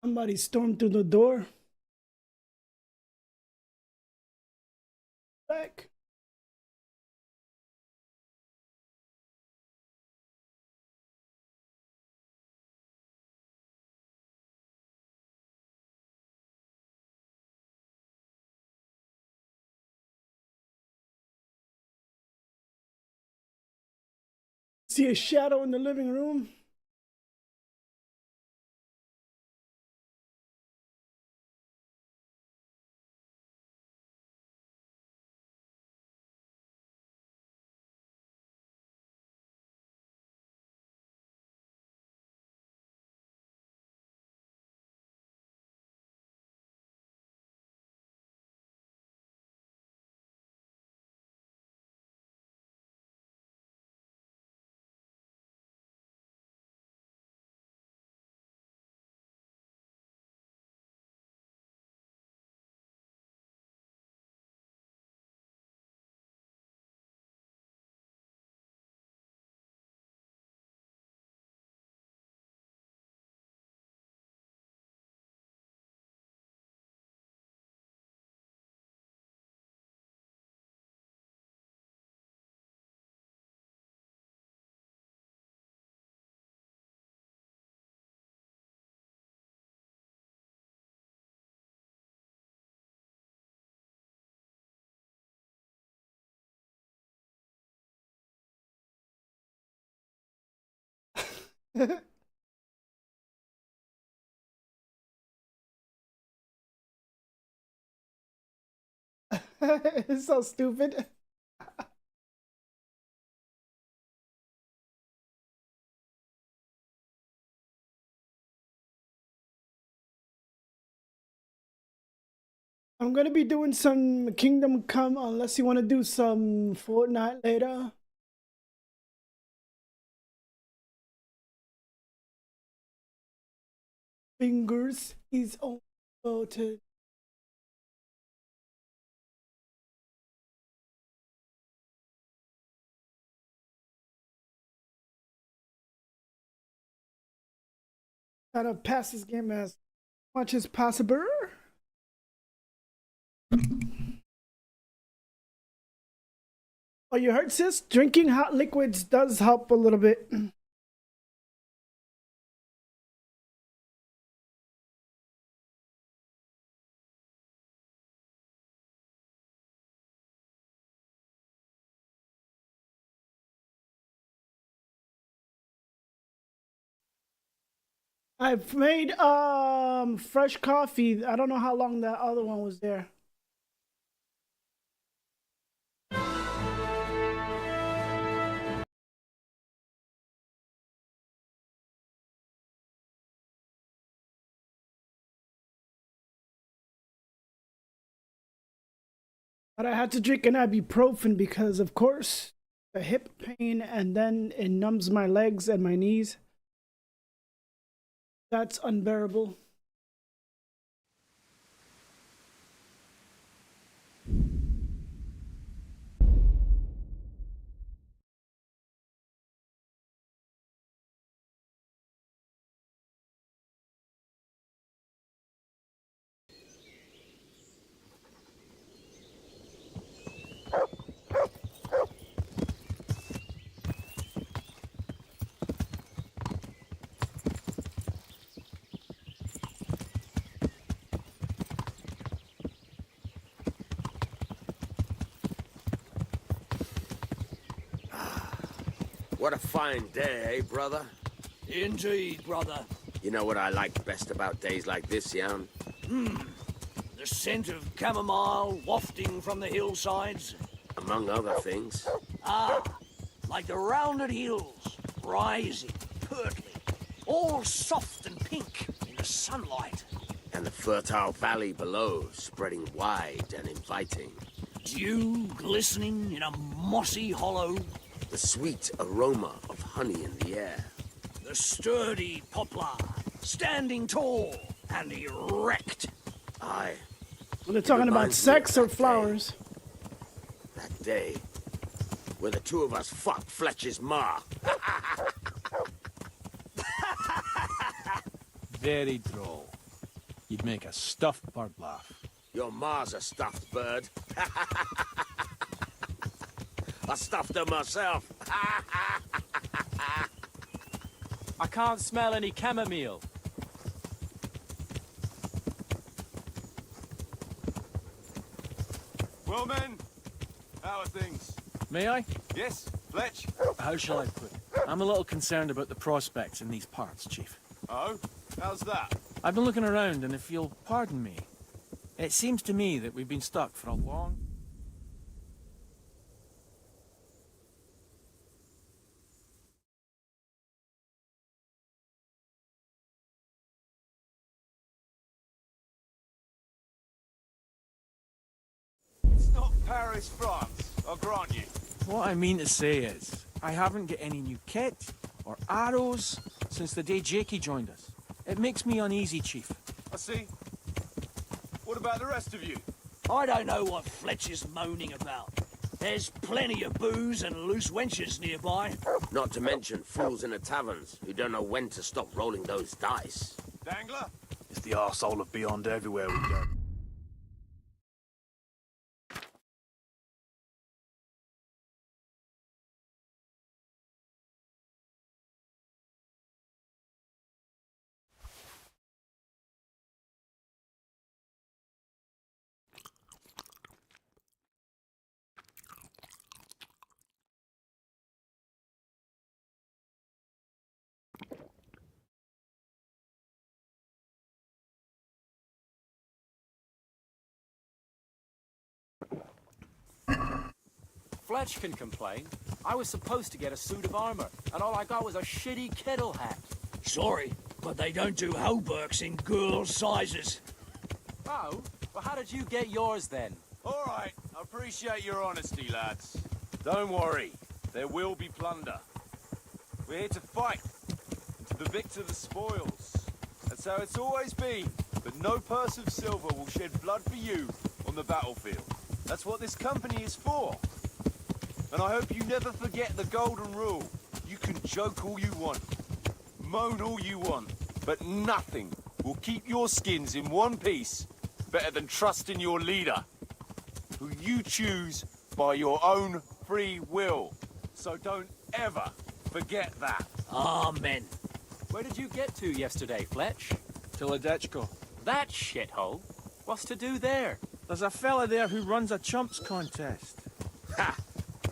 Somebody stormed through the door. Back. See a shadow in the living room. It's so stupid. I'm gonna be doing some Kingdom Come unless you want to do some Fortnite later. Fingers is on to try to pass this game as much as possible. Oh, you heard, sis? Drinking hot liquids does help a little bit. I've made fresh coffee. I don't know how long that other one was there. But I had to drink an ibuprofen because, of course, the hip pain, and then it numbs my legs and my knees. That's unbearable. What a fine day, eh, brother? Indeed, brother. You know what I like best about days like this, Jan? The scent of chamomile wafting from the hillsides. Among other things. Ah, like the rounded hills, rising, purtly, all soft and pink in the sunlight. And the fertile valley below, spreading wide and inviting. Dew glistening in a mossy hollow. The sweet aroma of honey in the air. The sturdy poplar, standing tall and erect. Aye. Well, they're talking about reminds me sex of or that flowers. That day, where the two of us fucked Fletcher's ma. Very droll. You'd make a stuffed bird laugh. Your ma's a stuffed bird. I stuffed her myself. I can't smell any chamomile. Well, men, how are things? May I? Yes, Fletch? How shall I put it? I'm a little concerned about the prospects in these parts, Chief. Oh, how's that? I've been looking around, and if you'll pardon me, it seems to me that we've been stuck for a long... It's not Paris, France, I'll grant you. What I mean to say is, I haven't got any new kit or arrows since the day Jakey joined us. It makes me uneasy, Chief. I see. What about the rest of you? I don't know what Fletcher's moaning about. There's plenty of booze and loose wenches nearby. Not to mention fools in the taverns who don't know when to stop rolling those dice. Dangler? It's the arsehole of Beyond everywhere we go. Fletch can complain. I was supposed to get a suit of armor, and all I got was a shitty kettle hat. Sorry, but they don't do hauberks in girls' sizes. Oh? Well, how did you get yours then? All right, I appreciate your honesty, lads. Don't worry, there will be plunder. We're here to fight, and to the victor the spoils. That's how it's always been, but no purse of silver will shed blood for you on the battlefield. That's what this company is for. And I hope you never forget the golden rule. You can joke all you want, moan all you want, but nothing will keep your skins in one piece better than trusting your leader, who you choose by your own free will. So don't ever forget that. Amen. Where did you get to yesterday, Fletch? To Ledechko. That shithole? What's to do there? There's a fella there who runs a chumps contest. Ha!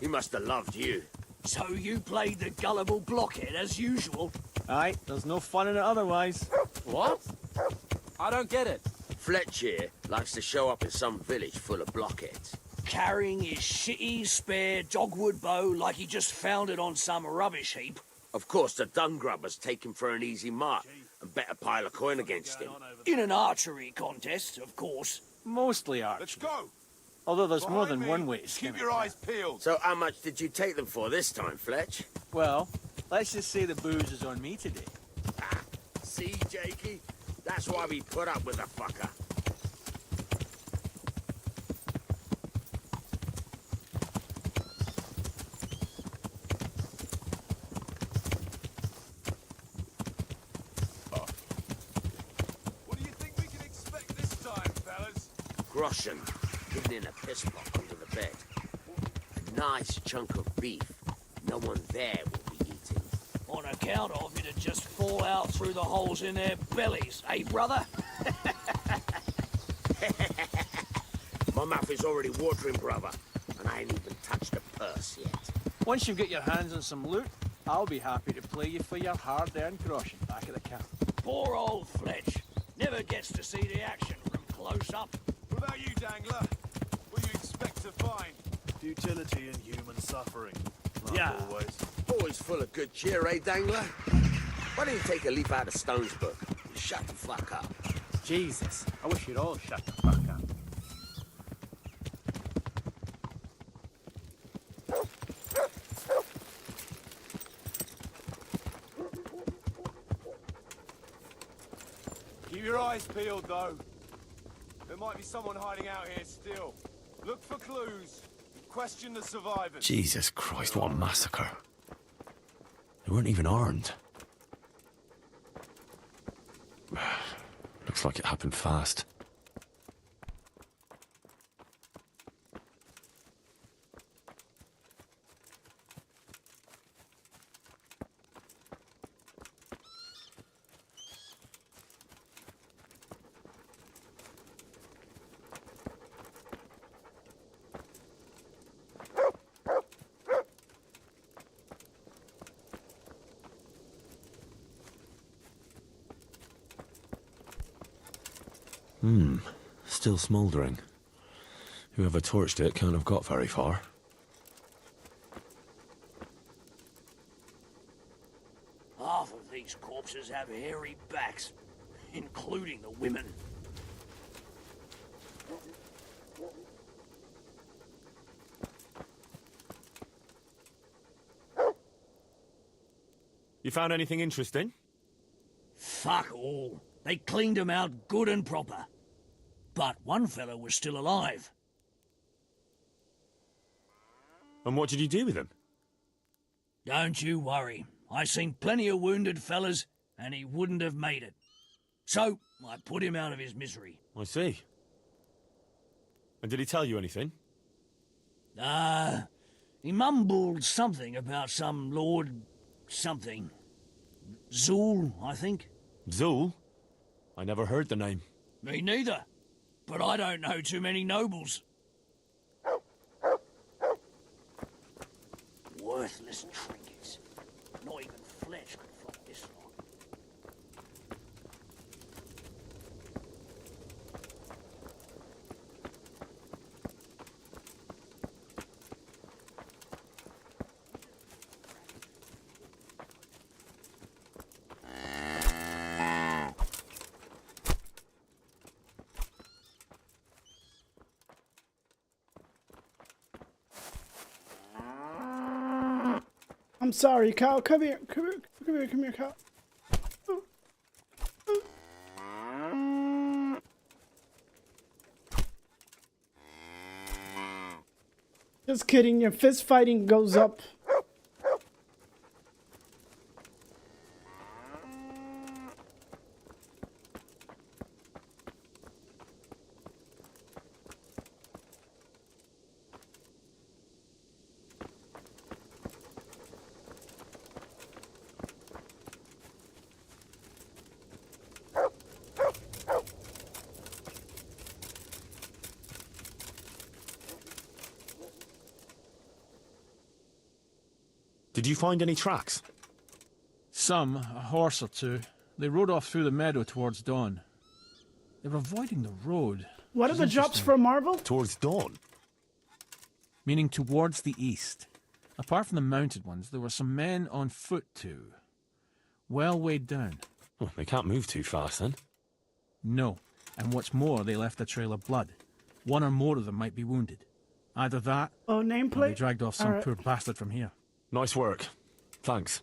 He must have loved you. So you played the gullible blockhead as usual. Aye, there's no fun in it otherwise. What? I don't get it. Fletch here likes to show up in some village full of blockheads. Carrying his shitty spare dogwood bow like he just found it on some rubbish heap. Of course, the dung grubbers take him for an easy mark and bet a pile of coin against him. In an archery contest, of course. Mostly Let's archery. go. Although there's more Behind than me. one way to skin Keep a your cat. eyes peeled. So how much did you take them for this time, Fletch? Well, let's just say the booze is on me today. Ah, see, Jakey? That's why we put up with the fucker. What do you think we can expect this time, fellas? Groschen, hidden in a piss pot under the bed. A nice chunk of beef. No one there will be eating. On account of it'd just fall out through the holes in their bellies, eh, brother? My mouth is already watering, brother, and I ain't even touched the purse yet. Once you get your hands on some loot, I'll be happy to play you for your hard-earned groschen back at the camp. Poor old Fletch. Never gets to see the action from close up. What about you, Dangler? What do you expect to find? Futility and human suffering. Like Yeah. always. Always full of good cheer, eh, Dangler? Why don't you take a leaf out of Stone's book and shut the fuck up? Jesus, I wish you'd all shut the fuck up. Keep your eyes peeled, though. There might be someone hiding out here still. Look for clues. Question the survivors. Jesus Christ, what a massacre. They weren't even armed. Looks like it happened fast. Still smouldering. Whoever torched it can't have got very far. Half of these corpses have hairy backs, including the women. You found anything interesting? Fuck all. They cleaned 'em out good and proper. But one fellow was still alive. And what did you do with him? Don't you worry. I seen plenty of wounded fellas, and he wouldn't have made it. So, I put him out of his misery. I see. And did he tell you anything? He mumbled something about some Lord something. Zool, I think. Zool? I never heard the name. Me neither. But I don't know too many nobles. Worthless trinkets. Not even Fletch could flog this lot. I'm sorry, Kyle. Come here. Come here. Come here. Come here, Kyle. Just kidding. Your fist fighting goes up. Did you find any tracks? Some, a horse or two. They rode off through the meadow towards dawn. They were avoiding the road. What are which the is drops interesting. from Marvel? Towards dawn? Meaning towards the east. Apart from the mounted ones, there were some men on foot too. Well weighed down. Oh, they can't move too fast then. No. And what's more, they left a trail of blood. One or more of them might be wounded. Either that, Oh, or they nameplate? dragged off some Alright. poor bastard from here. Nice work. Thanks.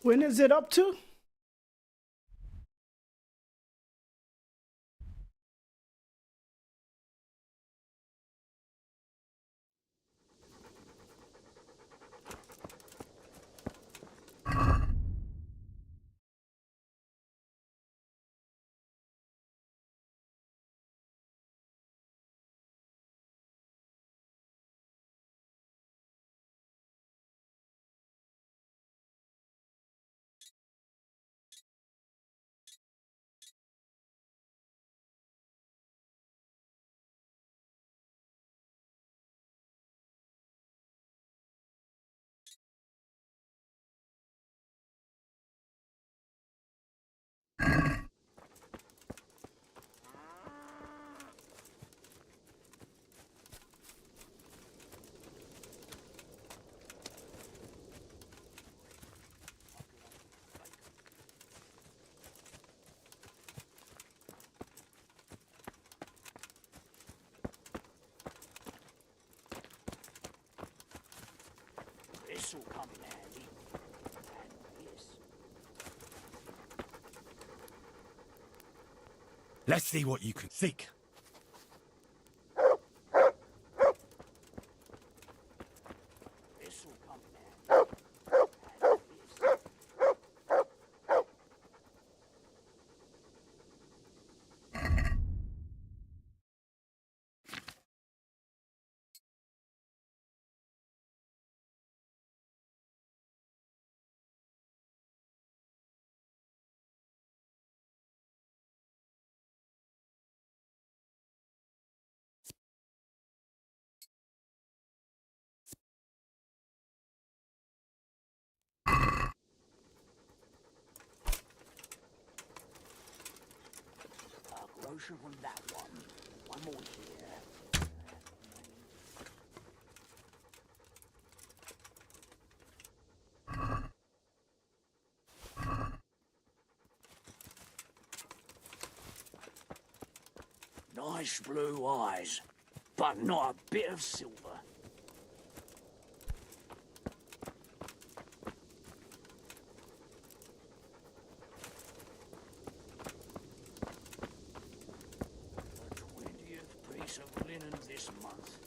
When is it up to? This'll come in handy. And this. Let's see what you can seek. This'll come in handy. And this. A grocer from that one. One more here. Nice blue eyes, but not a bit of silver. The 20th piece of linen this month.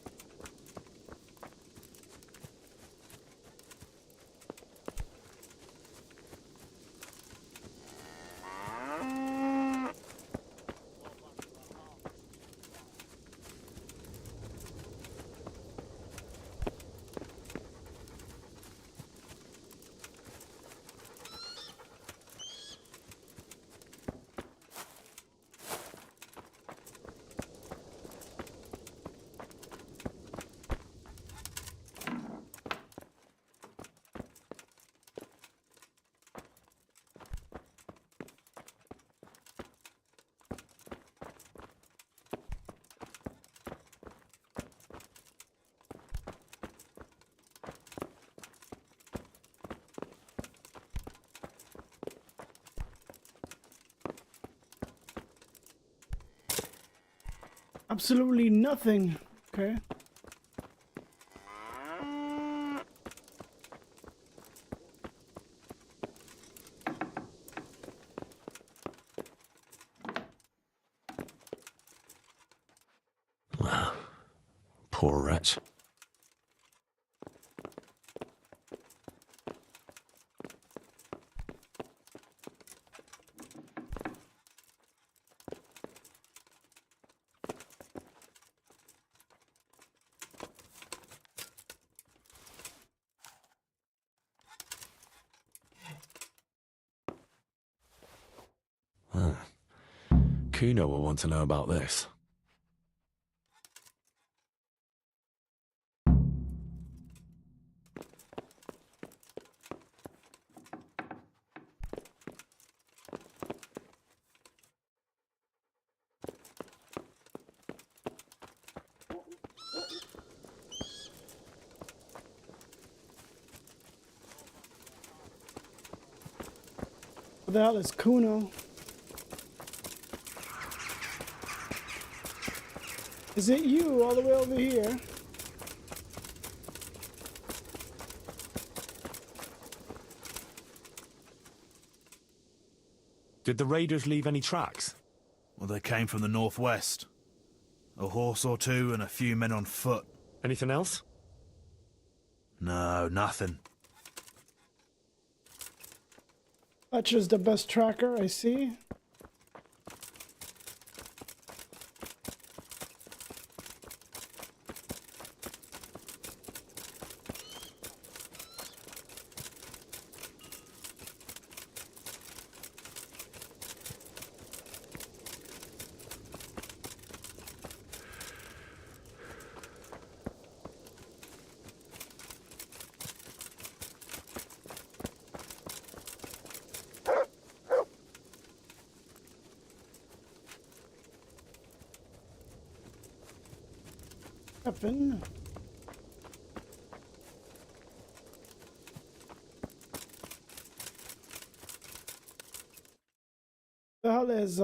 Absolutely nothing. Okay. Poor wretch. Kuno will want to know about this. What the hell is Kuno? Is it you all the way over here? Did the raiders leave any tracks? Well, they came from the northwest. A horse or two and a few men on foot. Anything else? No, nothing. Fletcher's the best tracker I see. Weapon. The hell is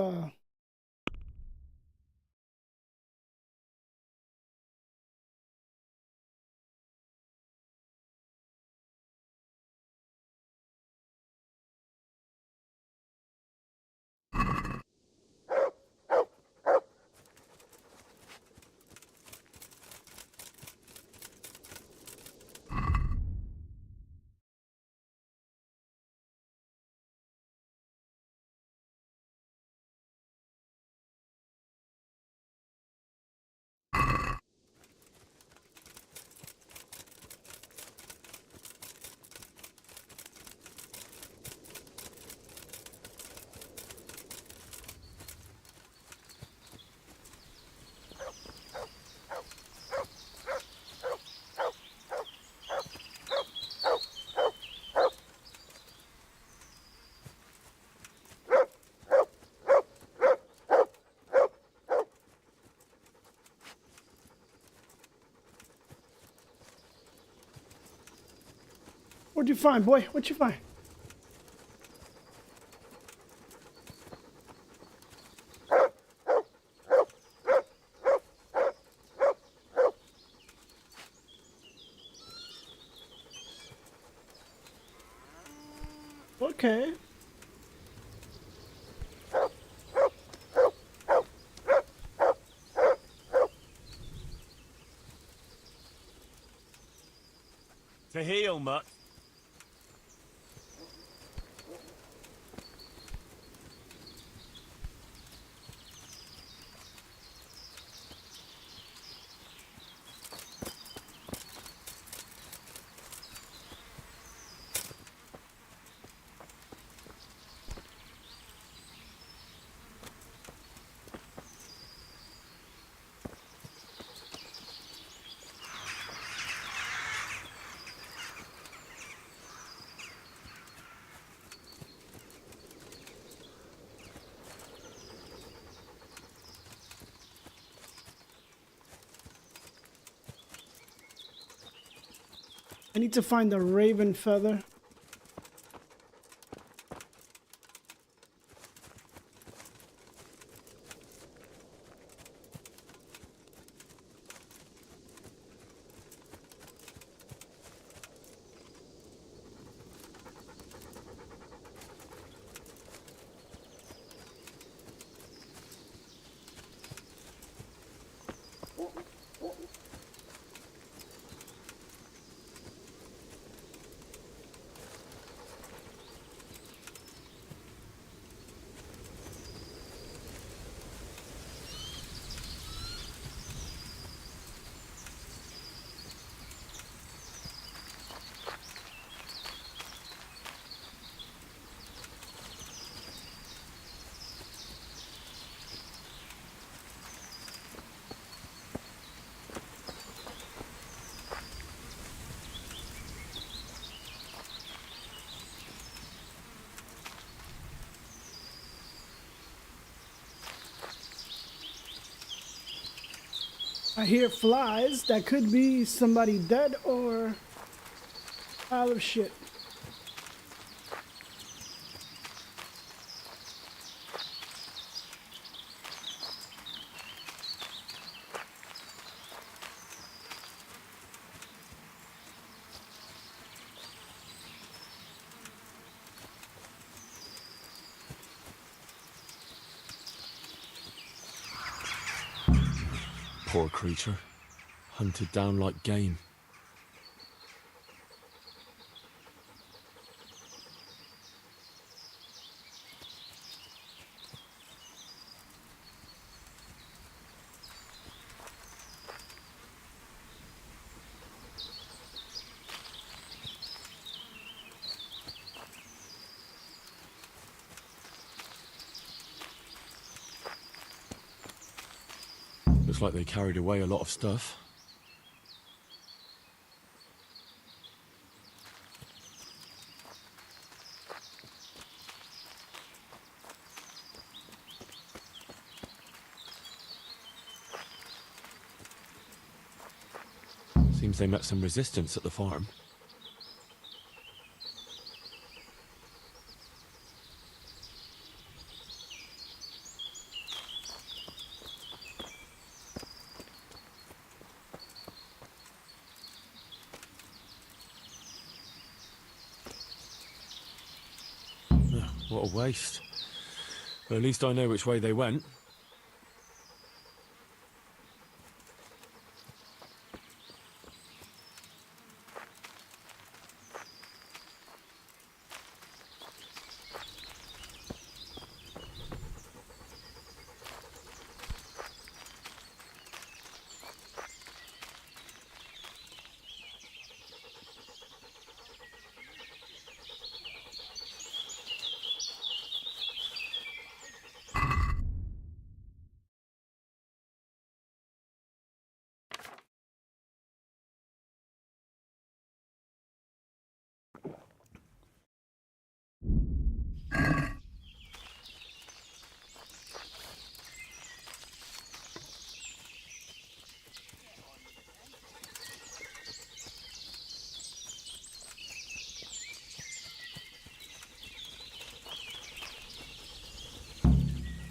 what'd you find, boy? What'd you find? Okay. To heal, Mutt. I need to find the raven feather. I hear flies. That could be somebody dead or pile of shit. Poor creature. Hunted down like game. Looks like they carried away a lot of stuff. Seems they met some resistance at the farm. What a waste. But at least I know which way they went.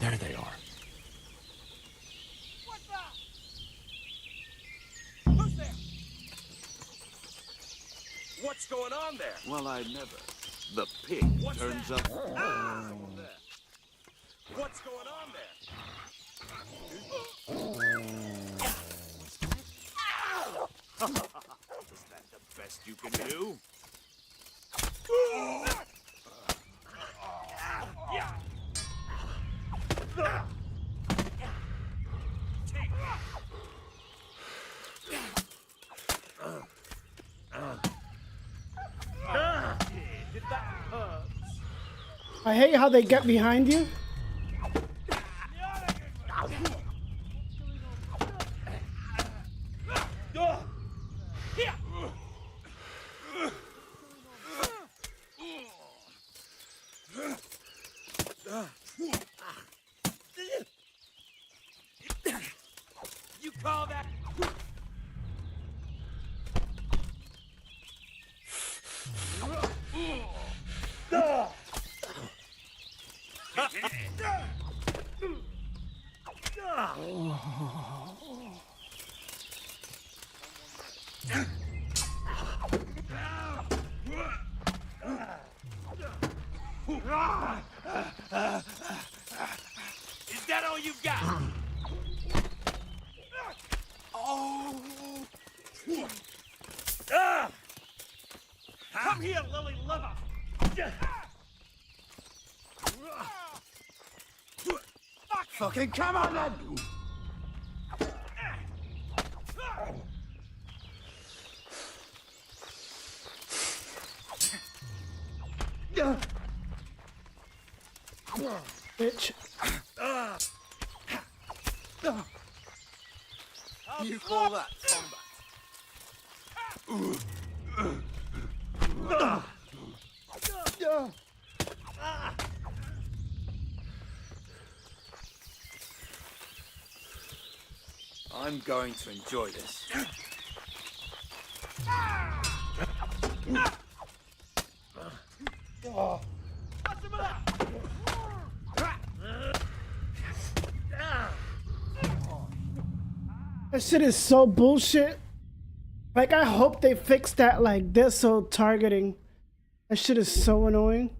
There they are. Who's there? What's going on there? Well, I never. The pig turns up. What's going on there? Is that the best you can do? I hate how they get behind you. You call that? Is that all you got? Come here, lily liver! Fucking come on then! Bitch. You call that combat? I'm going to enjoy this. That shit is so bullshit. Like, I hope they fix that. Like, they're so targeting. That shit is so annoying.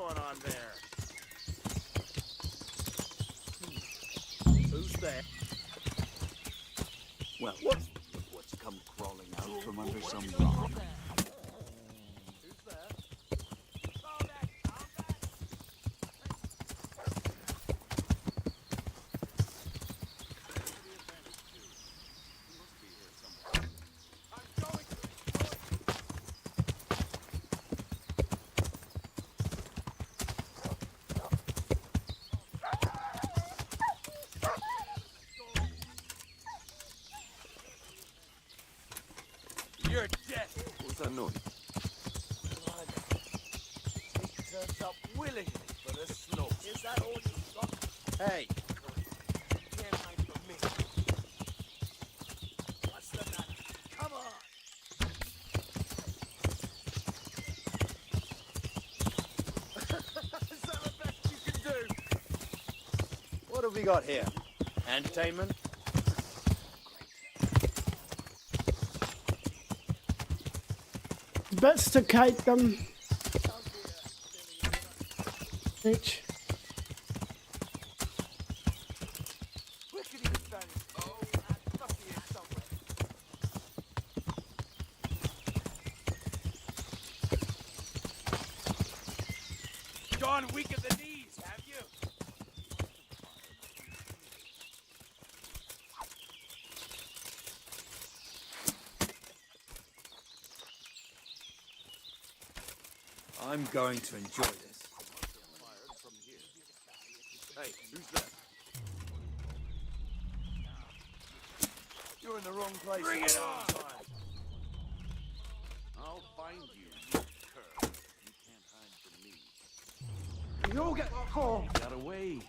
going on there? Who's there? Well, what's come crawling out from under some rock? Who's there? You're dead. What's that noise? He turns up willingly for the snow. Is that all you got? Hey, you can't hide from me. What's the matter? Come on. Is that the best you can do? What have we got here? Entertainment? Best to kite them. Bitch. Where could he have vanished? Oh, that must be here somewhere. Gone weak at the knees, have you? I'm going to enjoy this. Hey, who's that? You're in the wrong place. Bring it on! I'll find you, you cur. You can't hide from me. You'll get caught. Got away.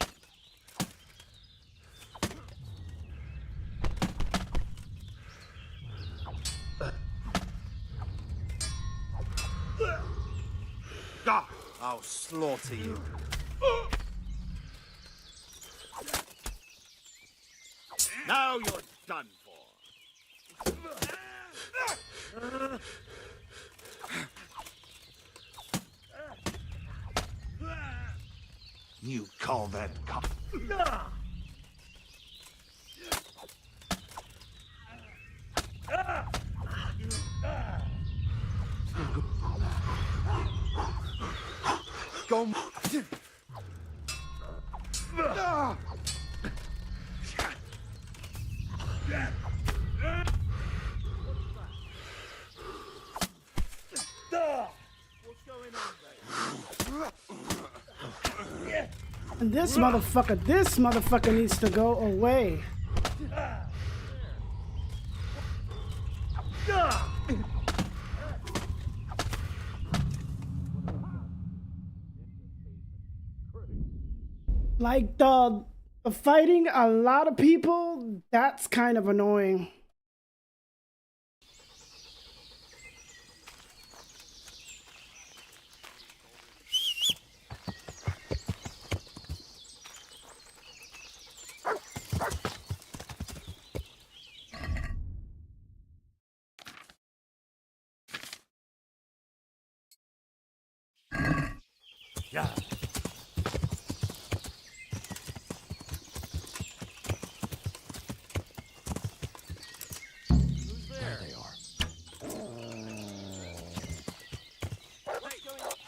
I'll slaughter you. Now you're done for. You call that cop? Go. And this motherfucker needs to go away. Like the fighting a lot of people, that's kind of annoying. Yeah. Who's there? They are.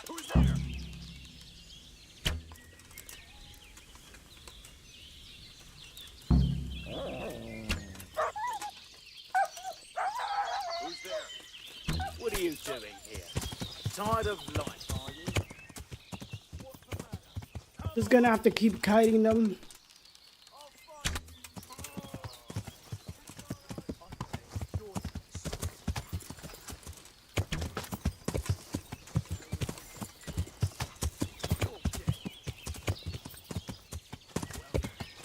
Who's there? Who's there? What are you doing here? Tired of life, are you? Just gonna have to keep kiting them.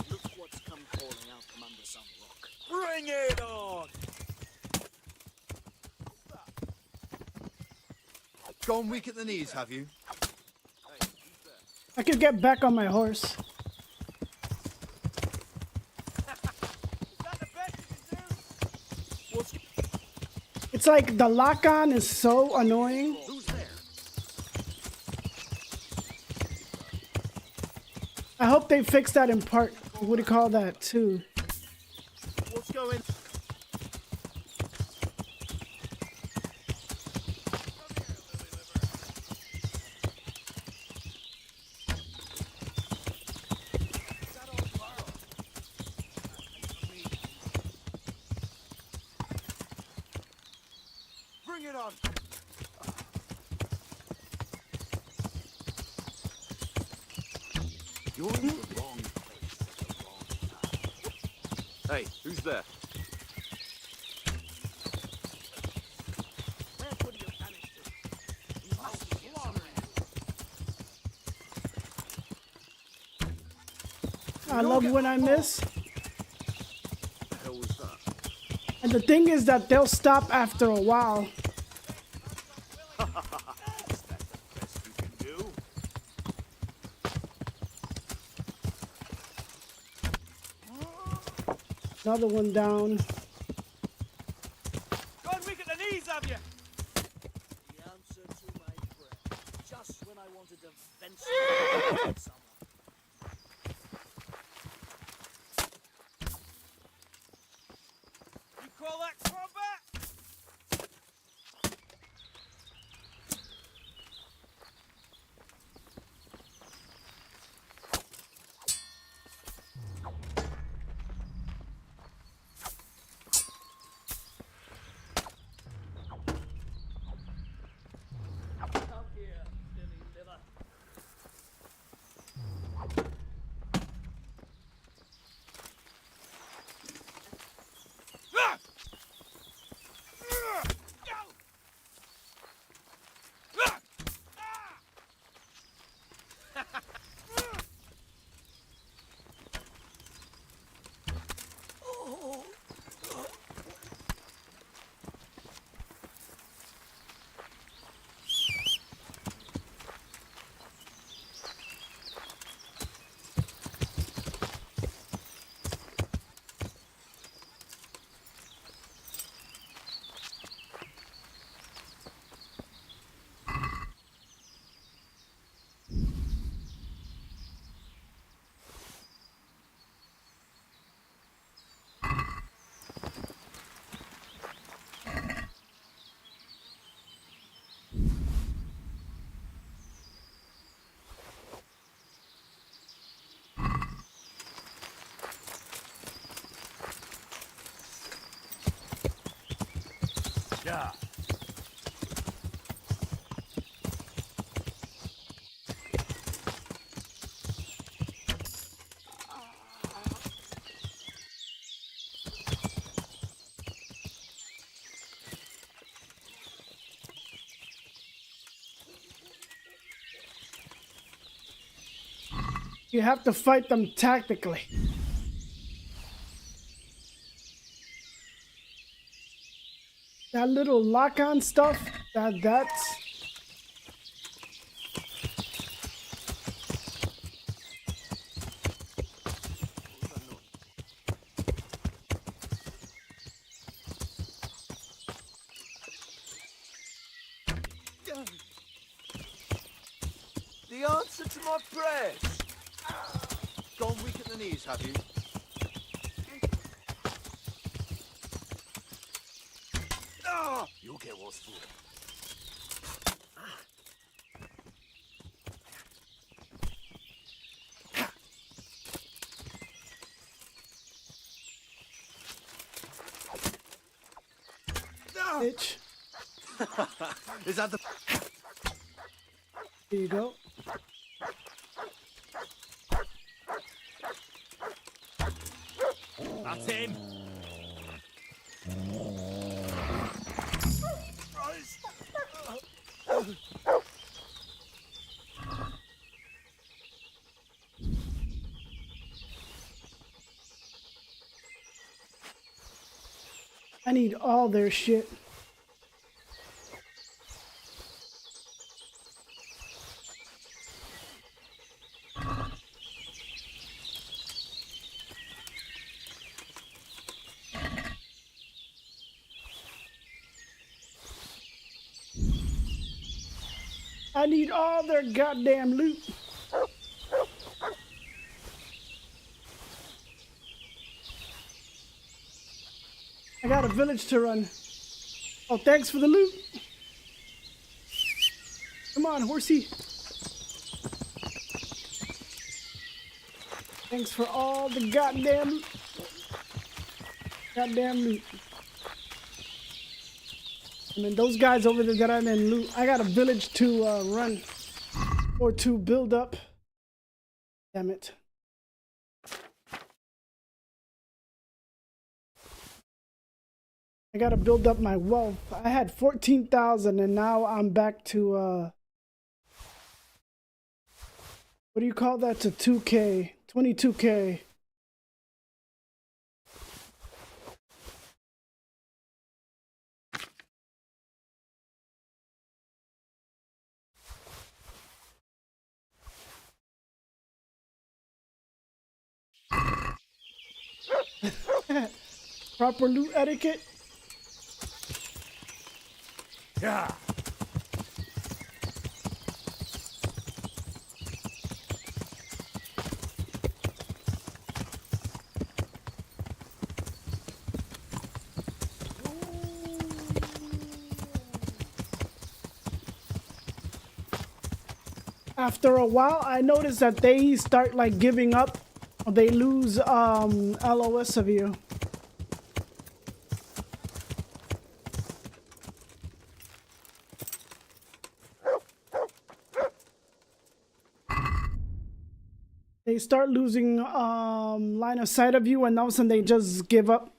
Look what's come crawling out from under some rock. Bring it on! Gone weak at the knees, have you? I could get back on my horse. It's like the lock-on is so annoying. Who's there? I hope they fix that in part. What do you call that too? What's going? Bring it on. You're in the wrong place at the wrong time. Hey, who's there? Where could you vanish to? You must be here somewhere. I love when I miss. What the hell was that? And the thing is that they'll stop after a while. Is that the best you can do? Another one down. Gone weak at the knees, have you? The answer to my prayer. Just when I wanted to vent someone. You call that combat? Come here, silly liver. Yeah. You have to fight them tactically. That little lock-on stuff, that's... The answer to my prayers. Gone weak at the knees, have you? You'll get what's for. Bitch. Is that the... Here you go. That's him. I need all their shit. I need all their goddamn loot. got a village to run. Oh, thanks for the loot. Come on, horsey. Thanks for all the goddamn loot. I mean, those guys over there that I didn't loot. I got a village to run or to build up. Damn it. I gotta build up my wealth. I had 14,000 and now I'm back to what do you call that, to 2K, 22K. Proper loot etiquette. Yeah. After a while, I noticed that they start like giving up. They lose LOS of you. They start losing line of sight of you, and all of a sudden they just give up.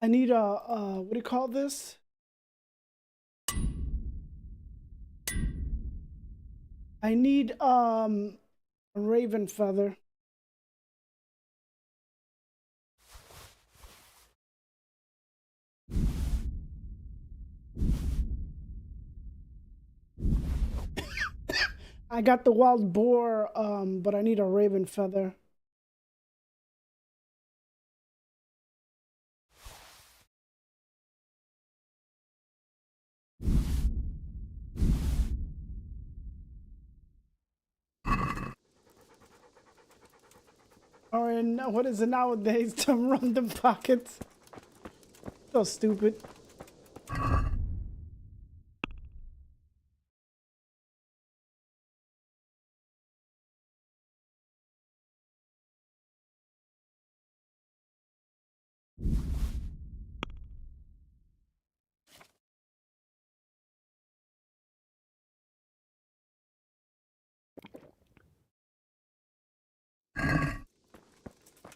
I need a what do you call this? I need a raven feather. I got the wild boar, but I need a raven feather. Or in, what is it nowadays? To random pockets. So stupid.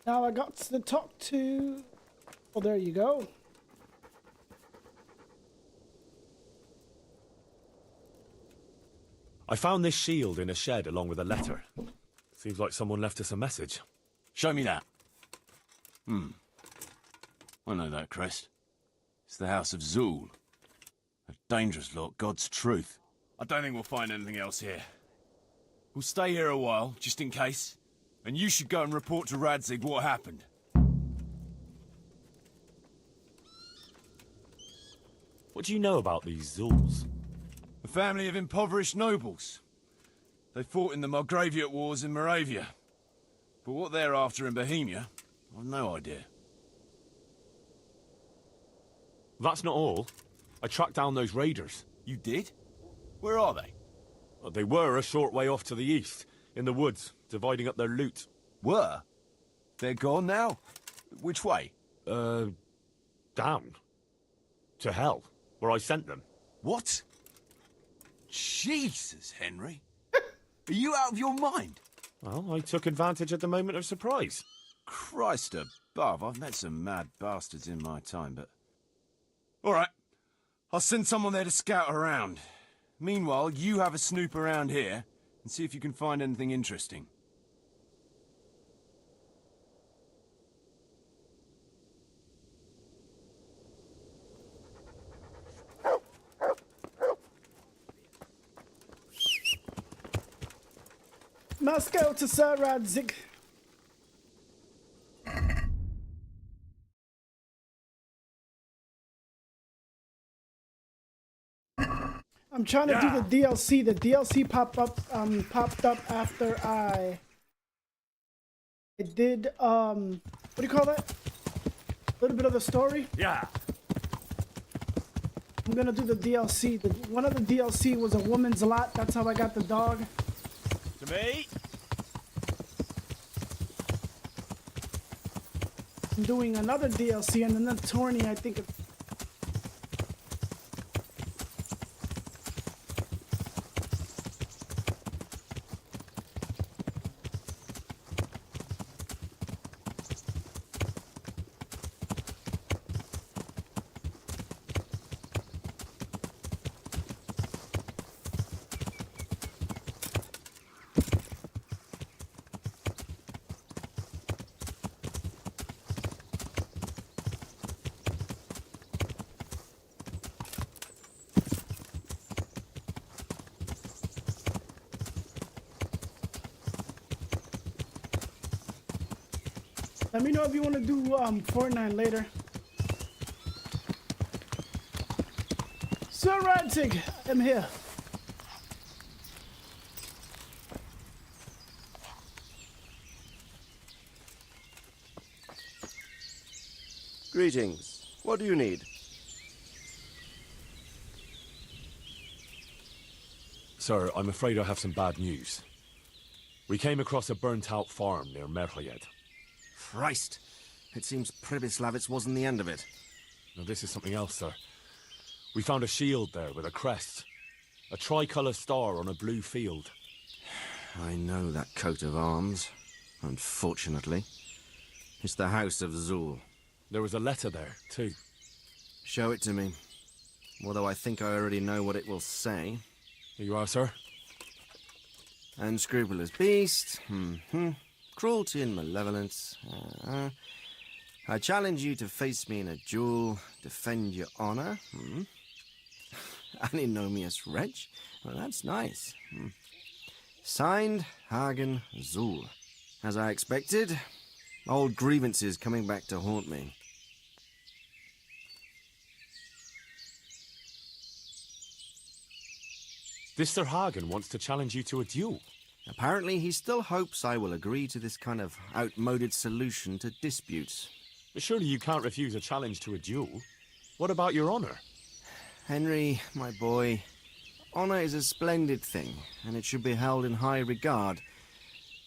Now I got to talk to... Oh, there you go. I found this shield in a shed along with a letter. Seems like someone left us a message. Show me that. I know that crest. It's the House of Zool. A dangerous lot, God's truth. I don't think we'll find anything else here. We'll stay here a while, just in case. And you should go and report to Radzig what happened. What do you know about these Zools? A family of impoverished nobles. They fought in the Margraviate Wars in Moravia. But what they're after in Bohemia, I've no idea. That's not all. I tracked down those raiders. You did? Where are they? They were a short way off to the east, in the woods, dividing up their loot. Were? They're gone now? Which way? Down. To hell, where I sent them. What? Jesus, Henry. Are you out of your mind? Well, I took advantage of the moment of surprise. Christ above, I've met some mad bastards in my time, but... All right, I'll send someone there to scout around. Meanwhile, you have a snoop around here and see if you can find anything interesting. Must go to Sir Radzig. I'm trying to do the DLC. The DLC popped up after I did what do you call that? A little bit of the story. Yeah. I'm gonna do the DLC. One of the DLC was a woman's lot. That's how I got the dog. To me? I'm doing another DLC and then the tourney. I think it's let me know if you want to do Fortnite later. Sir Radtig, I'm here. Greetings. What do you need? Sir, I'm afraid I have some bad news. We came across a burnt-out farm near Merliet. Christ. It seems Pribyslavitz wasn't the end of it. Now, this is something else, sir. We found a shield there with a crest. A tricolour star on a blue field. I know that coat of arms, unfortunately. It's the House of Zul. There was a letter there, too. Show it to me. Although I think I already know what it will say. Here you are, sir. Unscrupulous beast. Cruelty and malevolence. I challenge you to face me in a duel, defend your honor. Antinomious wretch. Well, that's nice. Signed, Hagen Zul. As I expected, old grievances coming back to haunt me. This Sir Hagen wants to challenge you to a duel. Apparently, he still hopes I will agree to this kind of outmoded solution to disputes. But surely you can't refuse a challenge to a duel. What about your honor? Henry, my boy, honor is a splendid thing, and it should be held in high regard.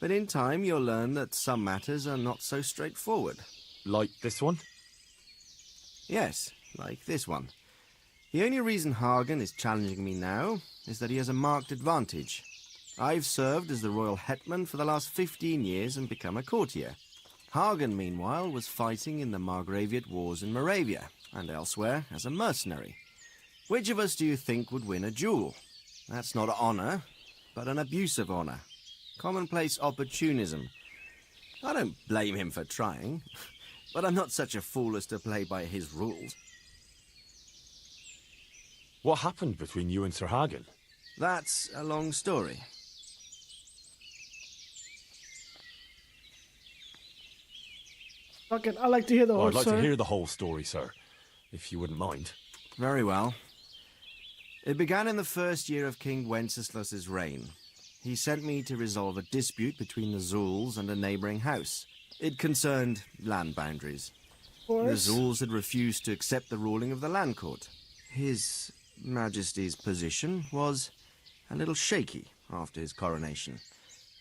But in time, you'll learn that some matters are not so straightforward. Like this one? Yes, like this one. The only reason Hagen is challenging me now is that he has a marked advantage. I've served as the royal hetman for the last 15 years and become a courtier. Hagen, meanwhile, was fighting in the Margraviate Wars in Moravia and elsewhere as a mercenary. Which of us do you think would win a duel? That's not honor, but an abuse of honor. Commonplace opportunism. I don't blame him for trying, but I'm not such a fool as to play by his rules. What happened between you and Sir Hagen? That's a long story. Fuck it, I like to hear the whole I'd like story. to hear the whole story, sir, if you wouldn't mind. Very well. It began in the first year of King Wenceslas's reign. He sent me to resolve a dispute between the Zuls and a neighboring house. It concerned land boundaries. The Zuls had refused to accept the ruling of the land court. His Majesty's position was a little shaky after his coronation.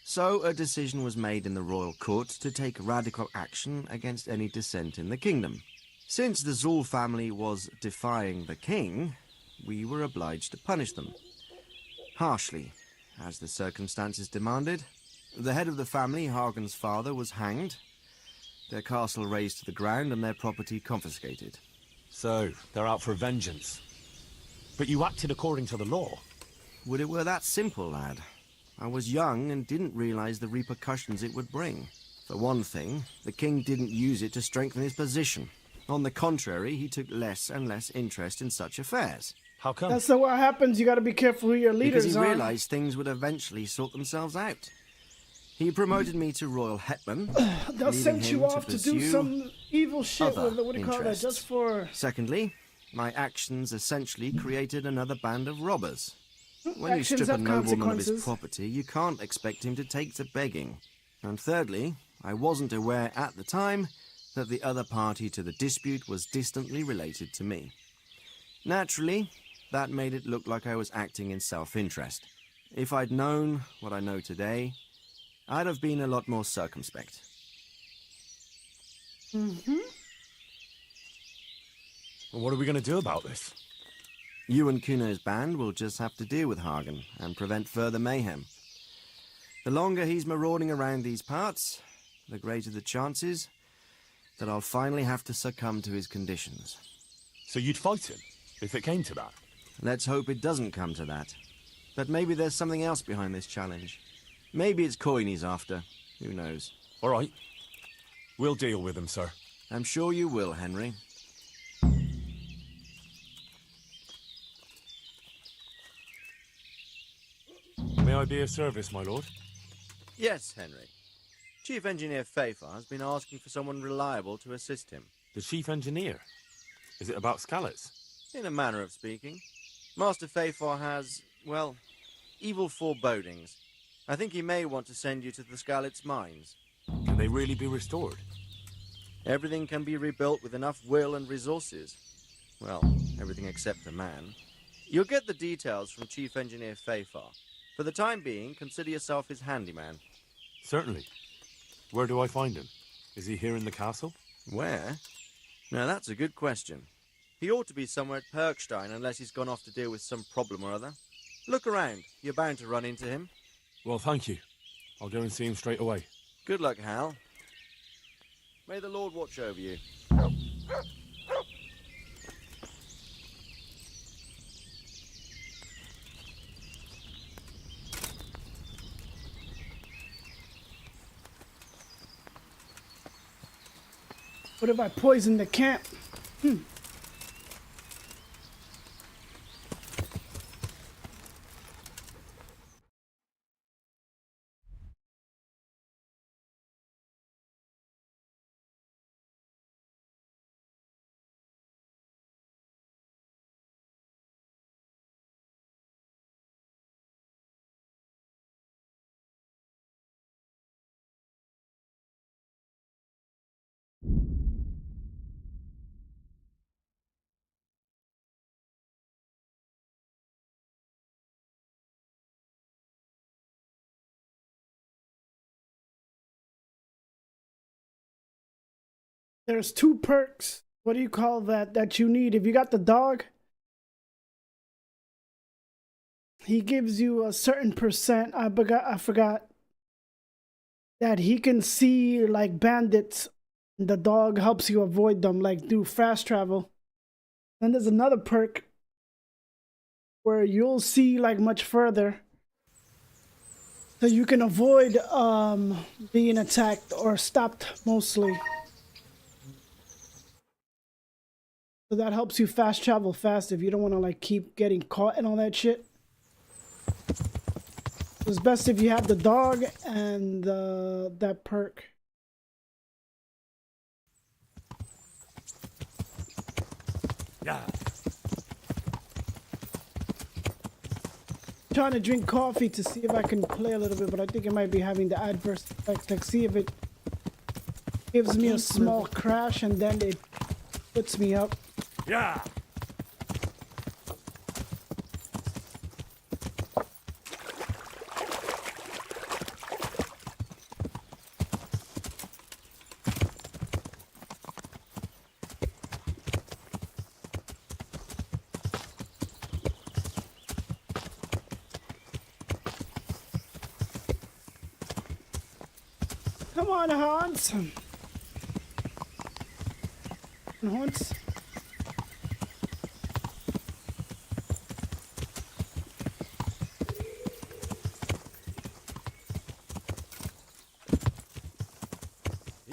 So a decision was made in the royal court to take radical action against any dissent in the kingdom. Since the Zul family was defying the king, we were obliged to punish them. Harshly, as the circumstances demanded. The head of the family, Hagen's father, was hanged, their castle razed to the ground and their property confiscated. So, they're out for vengeance. But you acted according to the law. Would it were that simple, lad. I was young and didn't realize the repercussions it would bring. For one thing, the king didn't use it to strengthen his position. On the contrary, he took less and less interest in such affairs. How come? That's not what happens. You gotta be careful who your leaders Because he are. realized things would eventually sort themselves out. He promoted me to royal hetman. They'll send you off to do some evil shit with what do you call that? Just for... Secondly, my actions essentially created another band of robbers. When you Actions strip a have nobleman of his consequences. property, you can't expect him to take to begging. And thirdly, I wasn't aware at the time that the other party to the dispute was distantly related to me. Naturally, that made it look like I was acting in self-interest. If I'd known what I know today, I'd have been a lot more circumspect. Mm-hmm. Well, what are we going to do about this? You and Kuno's band will just have to deal with Hagen and prevent further mayhem. The longer he's marauding around these parts, the greater the chances that I'll finally have to succumb to his conditions. So you'd fight him, if it came to that? Let's hope it doesn't come to that. But maybe there's something else behind this challenge. Maybe it's coin he's after. Who knows? All right. We'll deal with him, sir. I'm sure you will, Henry. May I be of service, my lord? Yes, Henry. Chief Engineer Fafar has been asking for someone reliable to assist him. The chief engineer? Is it about Skallets? In a manner of speaking. Master Fafar has, well, evil forebodings. I think he may want to send you to the Skallets mines. Can they really be restored? Everything can be rebuilt with enough will and resources. Well, everything except a man. You'll get the details from Chief Engineer Fafar. For the time being, consider yourself his handyman. Certainly. Where do I find him? Is he here in the castle? Where? Now that's a good question. He ought to be somewhere at Perkstein unless he's gone off to deal with some problem or other. Look around. You're bound to run into him. Well, thank you. I'll go and see him straight away. Good luck, Hal. May the Lord watch over you. What if I poison the camp? There's 2 perks. What do you call that you need? If you got the dog, he gives you a certain percent. I forgot that he can see like bandits. The dog helps you avoid them, like do fast travel. And there's another perk where you'll see like much further, so you can avoid being attacked or stopped mostly. So that helps you fast travel fast if you don't want to like keep getting caught and all that shit. It's best if you have the dog and that perk. Yeah. Trying to drink coffee to see if I can play a little bit, but I think it might be having the adverse effect. Like, see if it gives me a small crash and then it puts me up. Yeah. Come on, Hans. Hans.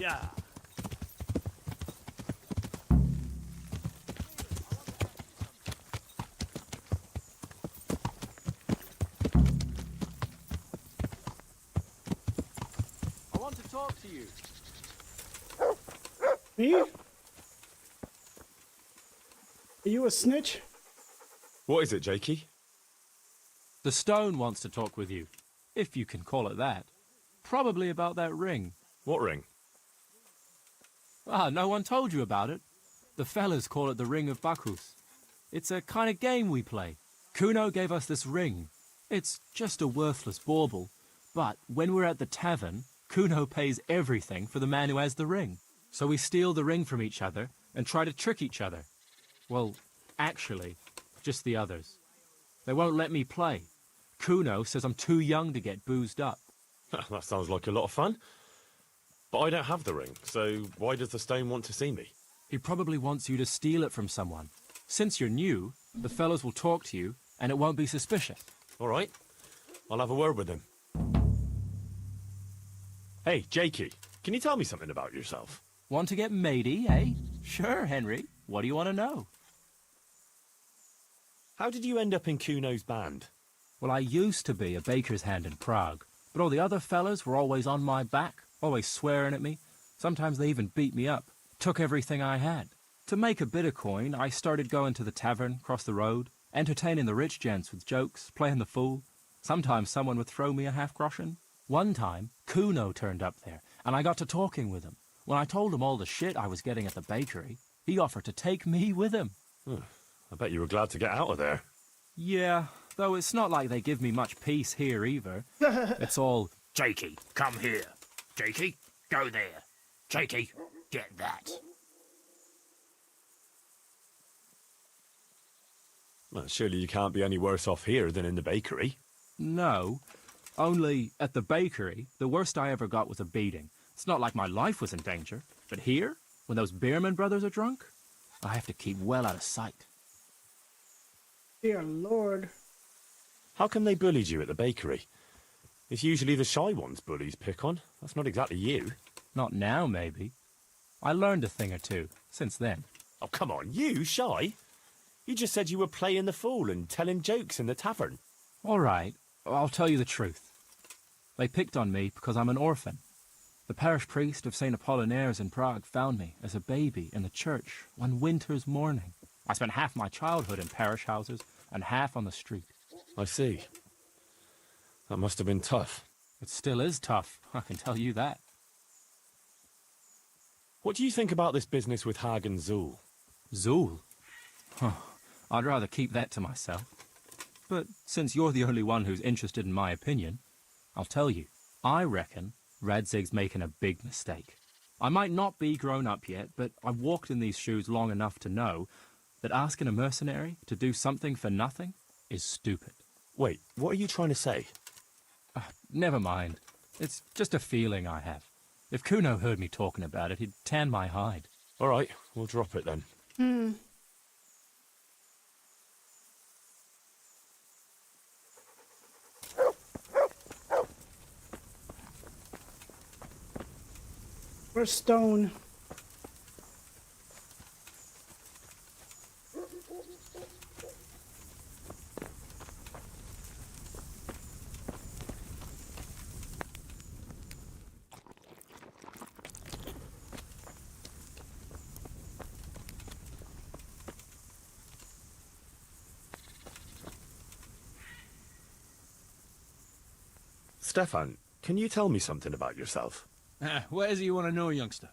Yeah. I want to talk to you. Me? Are you a snitch? What is it, Jakey? The stone wants to talk with you, if you can call it that. Probably about that ring. What ring? Ah, no one told you about it. The fellas call it the Ring of Bacchus. It's a kind of game we play. Kuno gave us this ring. It's just a worthless bauble. But when we're at the tavern, Kuno pays everything for the man who has the ring. So we steal the ring from each other and try to trick each other. Well, actually, just the others. They won't let me play. Kuno says I'm too young to get boozed up. That sounds like a lot of fun. But I don't have the ring, so why does the stone want to see me? He probably wants you to steal it from someone. Since you're new, the fellows will talk to you, and it won't be suspicious. All right. I'll have a word with him. Hey, Jakey, can you tell me something about yourself? Want to get matey, eh? Sure, Henry. What do you want to know? How did you end up in Kuno's band? Well, I used to be a baker's hand in Prague, but all the other fellas were always on my back, always swearing at me. Sometimes they even beat me up, took everything I had. To make a bit of coin, I started going to the tavern across the road, entertaining the rich gents with jokes, playing the fool. Sometimes someone would throw me a half-groschen. One time, Kuno turned up there, and I got to talking with him. When I told him all the shit I was getting at the bakery, he offered to take me with him. I bet you were glad to get out of there. Yeah, though it's not like they give me much peace here either. It's all, Jakey, come here. Jakey, go there. Jakey, get that. Well, surely you can't be any worse off here than in the bakery. no. Only, at the bakery, the worst I ever got was a beating. It's not like my life was in danger. But here, when those Beerman brothers are drunk, I have to keep well out of sight. Dear Lord. How come they bullied you at the bakery? It's usually the shy ones bullies pick on. That's not exactly you. Not now, maybe. I learned a thing or two since then. Oh, come on, you shy? You just said you were playing the fool and telling jokes in the tavern. All right, I'll tell you the truth. They picked on me because I'm an orphan. The parish priest of St. Apollinaire's in Prague found me as a baby in the church one winter's morning. I spent half my childhood in parish houses and half on the street. I see. That must have been tough. It still is tough, I can tell you that. What do you think about this business with Hag and Zool? Zool? Huh. I'd rather keep that to myself. But since you're the only one who's interested in my opinion, I'll tell you. I reckon Radzig's making a big mistake. I might not be grown up yet, but I've walked in these shoes long enough to know that asking a mercenary to do something for nothing is stupid. Wait, what are you trying to say? Never mind. It's just a feeling I have. If Kuno heard me talking about it, he'd tan my hide. All right, we'll drop it then. Where's Stone? Stefan, can you tell me something about yourself? What is it you want to know, youngster?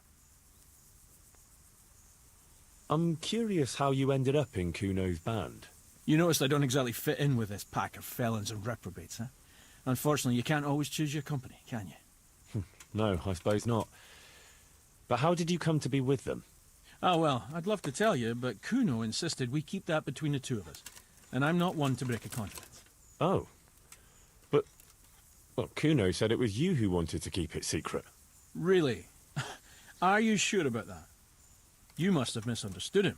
I'm curious how you ended up in Kuno's band. You noticed I don't exactly fit in with this pack of felons and reprobates, huh? Unfortunately, you can't always choose your company, can you? No, I suppose not. But how did you come to be with them? Oh, well, I'd love to tell you, but Kuno insisted we keep that between the two of us. And I'm not one to break a confidence. Oh. But, well, Kuno said it was you who wanted to keep it secret. Really? Are you sure about that? You must have misunderstood him.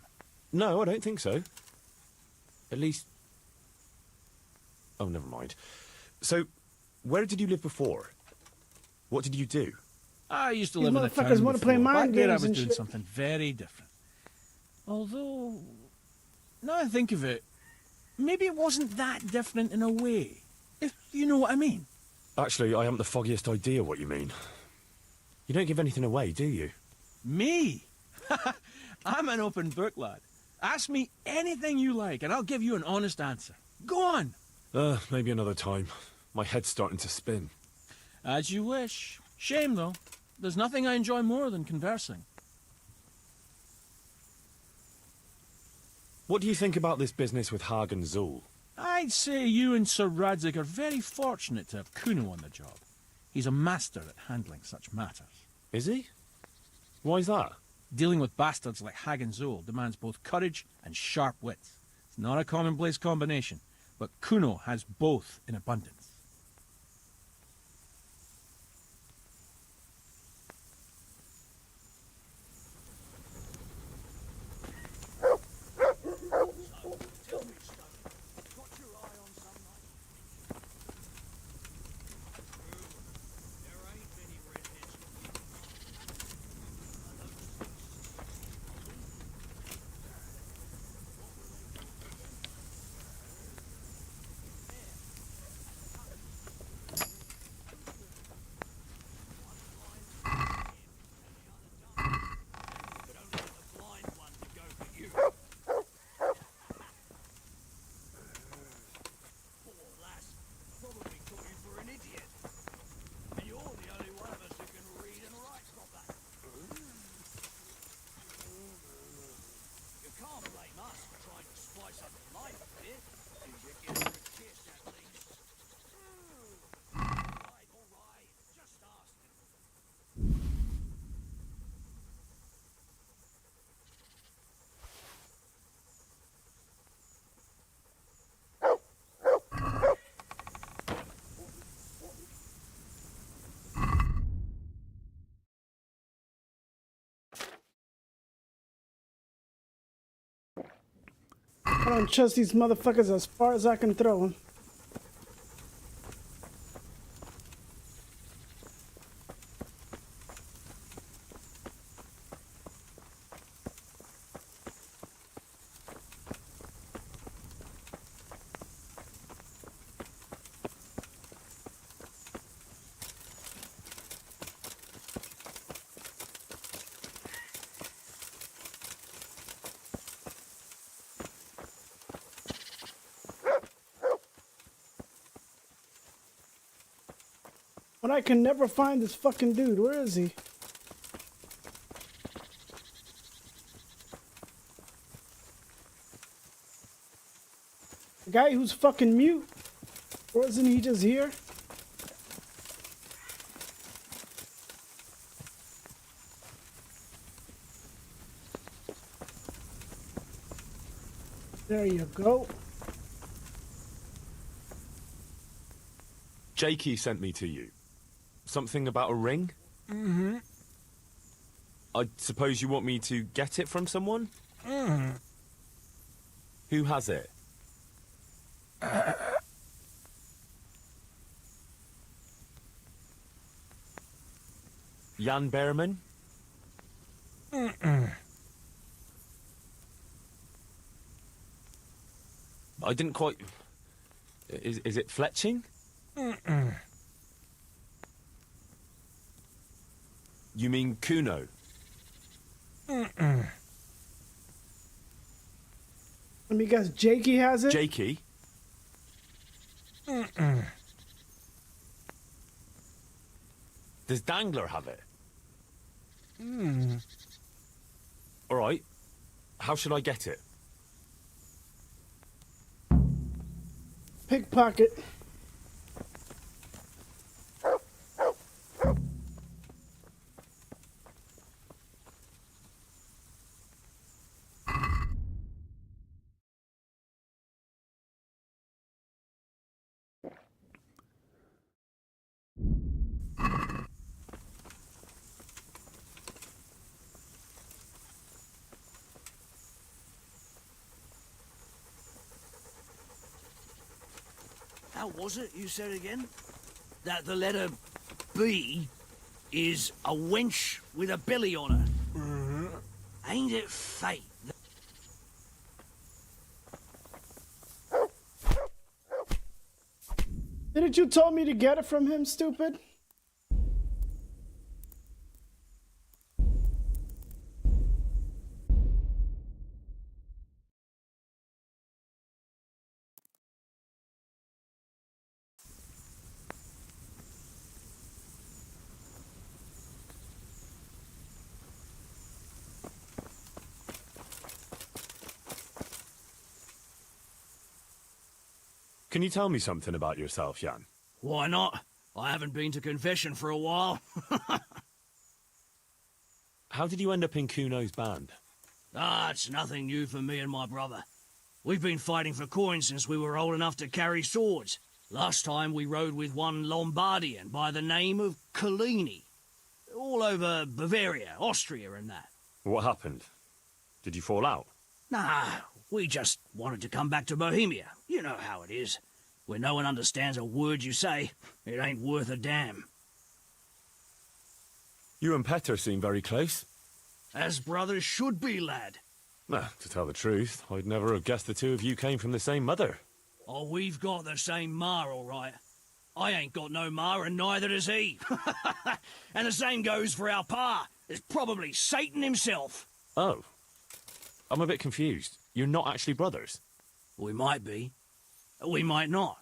No, I don't think so. At least... Oh, never mind. So, where did you live before? What did you do? I used to You live in a town motherfuckers wanna play before. mind Back then I games was and doing shit. something very different. Although, now I think of it, maybe it wasn't that different in a way. If you know what I mean. Actually, I haven't the foggiest idea what you mean. You don't give anything away, do you? Me? I'm an open book, lad. Ask me anything you like, and I'll give you an honest answer. Go on. Maybe another time. My head's starting to spin. As you wish. Shame, though. There's nothing I enjoy more than conversing. What do you think about this business with Hag and Zul? I'd say you and Sir Radzig are very fortunate to have Kuno on the job. He's a master at handling such matters. Is he? Why's that? Dealing with bastards like Hag and Zul demands both courage and sharp wits. It's not a commonplace combination, but Kuno has both in abundance. I don't trust these motherfuckers as far as I can throw them. But I can never find this fucking dude. Where is he? The guy who's fucking mute. Or isn't he just here? There you go. Jakey sent me to you. Something about a ring? Mm-hmm. I suppose you want me to get it from someone? Mm-hmm. Who has it? Jan Behrman? Mm-mm. I didn't quite... Is it fletching? Mm-mm. You mean Kuno? Mm-mm. Let me guess, Jakey has it? Jakey? Mm-mm. Does Dangler have it? Mm. All right. How should I get it? Pickpocket. How was it you said again? That the letter B is a wench with a belly on her. Mm-hmm. Ain't it fate? Didn't you tell me to get it from him, stupid? Can you tell me something about yourself, Jan? Why not? I haven't been to confession for a while. How did you end up in Kuno's band? It's nothing new for me and my brother. We've been fighting for coin since we were old enough to carry swords. Last time we rode with one Lombardian by the name of Collini. All over Bavaria, Austria and that. What happened? Did you fall out? Nah, we just wanted to come back to Bohemia. You know how it is. When no one understands a word you say, it ain't worth a damn. You and Petter seem very close. As brothers should be, lad. To tell the truth, I'd never have guessed the two of you came from the same mother. Oh, we've got the same ma, all right. I ain't got no ma, and neither does he. And the same goes for our pa. It's probably Satan himself. Oh. I'm a bit confused. You're not actually brothers? We might be. We might not.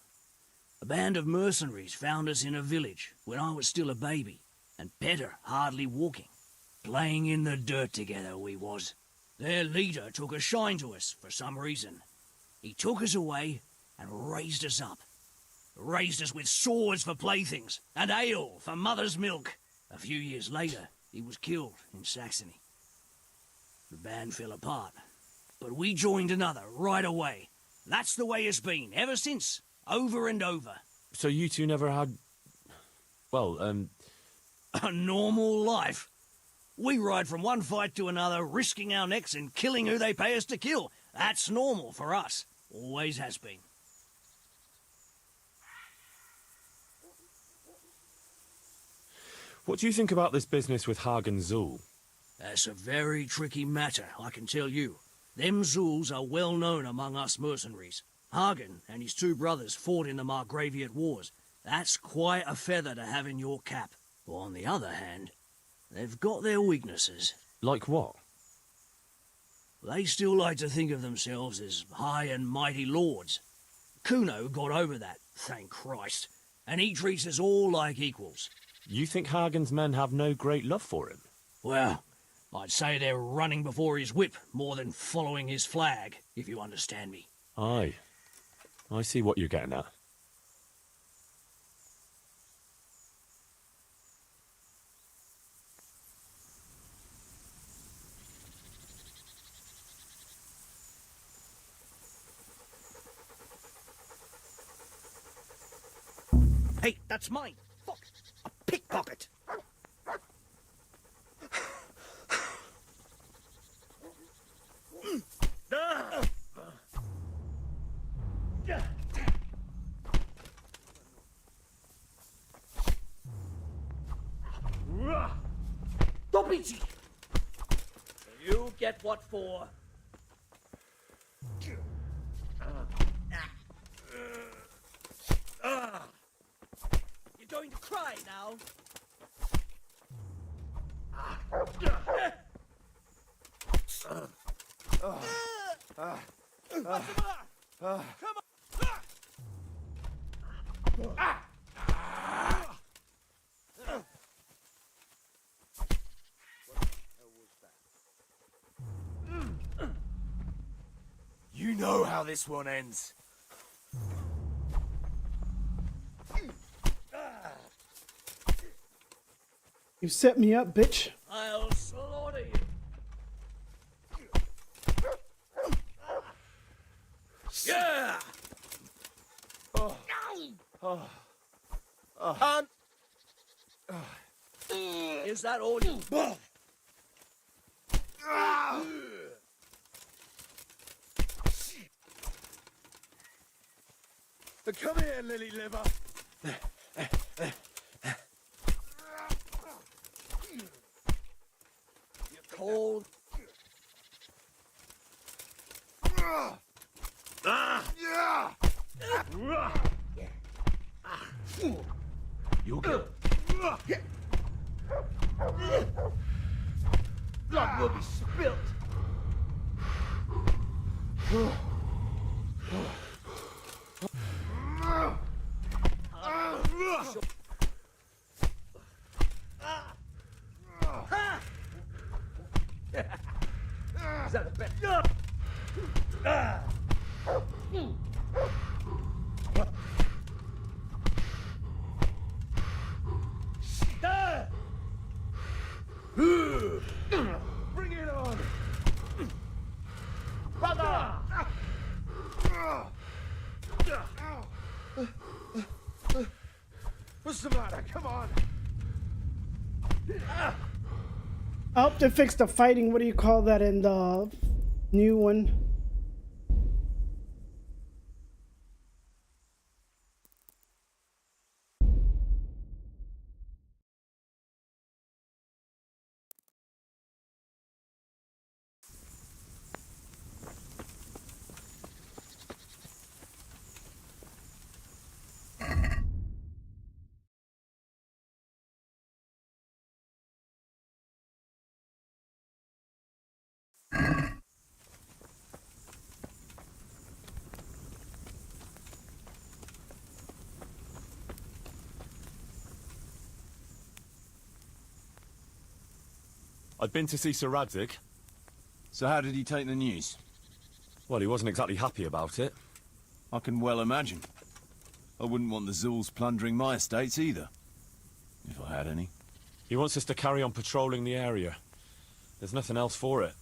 A band of mercenaries found us in a village when I was still a baby, and Petter hardly walking. Playing in the dirt together we was. Their leader took a shine to us for some reason. He took us away and raised us up. Raised us with swords for playthings and ale for mother's milk. A few years later, he was killed in Saxony. The band fell apart, but we joined another right away. That's the way it's been ever since, over and over. So you two never had... well, A normal life. We ride from one fight to another, risking our necks and killing who they pay us to kill. That's normal for us. Always has been. What do you think about this business with Hagen Zul? That's a very tricky matter, I can tell you. Them Zuls are well known among us mercenaries. Hagen and his two brothers fought in the Margraviate Wars. That's quite a feather to have in your cap. On the other hand, they've got their weaknesses. Like what? They still like to think of themselves as high and mighty lords. Kuno got over that, thank Christ, and he treats us all like equals. You think Hagen's men have no great love for him? Well, I'd say they're running before his whip more than following his flag, if you understand me. Aye. I see what you're getting at. Hey, that's mine! Fuck! A pickpocket! Dobici! You get what for? You're going to cry now. You know how this one ends. You set me up, bitch. I'll slaughter you. Yeah! Is that all you... Come here, lily liver. You're cold. You'll get... Blood will be spilt. Is that a bet? Bring it on! What's the matter? Come on! I hope they fixed the fighting. What do you call that in the new one? I'd been to see Sir Radzig. So how did he take the news? Well, he wasn't exactly happy about it. I can well imagine. I wouldn't want the Zulus plundering my estates either. If I had any. He wants us to carry on patrolling the area. There's nothing else for it.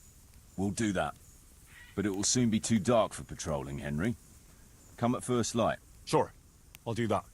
We'll do that. But it will soon be too dark for patrolling, Henry. Come at first light. Sure, I'll do that.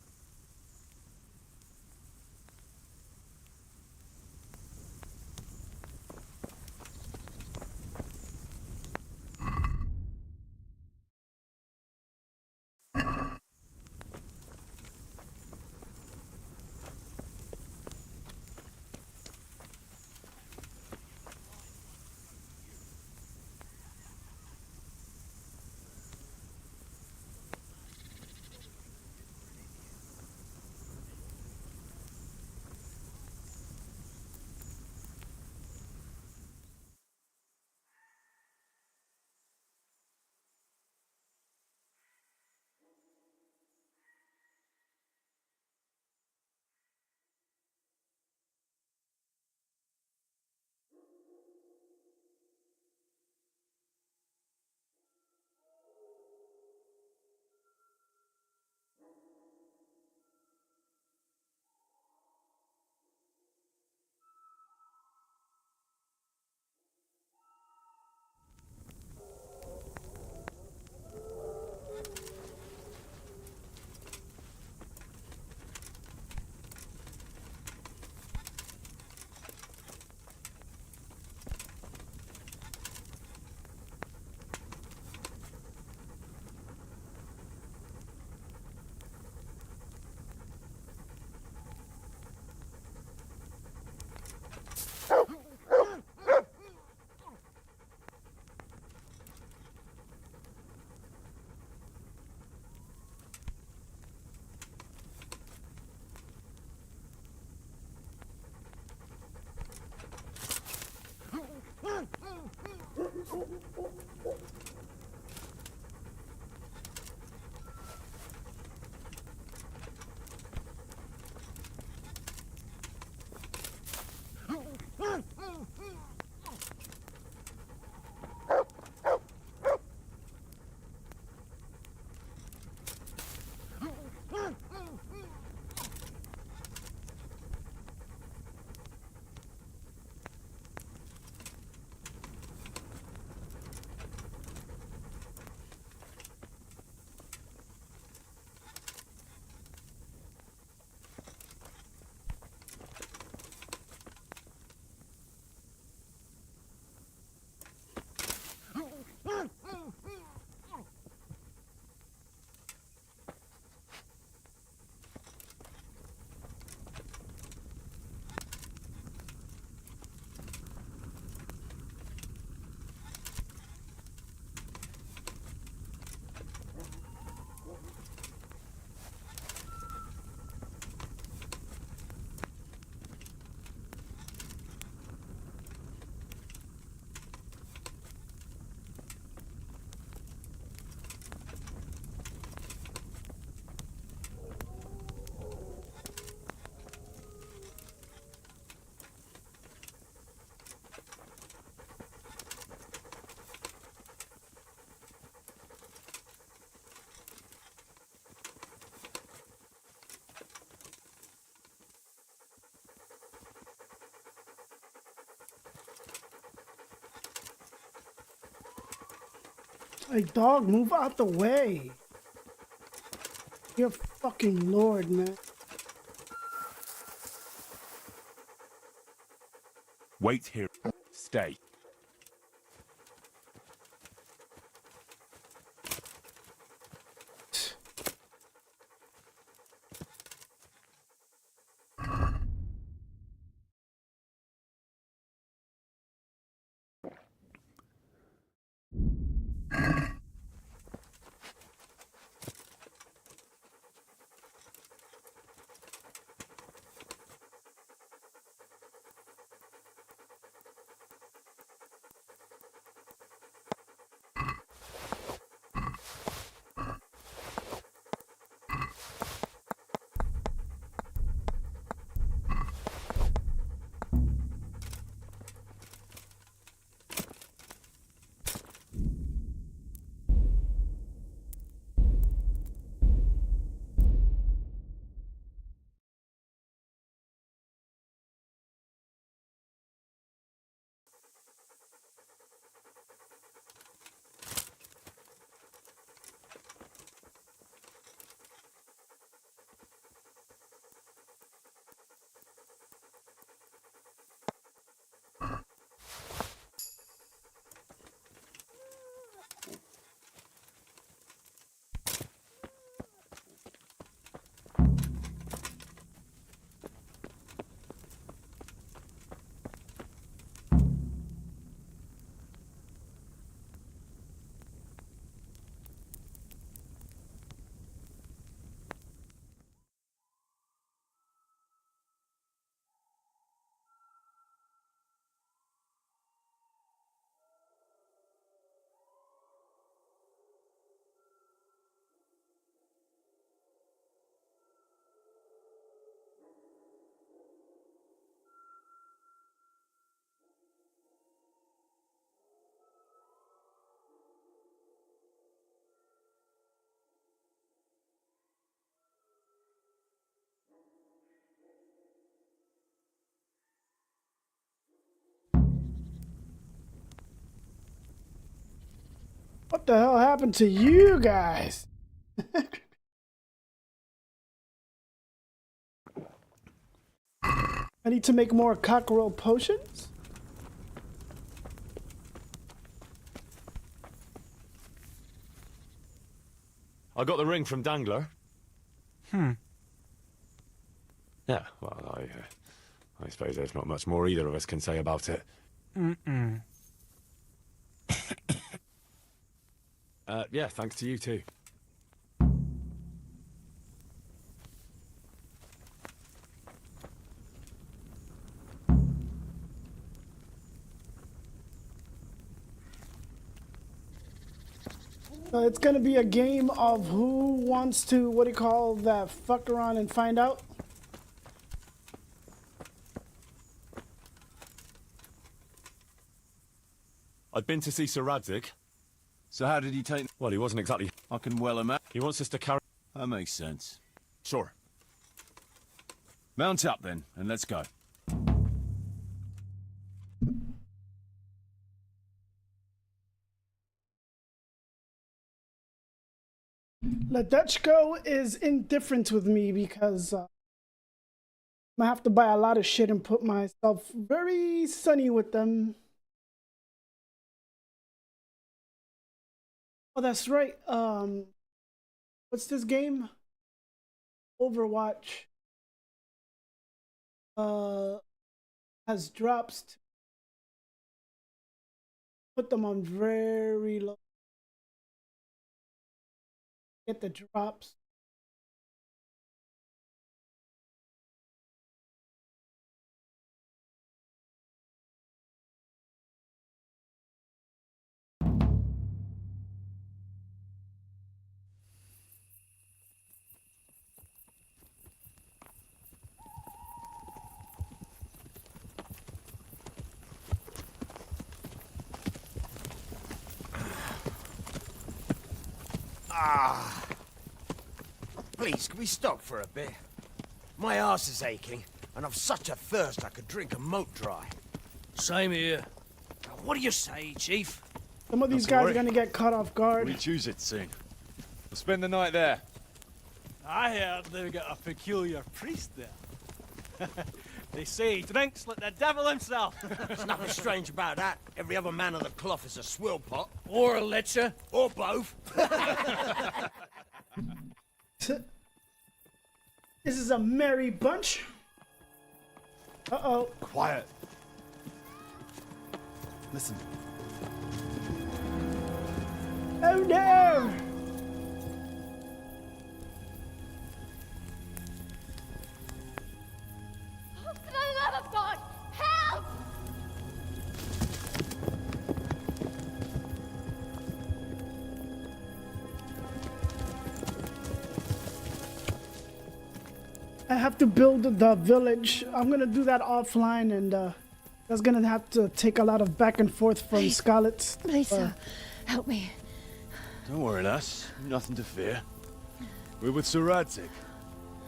Like, dog, move out the way. You're fucking lord, man. Wait here. Stay. What the hell happened to you guys? I need to make more cockerel potions? I got the ring from Dangler. Hmm. Yeah, well, I suppose there's not much more either of us can say about it. Mm-mm. Yeah, thanks to you too. It's gonna be a game of who wants to, what do you call that, fuck around and find out? I'd been to see Sir Radzik. So how did he take... Well, he wasn't exactly... I can well imagine. He wants us to carry... That makes sense. Sure. Mount up then, and let's go. Ledechko is indifferent with me because I'm gonna have to buy a lot of shit and put myself very sunny with them. Oh, that's right. What's this game? Overwatch. Has drops. Put them on very low. Get the drops. Please, can we stop for a bit? My arse is aching, and I've such a thirst I could drink a moat dry. Same here. What do you say, Chief? Some of these Not to guys worry. are gonna get caught off guard. We choose it soon. We'll spend the night there. I heard they've got a peculiar priest there. They say he drinks like the devil himself. There's nothing strange about that. Every other man of the cloth is a swill pot. Or a lecher. Or both. This is a merry bunch. Uh-oh. Quiet. Listen. Oh no! Oh, for the love of God, help! I have to build the village. I'm gonna do that offline, and that's gonna have to take a lot of back and forth from Please. Scarlet. Please, sir, help me. Don't worry, lass. Nothing to fear. We're with Sir Radzig,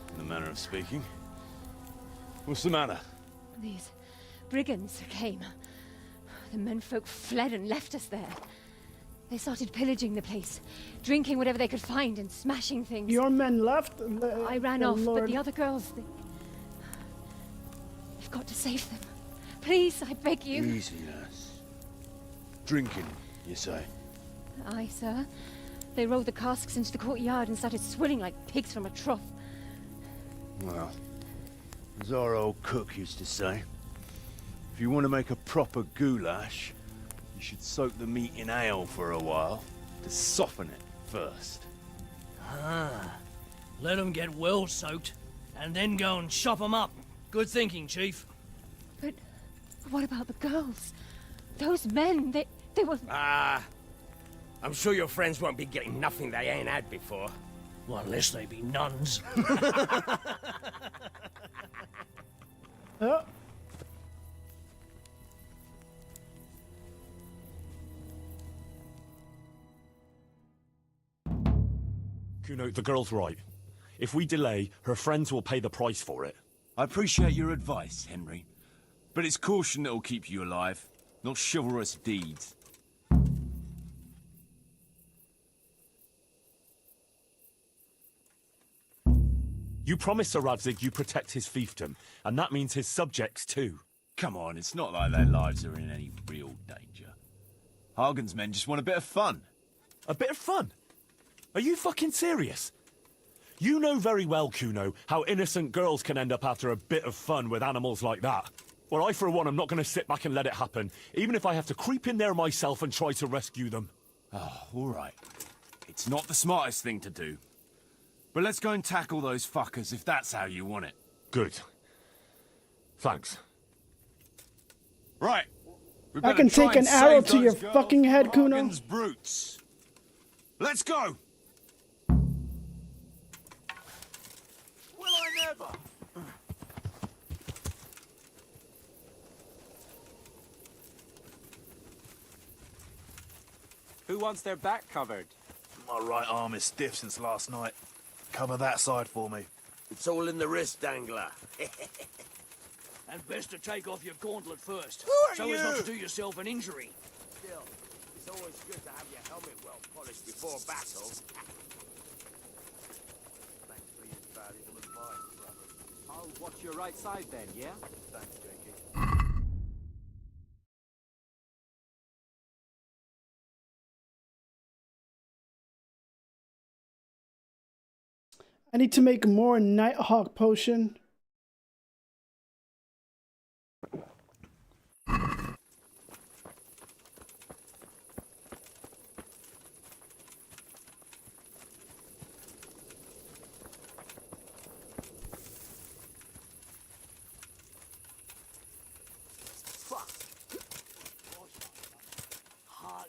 in the manner of speaking. What's the matter? These brigands came. The menfolk fled and left us there. They started pillaging the place, drinking whatever they could find and smashing things. Your men left. I ran Oh, off, but Lord. the other girls, we've got to save them. Please, I beg you. Easy, lass. Drinking, you say? Aye, sir. They rolled the casks into the courtyard and started swilling like pigs from a trough. Well, as our old cook used to say, if you want to make a proper goulash, you should soak the meat in ale for a while to soften it first. Ah. Let 'em get well soaked, and then go and chop 'em up. Good thinking, Chief. But what about the girls? Those men, they were... Ah, I'm sure your friends won't be getting nothing they ain't had before. Well, unless they be nuns. Oh. Kuno, the girl's right. If we delay, her friends will pay the price for it. I appreciate your advice, Henry. But it's caution that'll keep you alive, not chivalrous deeds. You promised Sir Radzig you protect his fiefdom, and that means his subjects too. Come on, it's not like their lives are in any real danger. Hagen's men just want a bit of fun. A bit of fun? Are you fucking serious? You know very well, Kuno, how innocent girls can end up after a bit of fun with animals like that. Well, I, for one, am not going to sit back and let it happen, even if I have to creep in there myself and try to rescue them. Oh, all right. It's not the smartest thing to do. But let's go and tackle those fuckers if that's how you want it. Good. Thanks. Right. We I better can try take an and arrow save to your those girls fucking head, from Kuno. Hagen's brutes. Let's go! Will I never? Who wants their back covered? My right arm is stiff since last night. Cover that side for me. It's all in the wrist, Dangler. And best to take off your gauntlet first. Who are so as not you? to do yourself an injury. Still, it's always good to have your helmet well polished before battle. Thanks for your valuable advice, brother. I'll watch your right side then, yeah? Thanks, Jakey. I need to make more Nighthawk potion.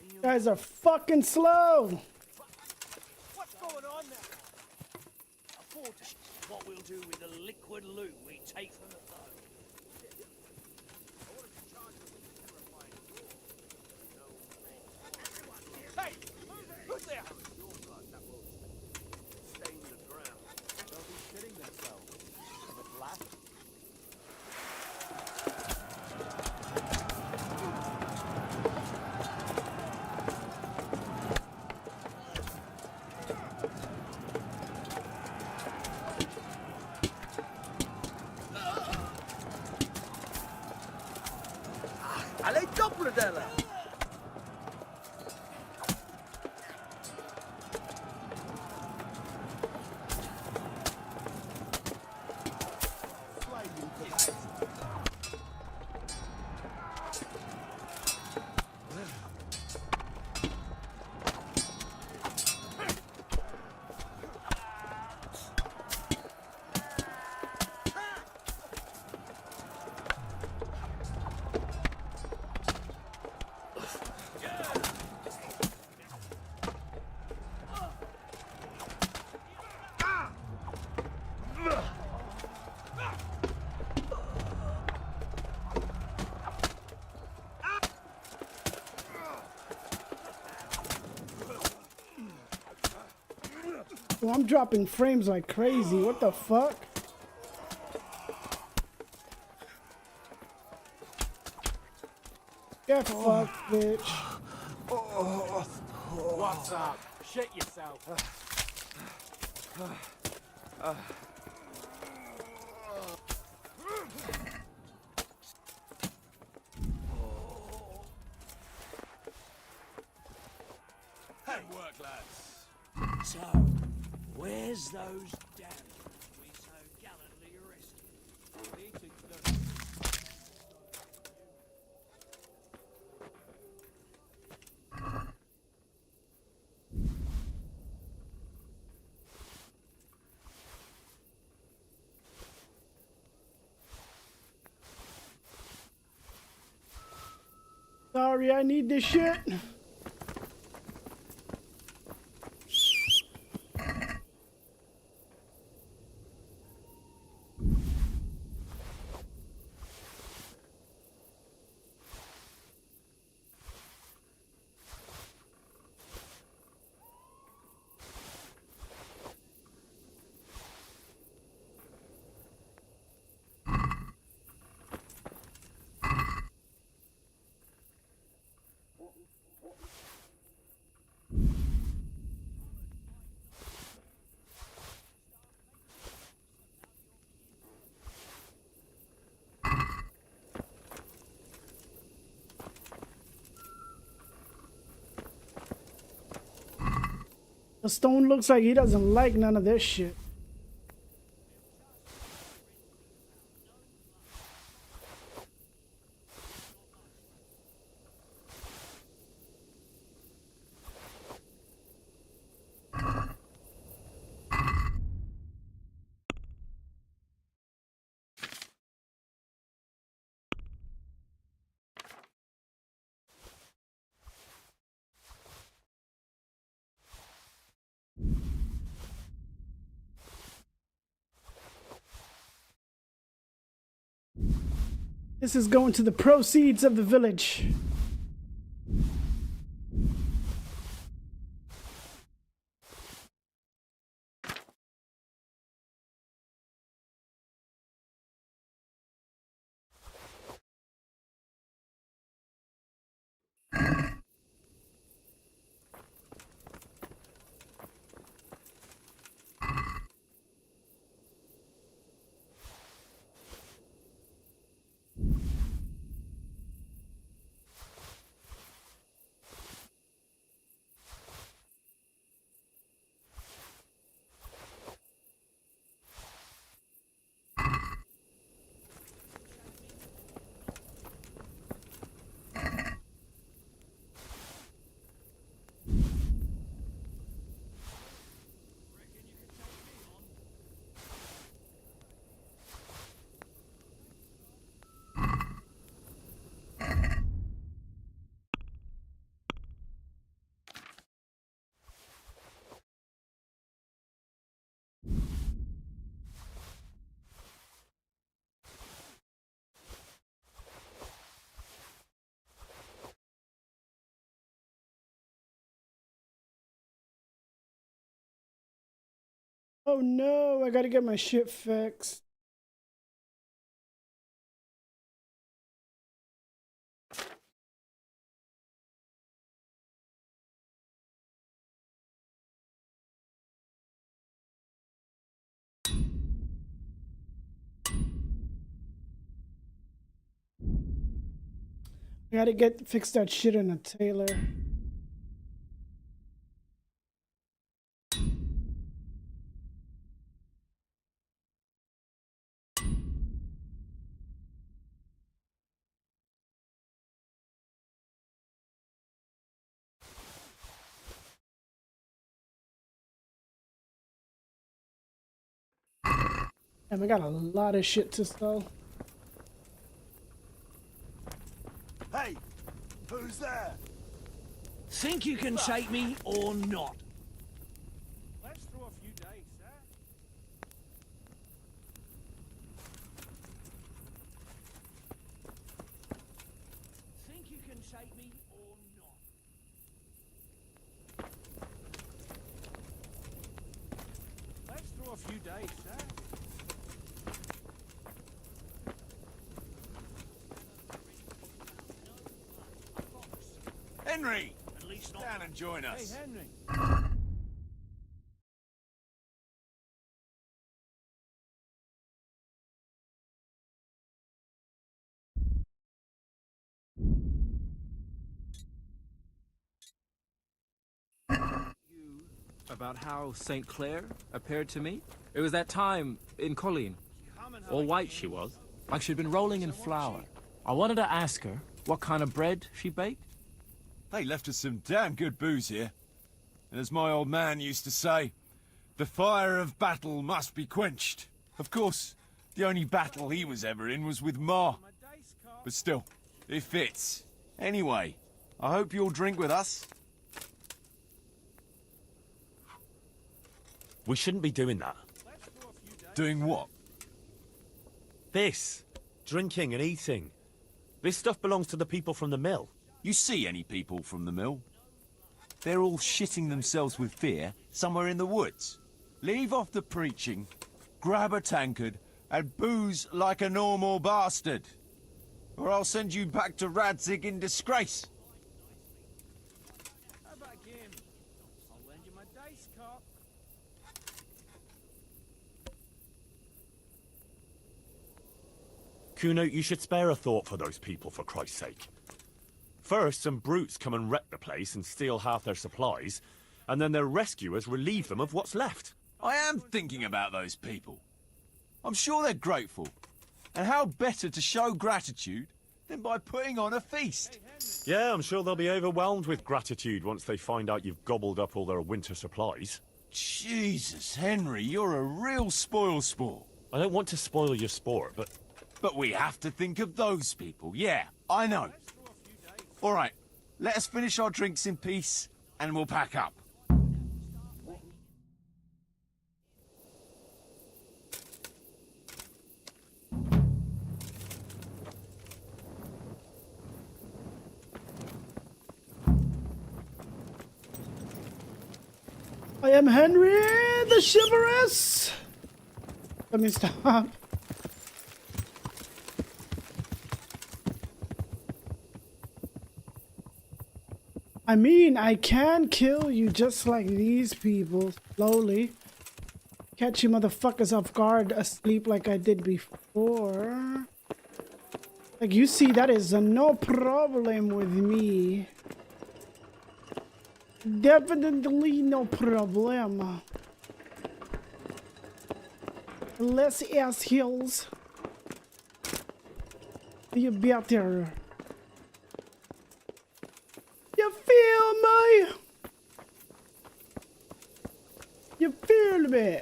You guys are fucking slow. What's going on now? A fortress. What we'll do with the liquid loot we take from the foe. Hey! Who's there? Stain the ground. They'll be shitting themselves. The black. Allez, doppeldeller! Oh, I'm dropping frames like crazy. What the fuck? Get fucked, bitch. What's up? Shit yourself. Good work, lads. So, where's those damsels we so gallantly arrested? Sorry, I need this shit. The stone looks like he doesn't like none of this shit. This is going to the proceeds of the village. Oh no, I gotta get my shit fixed. I gotta fix that shit in a tailor. And we got a lot of shit to sell. Hey, who's there? Think you can shake me or not? Let's throw a few dice, eh? Think you can shake me or not? Let's throw a few dice, eh? Henry! At least not. Down and join Hey, us. Henry. About how St. Clair appeared to me? It was that time in Colleen. All white she was, like she'd been rolling in flour. I wanted to ask her what kind of bread she baked. They left us some damn good booze here. And as my old man used to say, the fire of battle must be quenched. Of course, the only battle he was ever in was with Ma. But still, it fits. Anyway, I hope you'll drink with us. We shouldn't be doing that. Doing what? This. Drinking and eating. This stuff belongs to the people from the mill. You see any people from the mill? They're all shitting themselves with fear somewhere in the woods. Leave off the preaching, grab a tankard, and booze like a normal bastard. Or I'll send you back to Radzig in disgrace. How about a game? I'll lend you my dice cup. Kuno, you should spare a thought for those people, for Christ's sake. First, some brutes come and wreck the place and steal half their supplies, and then their rescuers relieve them of what's left. I am thinking about those people. I'm sure they're grateful. And how better to show gratitude than by putting on a feast? Yeah, I'm sure they'll be overwhelmed with gratitude once they find out you've gobbled up all their winter supplies. Jesus, Henry, you're a real spoil sport. I don't want to spoil your sport, but... But we have to think of those people. Yeah, I know. All right, let us finish our drinks in peace, and we'll pack up. I am Henry the Chivalrous. Let me stop. I mean, I can kill you just like these people, slowly. Catch you motherfuckers off guard, asleep like I did before. Like, you see, that is no problem with me. Definitely no problem. Less ass heels. You better. You feel me? You feel me?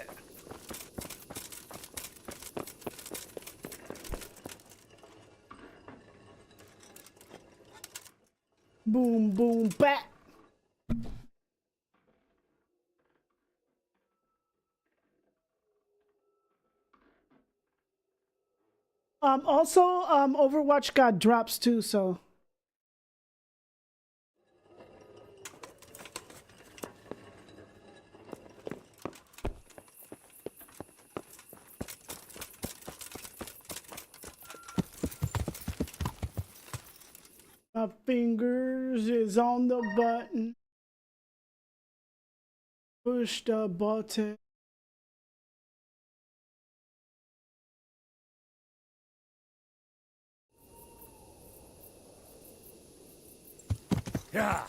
Boom, boom, bat. Also, Overwatch got drops too, so. My fingers is on the button. Push the button. Yeah.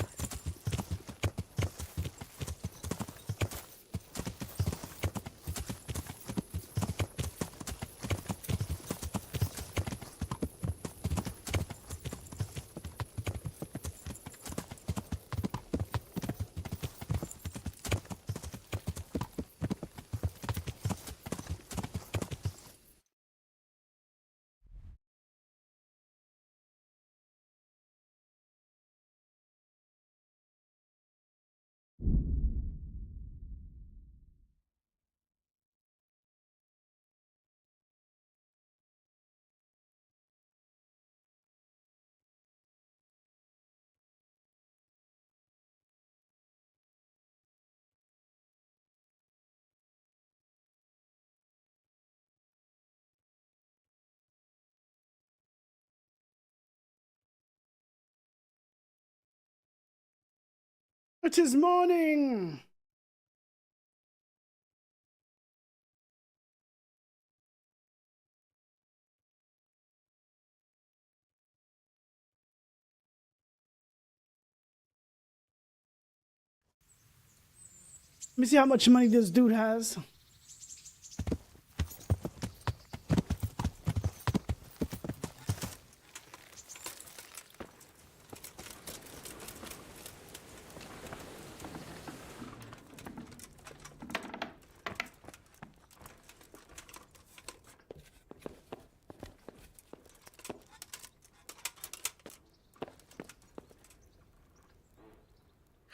It is morning. Let me see how much money this dude has.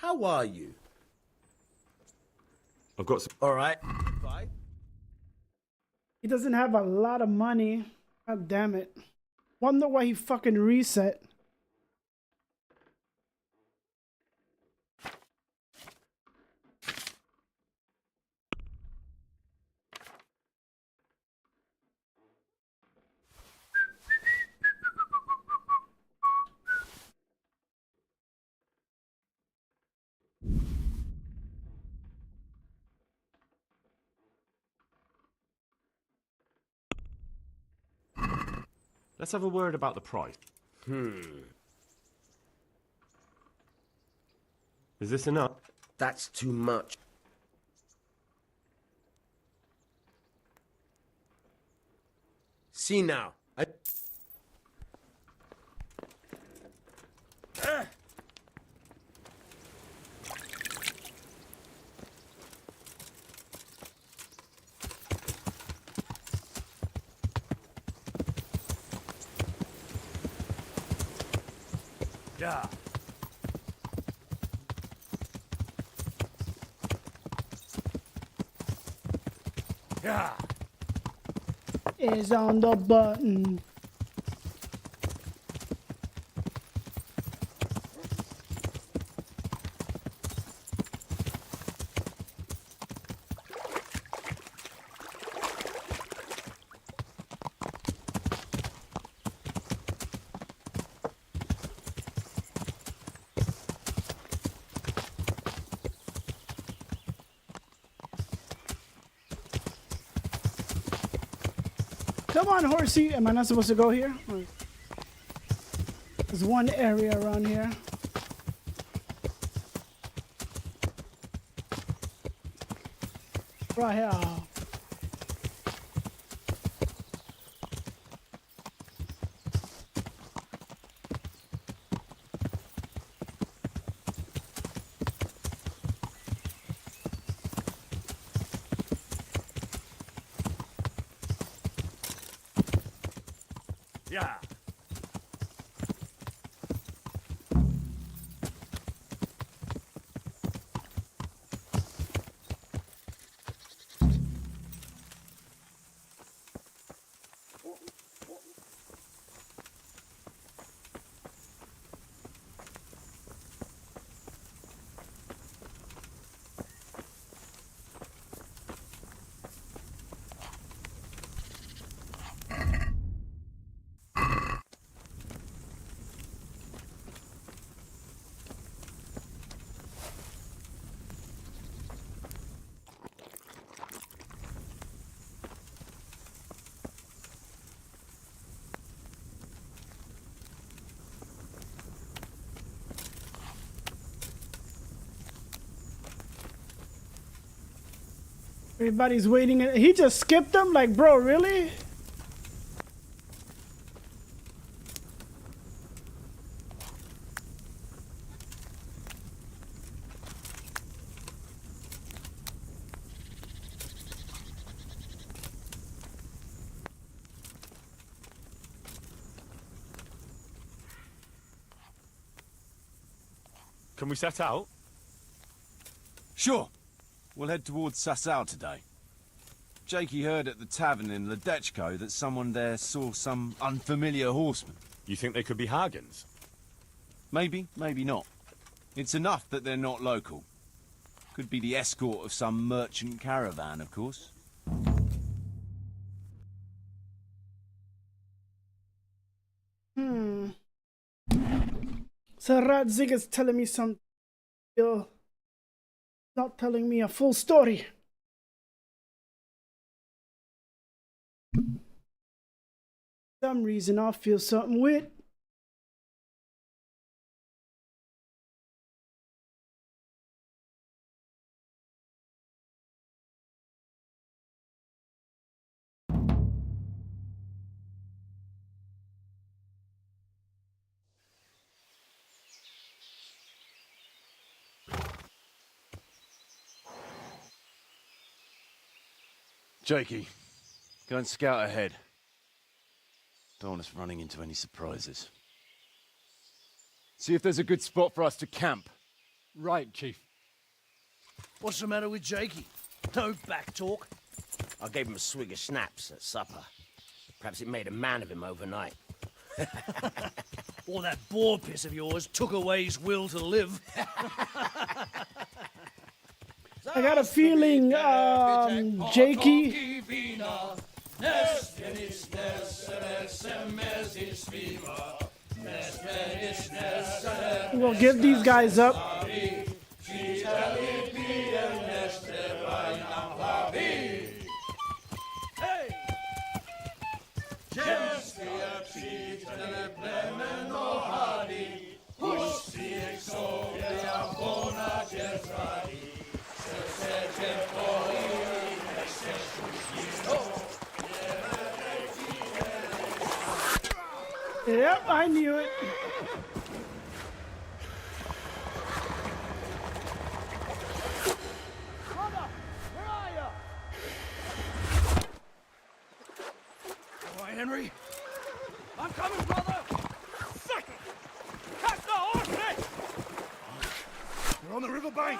How are you? I've got some... All right. Bye. He doesn't have a lot of money. God damn it. Wonder why he fucking reset. Let's have a word about the price. Is this enough? That's too much. See now. Yeah. Yeah. Is on the button. Come on, horsey. Am I not supposed to go here? There's one area around here. Right here. Yeah. Everybody's waiting. He just skipped them? Like, bro, really? Can we set out? Sure. We'll head towards Sasau today. Jakey heard at the tavern in Ledechko that someone there saw some unfamiliar horsemen. You think they could be Hargans? Maybe, maybe not. It's enough that they're not local. Could be the escort of some merchant caravan, of course. So Radzig is telling me something. Still not telling me a full story. For some reason I feel something weird. Jakey, go and scout ahead. Don't want us running into any surprises. See if there's a good spot for us to camp. Right, Chief. What's the matter with Jakey? No back talk. I gave him a swig of schnapps at supper. Perhaps it made a man of him overnight. Or that boar piss of yours took away his will to live. I got a feeling, Jakey. We'll give these guys up. Yep, I knew it. All right, Henry. I'm coming, brother. Second. Catch the horse! We're on the river bank.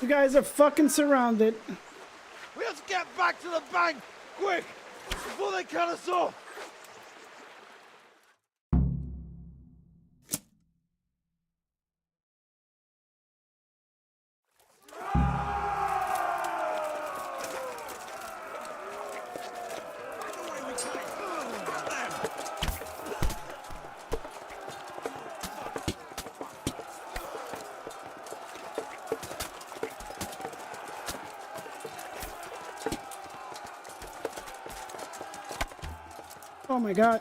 You guys are fucking surrounded. We have to get back to the bank, quick, before they cut us off. Oh my god.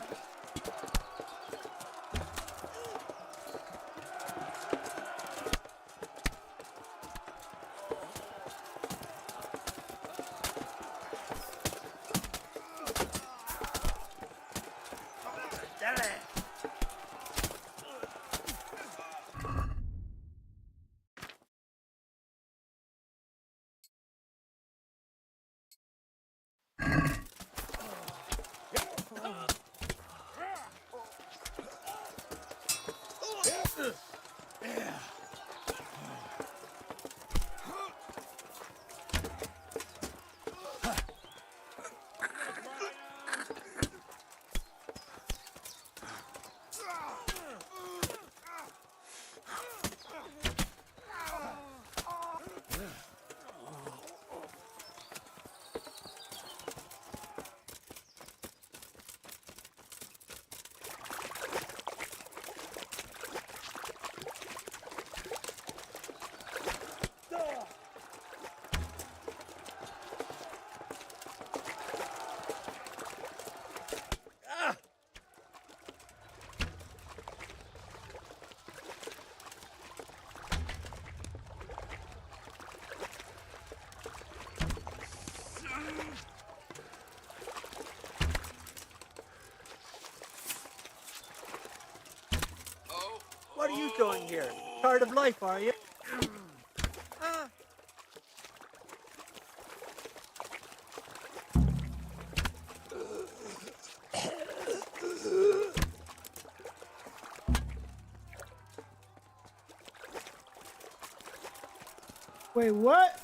What are you doing here? Tired of life, are you? Wait, what?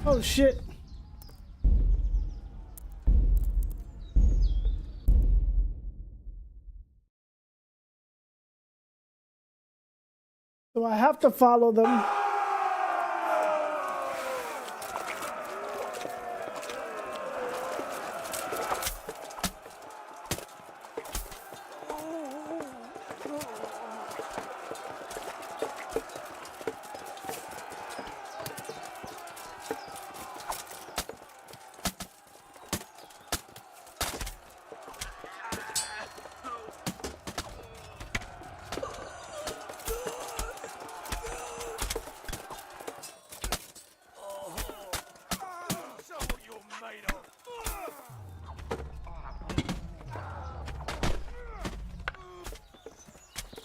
Oh shit. So I have to follow them.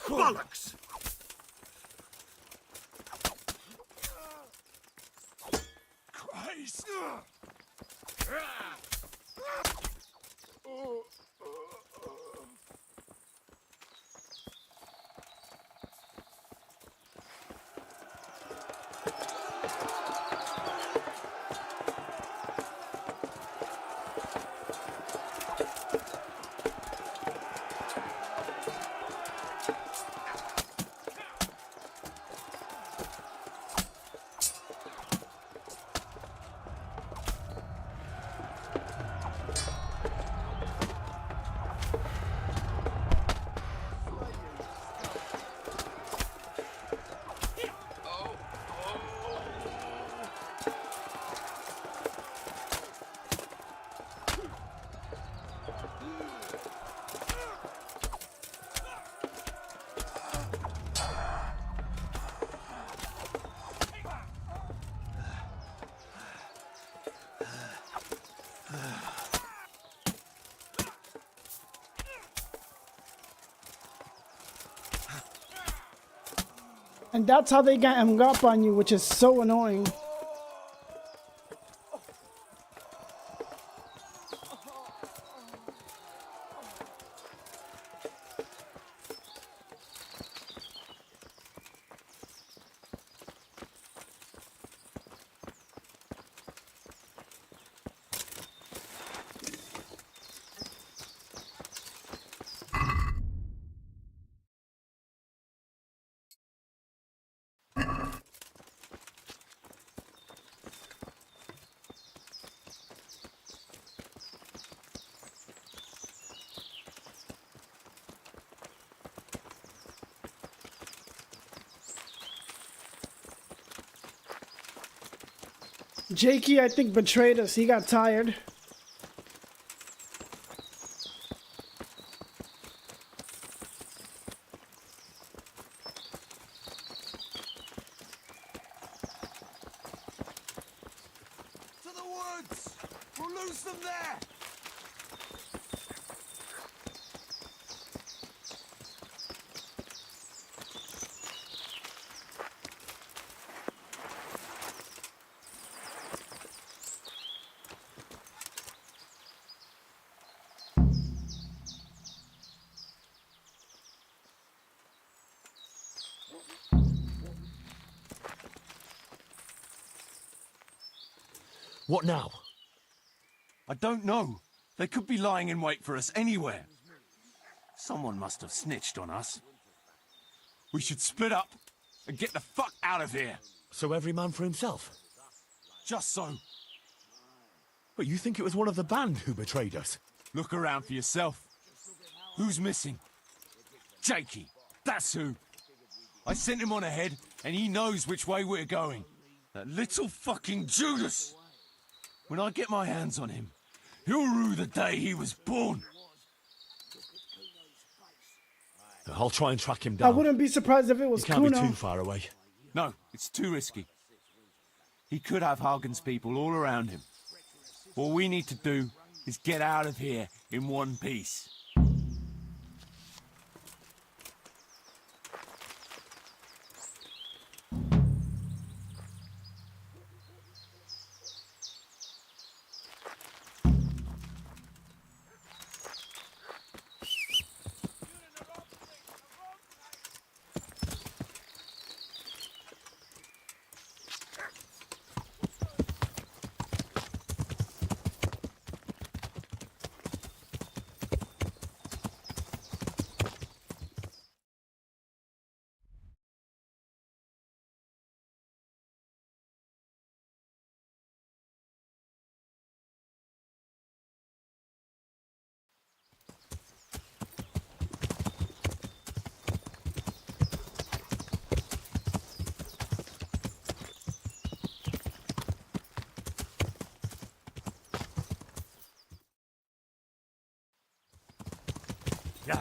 Bollocks! Christ! And that's how they gang up on you, which is so annoying. Jakey, I think, betrayed us. He got tired. To the woods! We'll lose them there! What now? I don't know. They could be lying in wait for us anywhere. Someone must have snitched on us. We should split up and get the fuck out of here. So every man for himself? Just so. But you think it was one of the band who betrayed us? Look around for yourself. Who's missing? Jakey. That's who. I sent him on ahead, and he knows which way we're going. That little fucking Judas! When I get my hands on him, he'll rue the day he was born. I'll try and track him down. I wouldn't be surprised if it was He can't Kuno. be too far away. No, it's too risky. He could have Hagen's people all around him. What we need to do is get out of here in one piece. Yeah.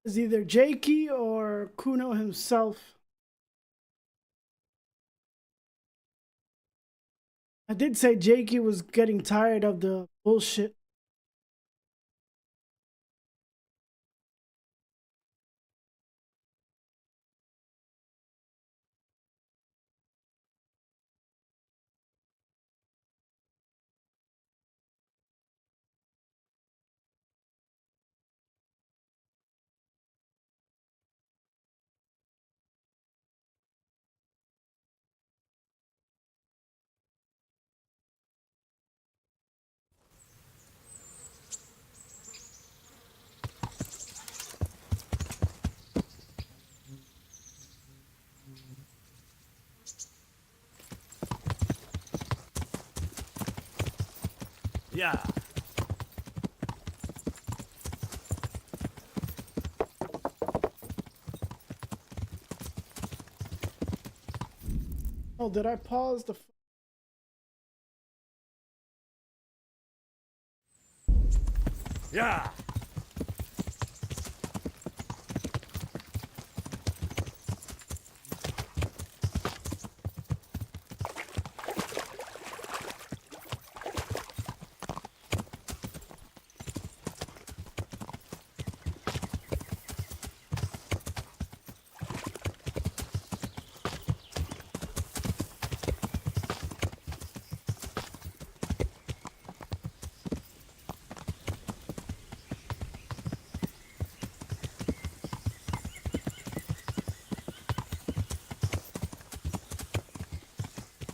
It's either Jakey or Kuno himself. I did say Jakey was getting tired of the bullshit. Yeah. Oh, did I pause the... Yeah.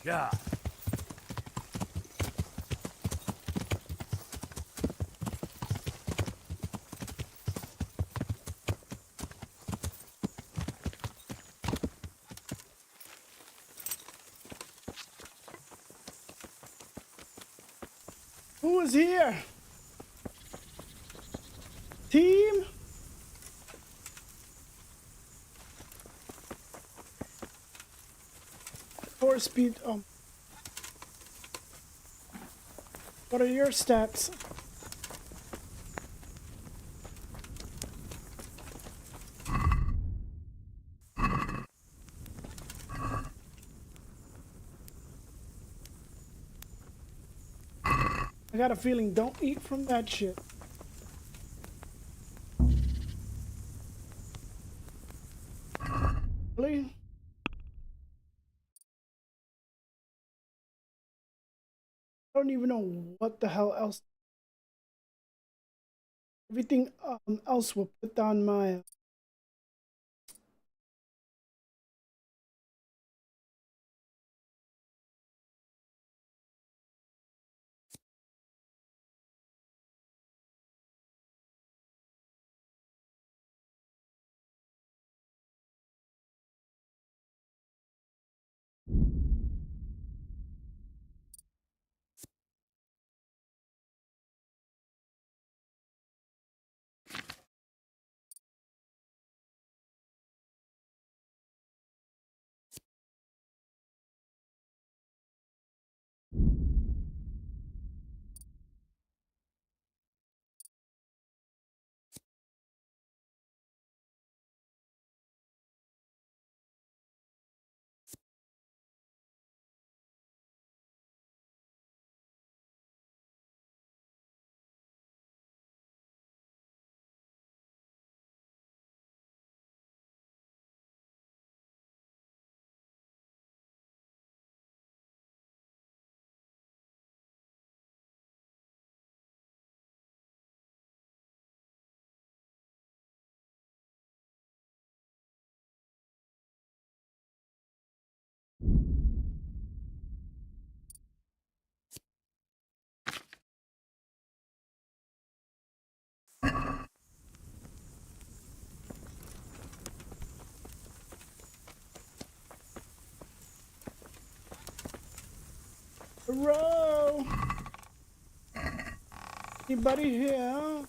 Yeah. Who is here? Team? 4-speed. What are your stats? I got a feeling, don't eat from that shit. Really? I don't even know what the hell else. Everything else will put down my... Bro. Anybody here?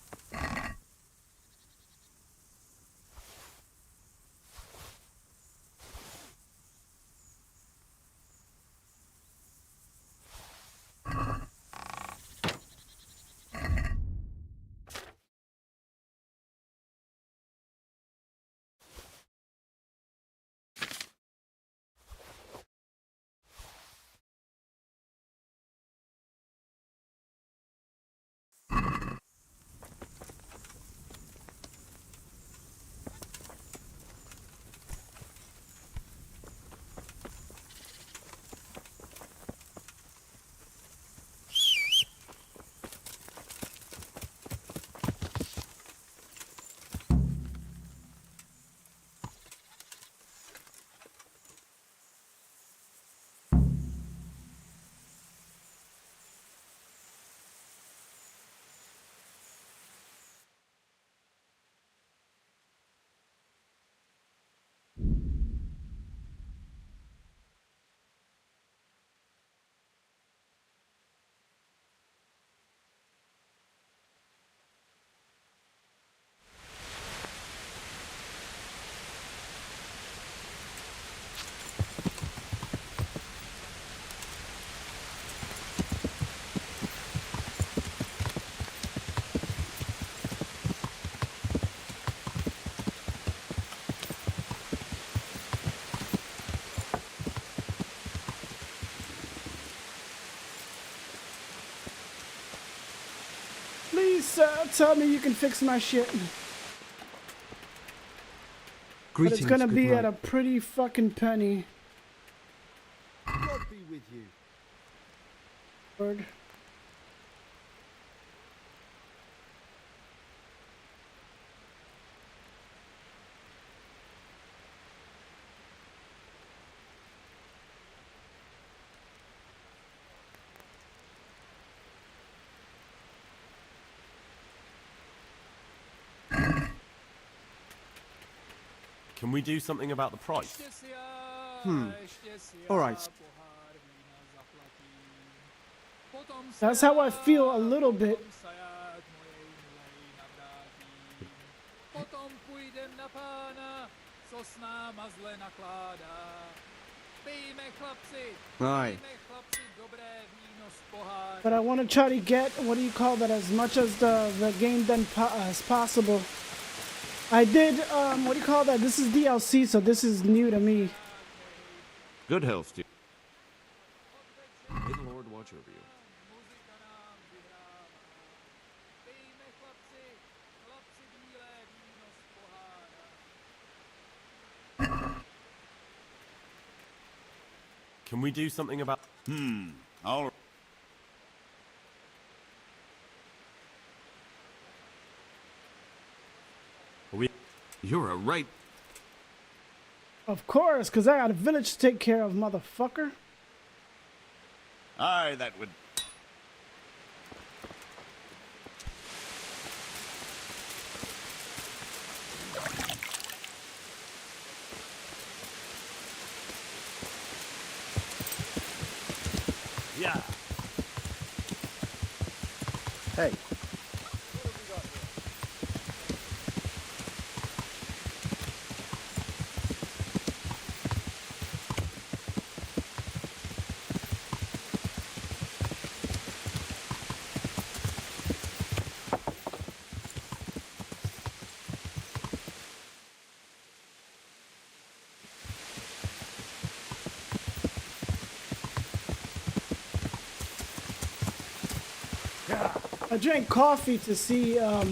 Please tell me you can fix my shit. But it's gonna be at a pretty fucking penny. God be with you. Lord. Can we do something about the price? All right. That's how I feel a little bit. Aye. But I want to try to get, what do you call that, as much as the game done as possible. I did, what do you call that? This is DLC, so this is new to me. Good health, dude. May the Lord watch over you. Can we do something about... All You're a right... Of course, because I got a village to take care of, motherfucker. Aye, that would... Yeah. Hey. I drank coffee to see, it'll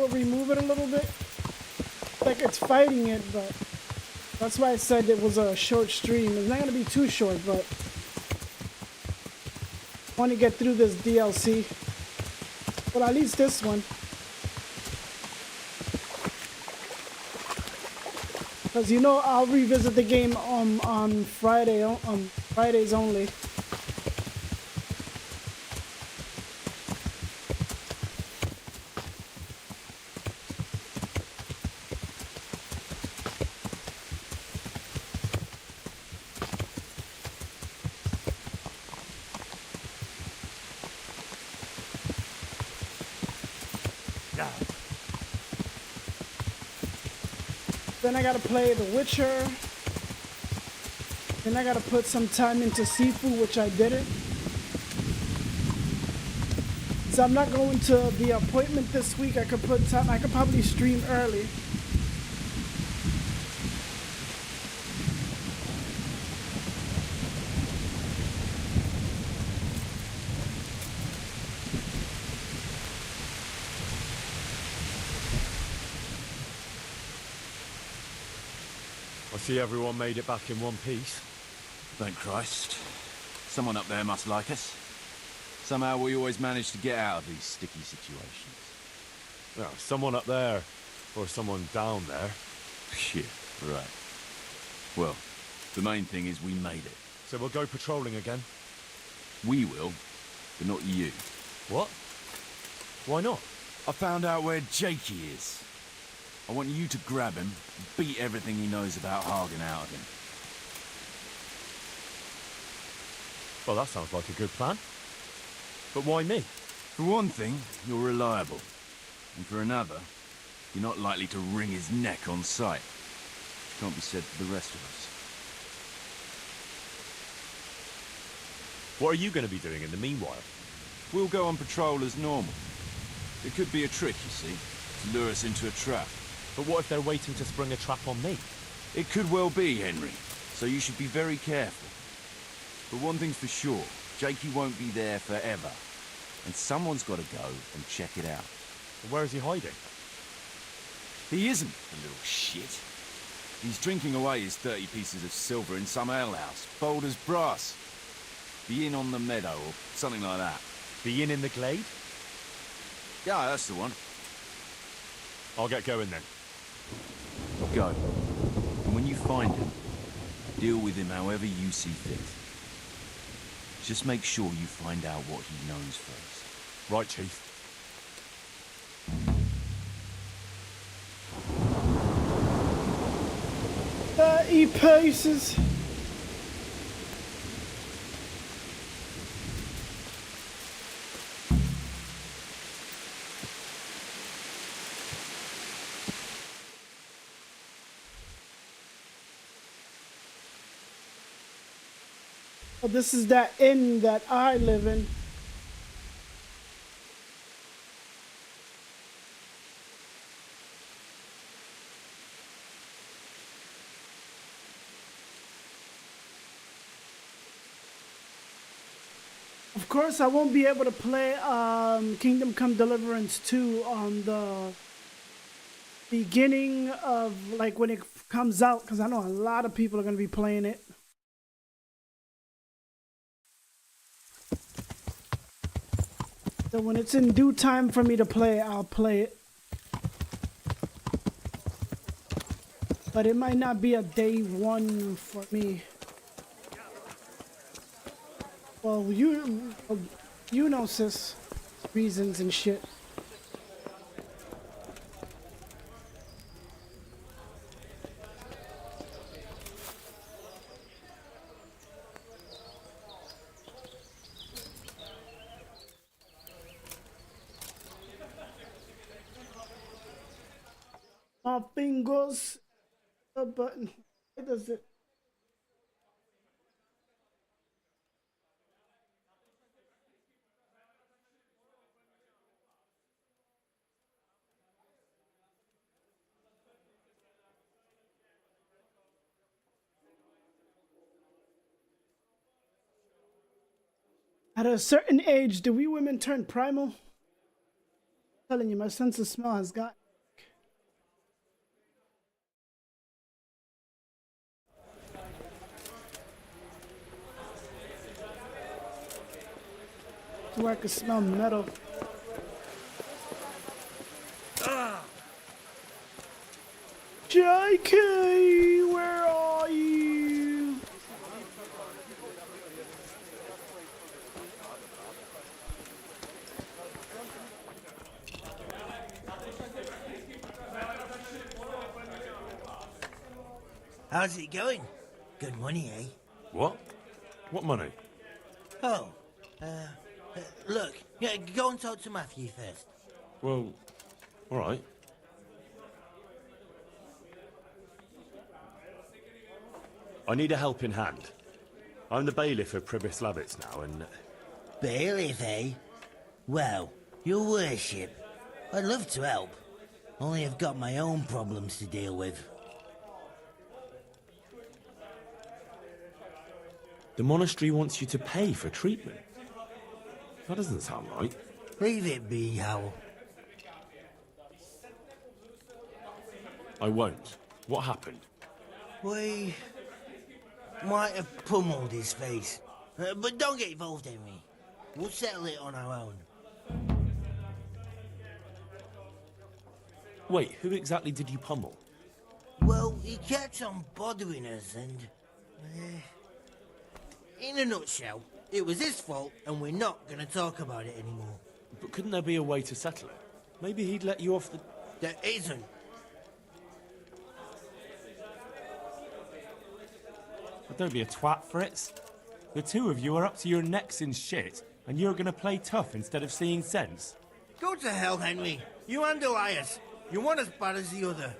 remove it a little bit. Like it's fighting it, but that's why I said it was a short stream. It's not gonna be too short, but I want to get through this DLC. Well, at least this one. Because you know I'll revisit the game on Friday, on Fridays only. Then I gotta play The Witcher. Then I gotta put some time into seafood, which I didn't. So I'm not going to the appointment this week. I could put time. I could probably stream early. I see everyone made it back in one piece. Thank Christ. Someone up there must like us. Somehow we always manage to get out of these sticky situations. Well, someone up there, or someone down there. Shit, right. Well, the main thing is we made it. So we'll go patrolling again? We will, but not you. What? Why not? I found out where Jakey is. I want you to grab him, beat everything he knows about Hagen out of him. Well, that sounds like a good plan. But why me? For one thing, you're reliable. And for another, you're not likely to wring his neck on sight. Can't be said for the rest of us. What are you going to be doing in the meanwhile? We'll go on patrol as normal. It could be a trick, you see, to lure us into a trap. But what if they're waiting to spring a trap on me? It could well be, Henry. So you should be very careful. But one thing's for sure, Jakey won't be there forever. And someone's got to go and check it out. Where is he hiding? He isn't, the little shit. He's drinking away his 30 pieces of silver in some alehouse, bold as brass. The inn on the meadow, or something like that. The inn in the glade? Yeah, that's the one. I'll get going then. Go. And when you find him, deal with him however you see fit. Just make sure you find out what he knows first. Right, Chief. Pieces. Oh, this is that inn that I live in. Of course, I won't be able to play Kingdom Come Deliverance 2 on the beginning of, like, when it comes out, because I know a lot of people are going to be playing it. So when it's in due time for me to play, I'll play it. But it might not be a day one for me. Well, you know, sis, reasons and shit. My fingers, the button. Why does it? At a certain age, do we women turn primal? I'm telling you, my sense of smell has got. To where I can smell metal. JK, where are you? How's it going? Good money, eh? What? What money? Oh, look, yeah, go and talk to Matthew first. Well, All right. I need a helping hand. I'm the bailiff of Pribyslavitz now, and... Bailiff, eh? Well, your worship, I'd love to help. Only I've got my own problems to deal with. The monastery wants you to pay for treatment. That doesn't sound right. Leave it be, Howell. I won't. What happened? We might have pummeled his face. But don't get involved, Henry. We'll settle it on our own. Wait, who exactly did you pummel? Well, he kept on bothering us and... in a nutshell, it was his fault and we're not going to talk about it anymore. But couldn't there be a way to settle it? Maybe he'd let you off the... There isn't. But don't be a twat, Fritz. The two of you are up to your necks in shit, and you're gonna play tough instead of seeing sense. Go to hell, Henry. You and Elias. You're one as bad as the other.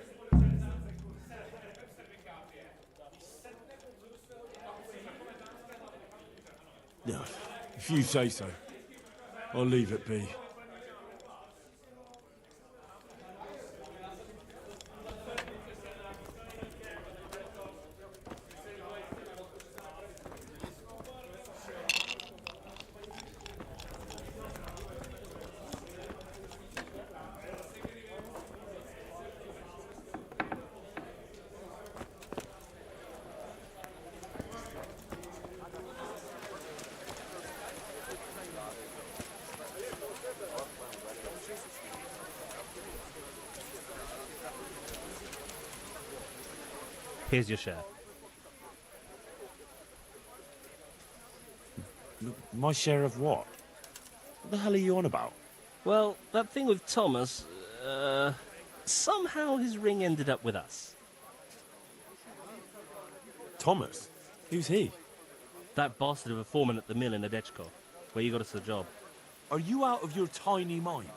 No, if you say so, I'll leave it be. Here's your share. My share of what? What the hell are you on about? Well, that thing with Thomas, somehow his ring ended up with us. Thomas? Who's he? That bastard of a foreman at the mill in Adechko, where you got us the job. Are you out of your tiny mind?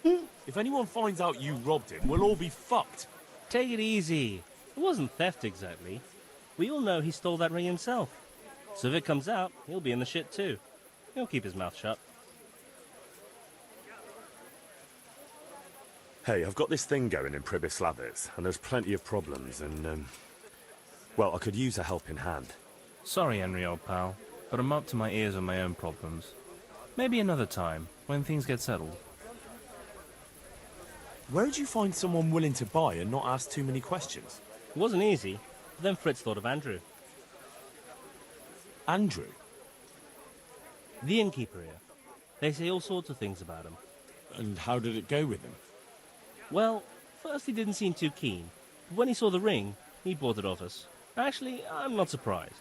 If anyone finds out you robbed him, we'll all be fucked. Take it easy. It wasn't theft exactly. We all know he stole that ring himself. So if it comes out, he'll be in the shit too. He'll keep his mouth shut. Hey, I've got this thing going in Pribyslavitz, and there's plenty of problems, and, well, I could use a helping hand. Sorry, Henry, old pal, but I'm up to my ears on my own problems. Maybe another time, when things get settled. Where'd you find someone willing to buy and not ask too many questions? It wasn't easy, but then Fritz thought of Andrew. Andrew? The innkeeper here. They say all sorts of things about him. And how did it go with him? Well, first he didn't seem too keen, but when he saw the ring, he bought it off us. Actually, I'm not surprised.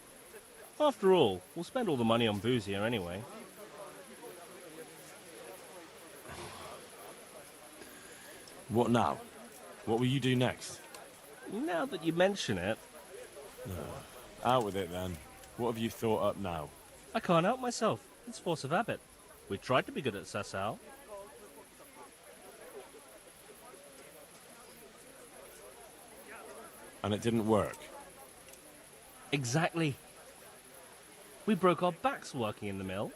After all, we'll spend all the money on booze here anyway. What now? What will you do next? Now that you mention it... Out with it then. What have you thought up now? I can't help myself. It's force of habit. We tried to be good at Sasau. And it didn't work? Exactly. We broke our backs working in the mill.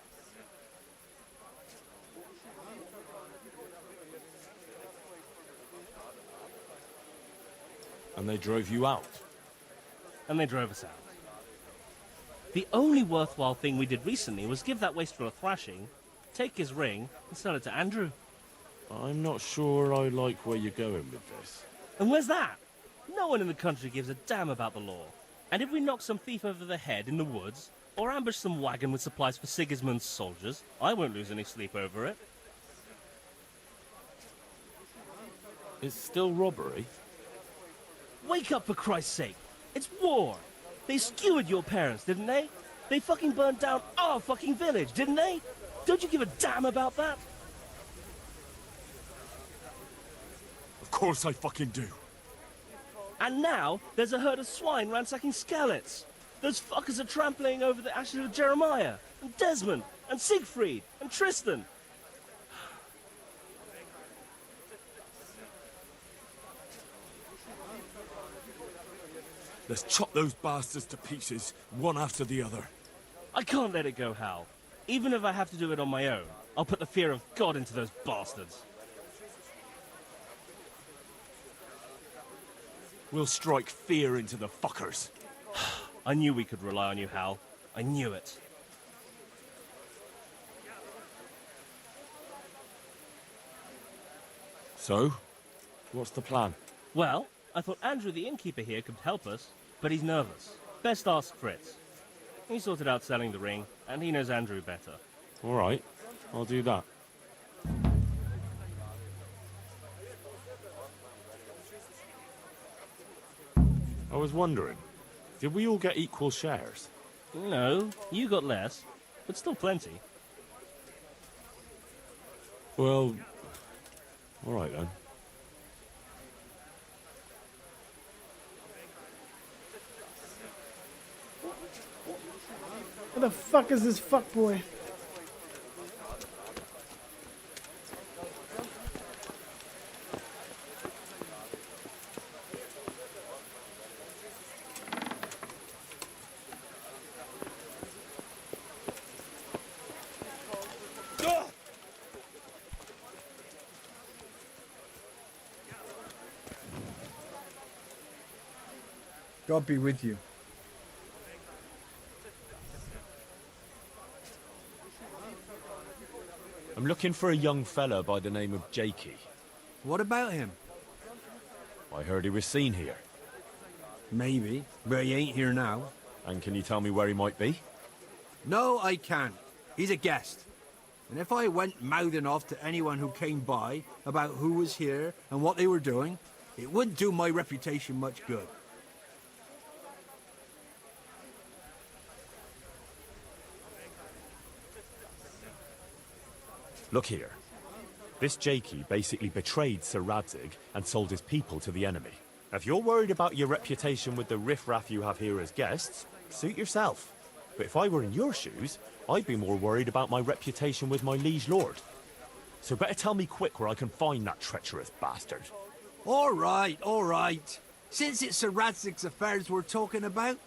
And they drove you out? And they drove us out. The only worthwhile thing we did recently was give that wastrel a thrashing, take his ring, and sell it to Andrew. I'm not sure I like where you're going with this. And where's that? No one in the country gives a damn about the law. And if we knock some thief over the head in the woods, or ambush some wagon with supplies for Sigismund's soldiers, I won't lose any sleep over it. It's still robbery? Wake up, for Christ's sake! It's war! They skewered your parents, didn't they? They fucking burned down our fucking village, didn't they? Don't you give a damn about that? Of course I fucking do. And now, there's a herd of swine ransacking Skalitz. Those fuckers are trampling over the ashes of Jeremiah, and Desmond, and Siegfried, and Tristan. Let's chop those bastards to pieces, one after the other. I can't let it go, Hal. Even if I have to do it on my own, I'll put the fear of God into those bastards. We'll strike fear into the fuckers. I knew we could rely on you, Hal. I knew it. So, what's the plan? Well, I thought Andrew the innkeeper here could help us, but he's nervous. Best ask Fritz. He sorted out selling the ring, and he knows Andrew better. All right, I'll do that. I was wondering, did we all get equal shares? No, you got less, but still plenty. Well, all right then. What the fuck is this fuckboy? God be with you. I'm looking for a young fella by the name of Jakey. What about him? I heard he was seen here. Maybe, but he ain't here now. And can you tell me where he might be? No, I can't. He's a guest. And if I went mouthing off to anyone who came by about who was here and what they were doing, it wouldn't do my reputation much good. Look here. This Jakey basically betrayed Sir Radzig and sold his people to the enemy. If you're worried about your reputation with the riffraff you have here as guests, suit yourself. But if I were in your shoes, I'd be more worried about my reputation with my liege lord. So better tell me quick where I can find that treacherous bastard. All right, all right. Since it's Sir Radzig's affairs we're talking about,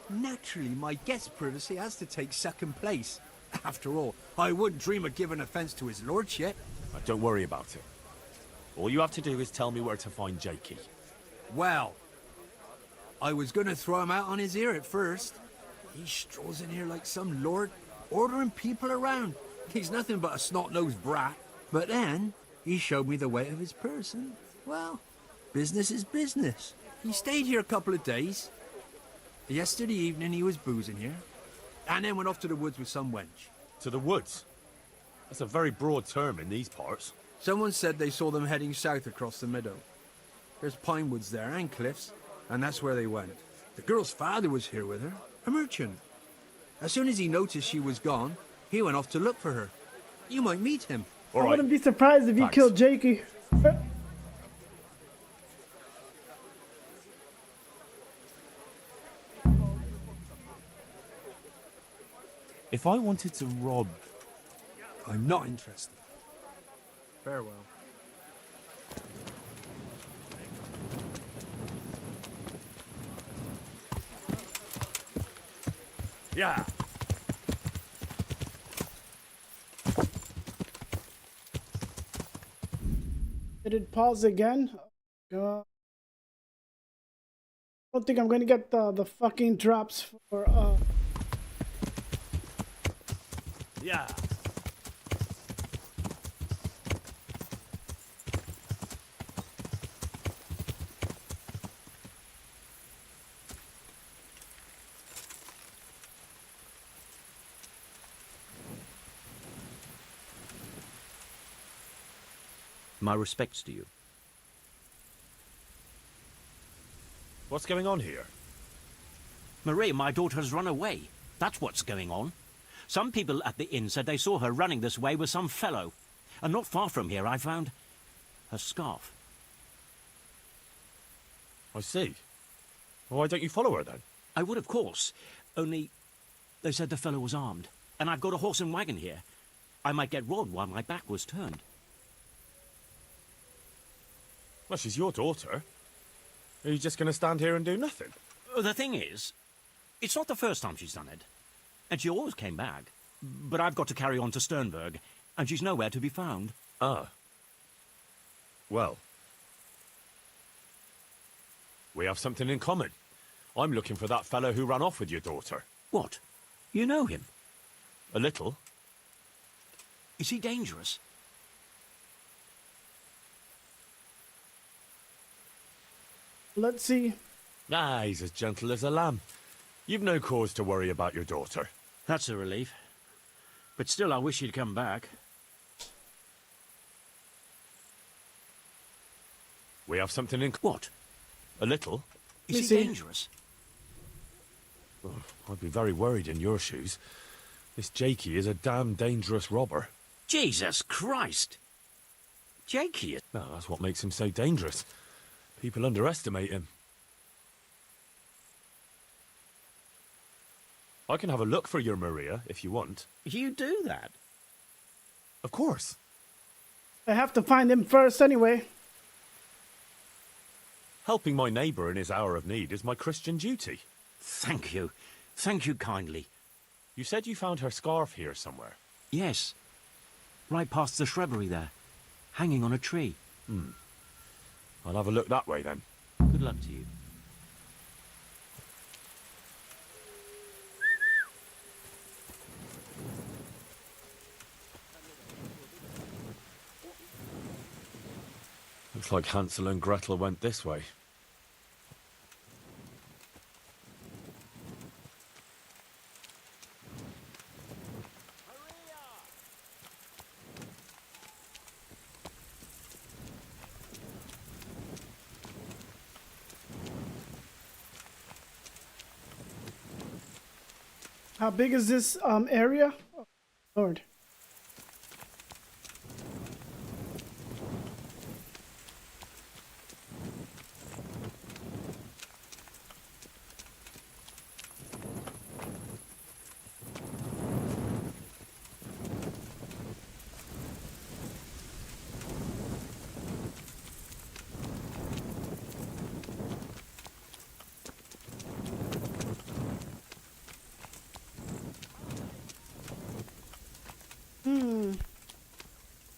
naturally my guest privacy has to take second place. After all, I wouldn't dream of giving offence to his lordship. Don't worry about it. All you have to do is tell me where to find Jakey. Well, I was going to throw him out on his ear at first. He strolls in here like some lord, ordering people around. He's nothing but a snot-nosed brat. But then, he showed me the weight of his person. Well, business is business. He stayed here a couple of days. Yesterday evening he was boozing here, and then went off to the woods with some wench. To the woods? That's a very broad term in these parts. Someone said they saw them heading south across the meadow. There's pine woods there and cliffs, and that's where they went. The girl's father was here with her, a merchant. As soon as he noticed she was gone, he went off to look for her. You might meet him. I wouldn't be surprised if he killed Jakey. If I wanted to rob... I'm not interested. Farewell. Yeah. Did it pause again? I don't think I'm gonna get the fucking drops for Yeah. My respects to you. What's going on here? Marie, my daughter has run away. That's what's going on. Some people at the inn said they saw her running this way with some fellow. And not far from here I found her scarf. I see. Why don't you follow her then? I would, of course. Only they said the fellow was armed. And I've got a horse and wagon here. I might get robbed while my back was turned. Well, she's your daughter. Are you just going to stand here and do nothing? The thing is, it's not the first time she's done it. And she always came back. But I've got to carry on to Sternberg, and she's nowhere to be found. Ah. Well. We have something in common. I'm looking for that fellow who ran off with your daughter. What? You know him? A little. Is he dangerous? Let's see. Ah, he's as gentle as a lamb. You've no cause to worry about your daughter. That's a relief. But still, I wish he'd come back. We have something in... What? A little. Is he dangerous? Oh, I'd be very worried in your shoes. This Jakey is a damn dangerous robber. Jesus Christ! Jakey is... No, that's what makes him so dangerous. People underestimate him. I can have a look for your Maria, if you want. You do that? Of course. I have to find him first anyway. Helping my neighbour in his hour of need is my Christian duty. Thank you. Thank you kindly. You said you found her scarf here somewhere? Yes. Right past the shrubbery there. Hanging on a tree. I'll have a look that way then. Good luck to you. Looks like Hansel and Gretel went this way. How big is this area? Oh, Lord.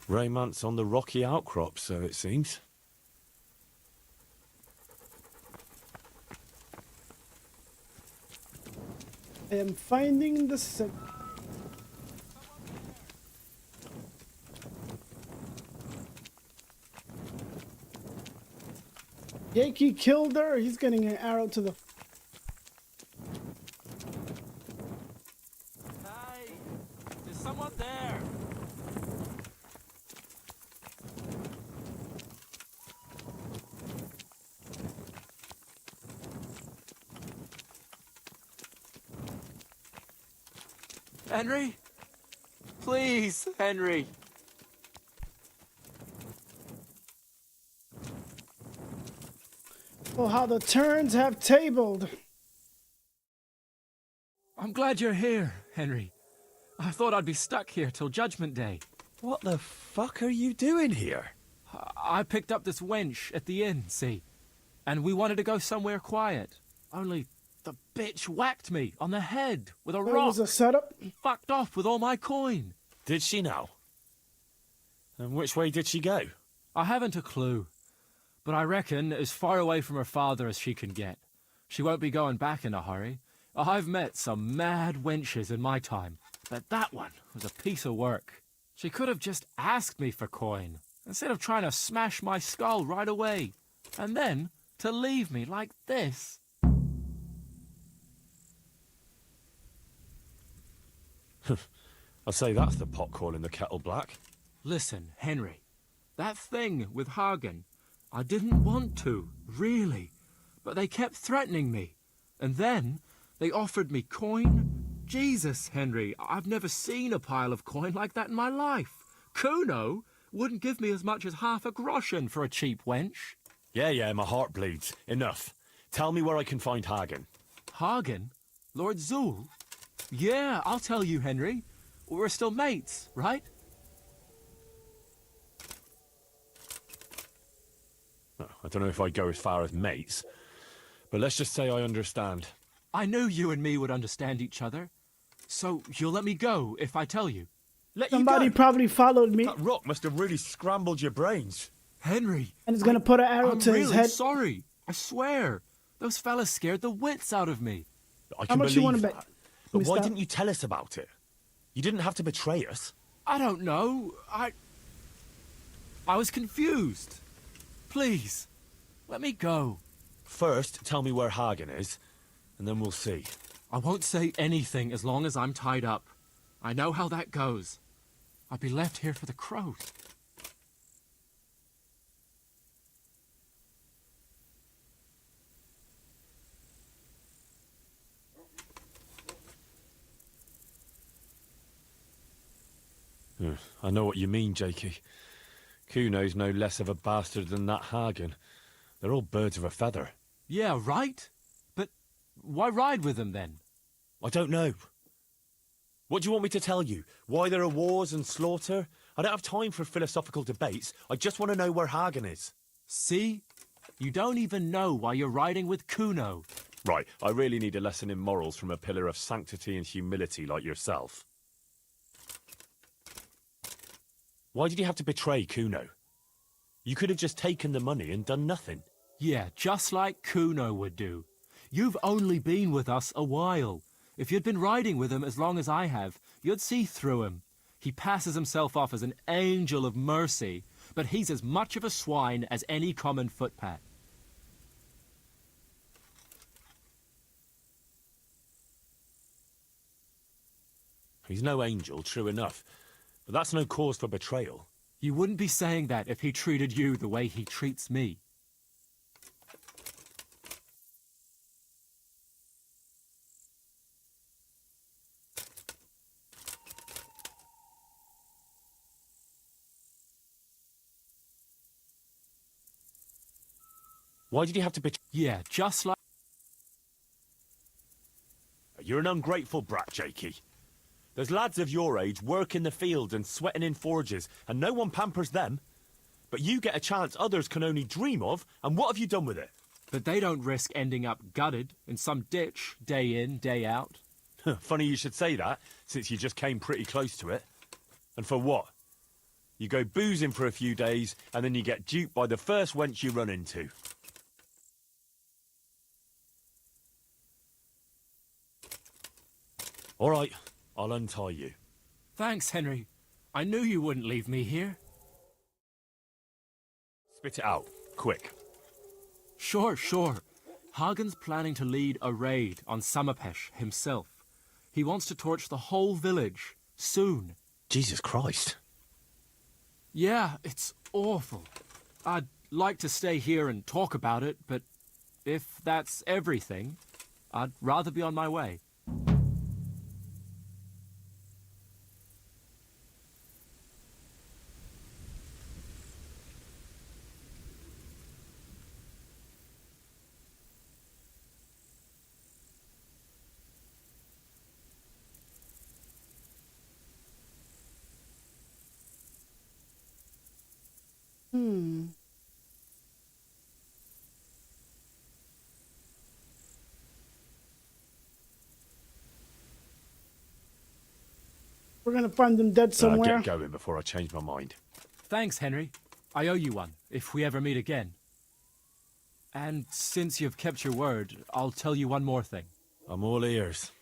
Raymant's on the rocky outcrop, so it seems. I am finding the sick. Yakey killed her. He's getting an arrow to the... Hey! There's someone there! Henry? Please, Henry. Oh, how the turns have tabled. I'm glad you're here, Henry. I thought I'd be stuck here till Judgment Day. What the fuck are you doing here? I picked up this wench at the inn, see? And we wanted to go somewhere quiet. Only the bitch whacked me on the head with a rock. It was a setup? Fucked off with all my coin. Did she now? And which way did she go? I haven't a clue. But I reckon as far away from her father as she can get. She won't be going back in a hurry. I've met some mad wenches in my time, but that one was a piece of work. She could have just asked me for coin, instead of trying to smash my skull right away. And then to leave me like this. I'll say that's the pot calling the kettle black. Listen, Henry, that thing with Hagen, I didn't want to, really. But they kept threatening me. And then they offered me coin. Jesus, Henry, I've never seen a pile of coin like that in my life. Kuno wouldn't give me as much as half a groschen for a cheap wench. Yeah, my heart bleeds. Enough. Tell me where I can find Hagen. Hagen? Lord Zool? Yeah, I'll tell you, Henry. We're still mates, right? Oh, I don't know if I'd go as far as mates, But let's just say I understand. I knew you and me would understand each other. So you'll let me go if I tell you? Somebody probably followed me. That rock must have really scrambled your brains. Henry. And it's gonna put an arrow to his really head. Sorry. I swear. Those fellas scared the wits out of me. I How can much you want believe to bet? that. But why Stop. didn't you tell us about it? You didn't have to betray us. I don't know. I was confused. Please, let me go. First, tell me where Hagen is, and then we'll see. I won't say anything as long as I'm tied up. I know how that goes. I'll be left here for the crows. I know what you mean, Jakey. Kuno's no less of a bastard than that Hagen. They're all birds of a feather. Yeah, right? But why ride with them then? I don't know. What do you want me to tell you? Why there are wars and slaughter? I don't have time for philosophical debates. I just want to know where Hagen is. See? You don't even know why you're riding with Kuno. Right, I really need a lesson in morals from a pillar of sanctity and humility like yourself. Why did you have to betray Kuno? You could have just taken the money and done nothing. Yeah, just like Kuno would do. You've only been with us a while. If you'd been riding with him as long as I have, you'd see through him. He passes himself off as an angel of mercy, but he's as much of a swine as any common footpad. He's no angel, true enough. But that's no cause for betrayal. You wouldn't be saying that if he treated you the way he treats me. Why did you have to betray? Yeah, just like... You're an ungrateful brat, Jakey. There's lads of your age work in the field and sweating in forges, and no one pampers them. But you get a chance others can only dream of, and what have you done with it? But they don't risk ending up gutted in some ditch, day in, day out. Funny you should say that, since you just came pretty close to it. And for what? You go boozing for a few days, and then you get duped by the first wench you run into. All right, I'll untie you. Thanks, Henry. I knew you wouldn't leave me here. Spit it out, quick. Sure. Hagen's planning to lead a raid on Summerpesh himself. He wants to torch the whole village, soon. Jesus Christ. Yeah, it's awful. I'd like to stay here and talk about it, but if that's everything, I'd rather be on my way. We're gonna find them dead somewhere. Get going before I change my mind. Thanks, Henry. I owe you one, if we ever meet again. And since you've kept your word, I'll tell you one more thing. I'm all ears.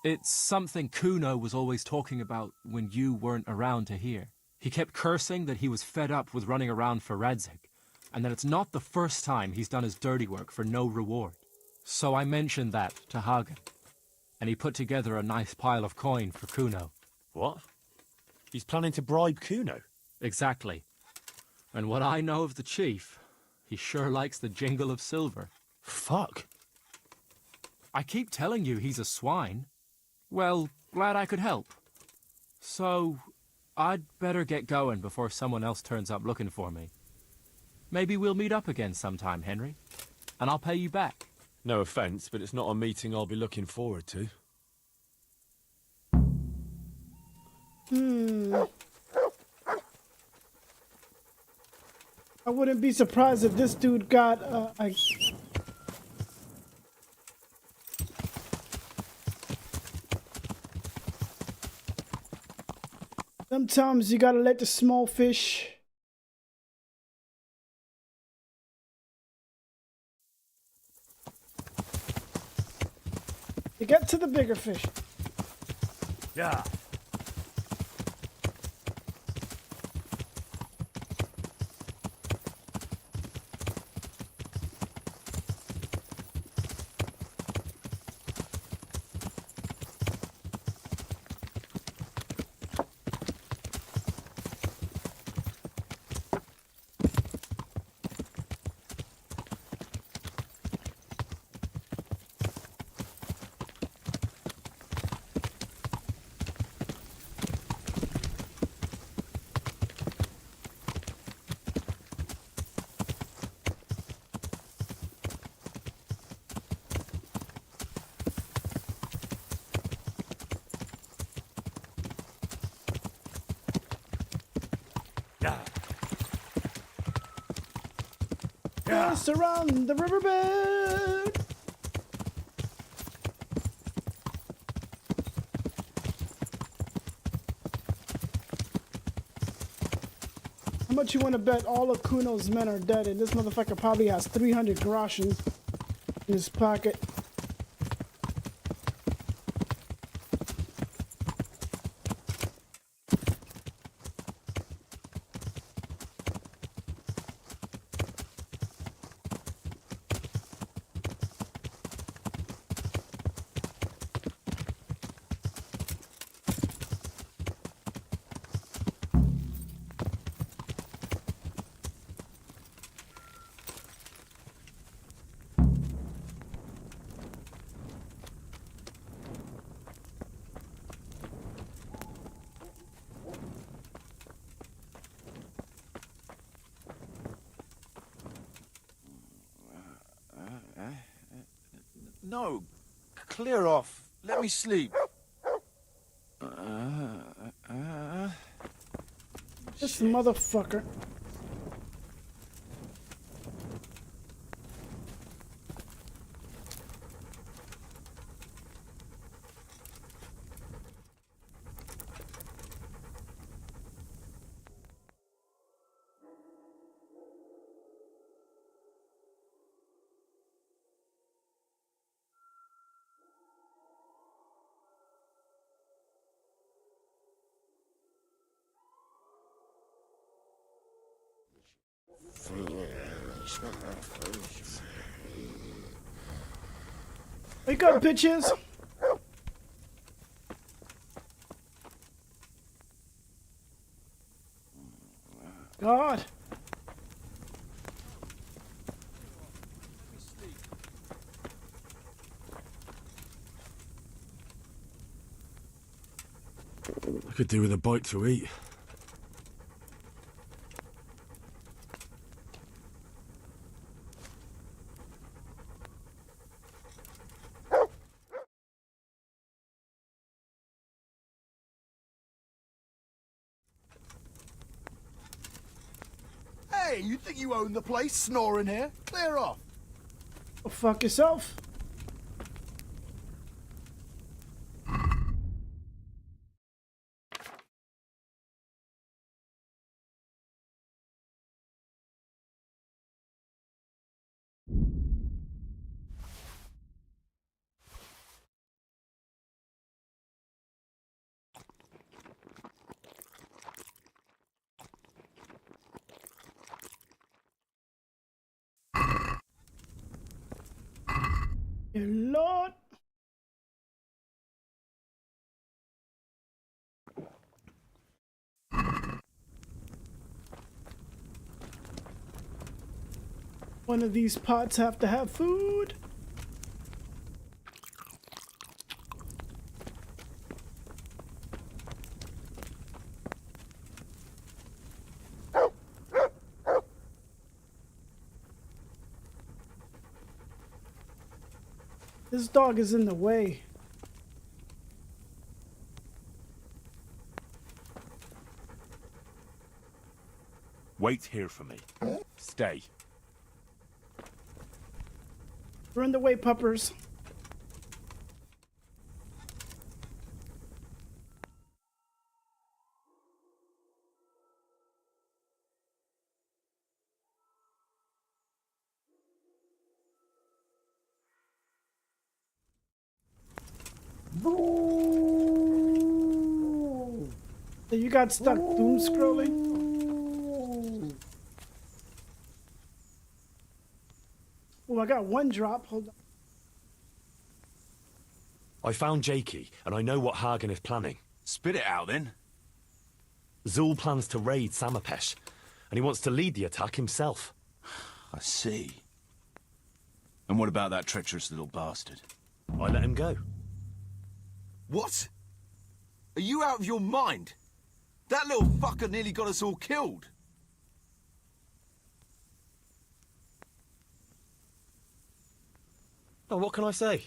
It's something Kuno was always talking about when you weren't around to hear. He kept cursing that he was fed up with running around for Radzig, and that it's not the first time he's done his dirty work for no reward. So I mentioned that to Hagen, and he put together a nice pile of coin for Kuno. What? He's planning to bribe Kuno? Exactly. And what I know of the chief, he sure likes the jingle of silver. Fuck. I keep telling you he's a swine. Well, glad I could help. So, I'd better get going before someone else turns up looking for me. Maybe we'll meet up again sometime, Henry, and I'll pay you back. No offence, but it's not a meeting I'll be looking forward to. I wouldn't be surprised if this dude got Sometimes you gotta let the small fish to get to the bigger fish. Yeah. Dance around the riverbed. How much you want to bet all of Kuno's men are dead and this motherfucker probably has 300 groschen in his pocket? No, clear off. Let me sleep. This motherfucker. Wake up, bitches! God! I could do with a bite to eat. Hey, you think you own the place, snoring here? Clear off. Go fuck yourself. Dear Lord. One of these pots have to have food. This dog is in the way. Wait here for me. Stay. We're in the way, puppers. So you got stuck doom scrolling? Oh, I got one drop. Hold on. I found Jakey, and I know what Hagen is planning. Spit it out, then. Zul plans to raid Samapesh, and he wants to lead the attack himself. I see. And what about that treacherous little bastard? I let him go. What? Are you out of your mind? That little fucker nearly got us all killed. Oh, what can I say?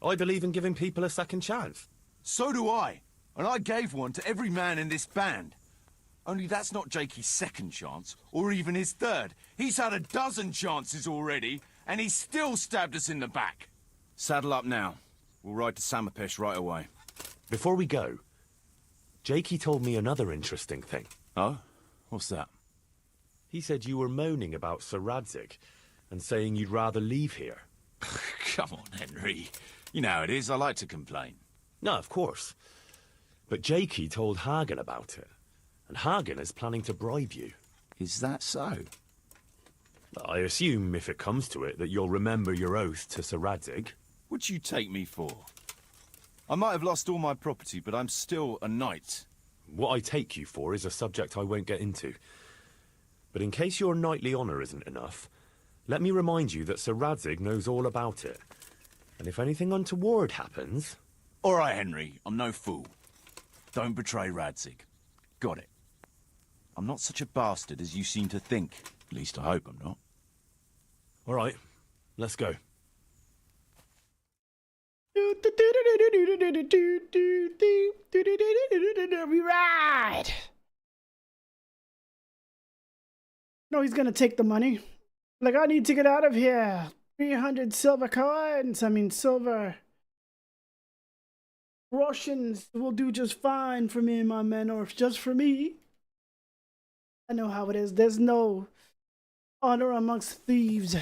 I believe in giving people a second chance. So do I. And I gave one to every man in this band. Only that's not Jakey's second chance, or even his third. He's had a dozen chances already, and he still stabbed us in the back. Saddle up now. We'll ride to Samapesh right away. Before we go, Jakey told me another interesting thing. Oh? What's that? He said you were moaning about Sir Radzig, and saying you'd rather leave here. Come on, Henry. You know how it is, I like to complain. No, of course. But Jakey told Hagen about it, and Hagen is planning to bribe you. Is that so? I assume, if it comes to it, that you'll remember your oath to Sir Radzig. What'd you take me for? I might have lost all my property, but I'm still a knight. What I take you for is a subject I won't get into. But in case your knightly honour isn't enough, let me remind you that Sir Radzig knows all about it. And if anything untoward happens... All right, Henry, I'm no fool. Don't betray Radzig. Got it. I'm not such a bastard as you seem to think. At least I hope I'm not. All right, let's go. We ride! No, he's gonna take the money. Like, I need to get out of here. 300 silver coins. I mean, silver Russians will do just fine for me and my men, or just for me. I know how it is. There's no honor amongst thieves.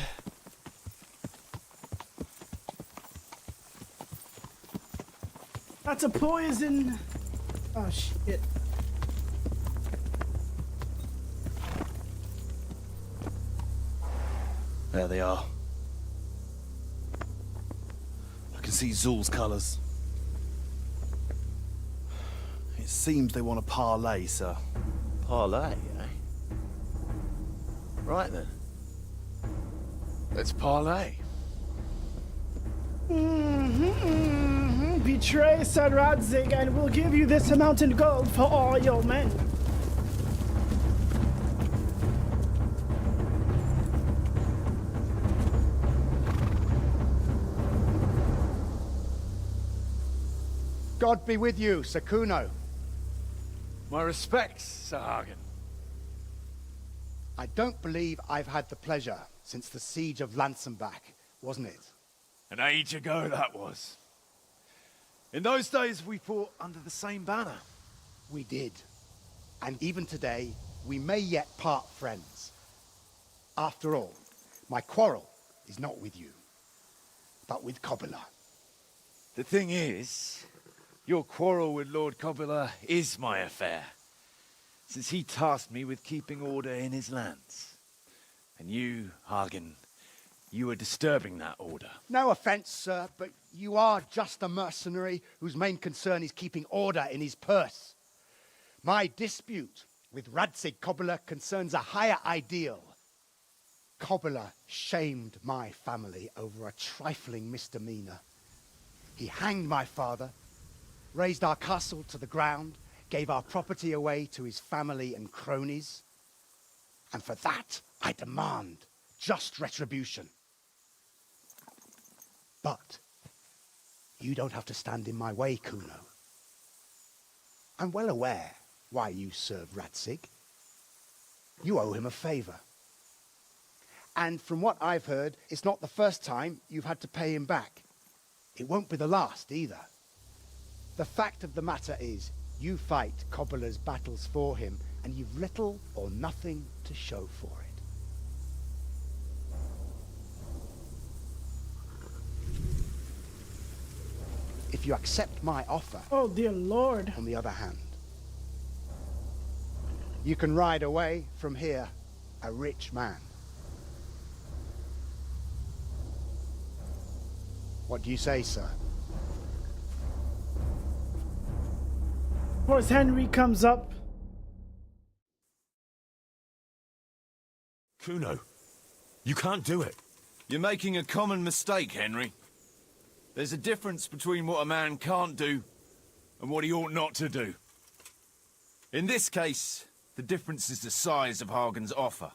That's a poison. Oh, shit. There they are. I can see Zul's colours. It seems they want a parley, sir. Parlay, eh? Right then. Let's parlay. Betray Sir Radzig, and we'll give you this amount in gold for all your men. God be with you, Sir Kuno. My respects, Sir Hagen. I don't believe I've had the pleasure since the siege of Lansenbach, wasn't it? An age ago that was. In those days we fought under the same banner. We did. And even today, we may yet part friends. After all, my quarrel is not with you, but with Kobila. The thing is, your quarrel with Lord Kobila is my affair, since he tasked me with keeping order in his lands. And you, Hagen, you are disturbing that order. No offense, sir, but you are just a mercenary whose main concern is keeping order in his purse. My dispute with Radzig Kobila concerns a higher ideal. Kobila shamed my family over a trifling misdemeanor. He hanged my father, razed our castle to the ground, gave our property away to his family and cronies. And for that, I demand just retribution. But you don't have to stand in my way, Kuno. I'm well aware why you serve Radzig. You owe him a favor. And from what I've heard, it's not the first time you've had to pay him back. It won't be the last either. The fact of the matter is, you fight Kobila's battles for him, and you've little or nothing to show for it. if you accept my offer. Oh, dear Lord. On the other hand, you can ride away from here a rich man. What do you say, sir? Of course, Henry comes up. Kuno, you can't do it. You're making a common mistake, Henry. There's a difference between what a man can't do and what he ought not to do. In this case, the difference is the size of Hagen's offer.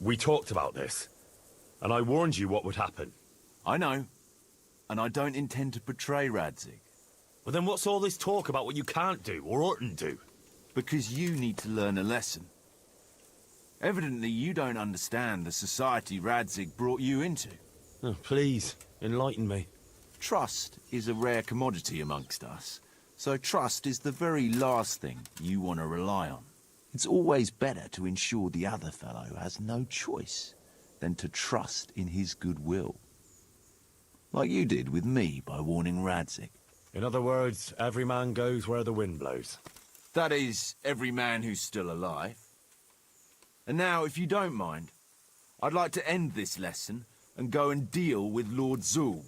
We talked about this, and I warned you what would happen. I know, and I don't intend to betray Radzig. Well, then what's all this talk about what you can't do or oughtn't do? Because you need to learn a lesson. Evidently, you don't understand the society Radzig brought you into. Oh, please, enlighten me. Trust is a rare commodity amongst us, so trust is the very last thing you want to rely on. It's always better to ensure the other fellow has no choice than to trust in his goodwill. Like you did with me by warning Radzig. In other words, every man goes where the wind blows. That is, every man who's still alive. And now, if you don't mind, I'd like to end this lesson and go and deal with Lord Zul.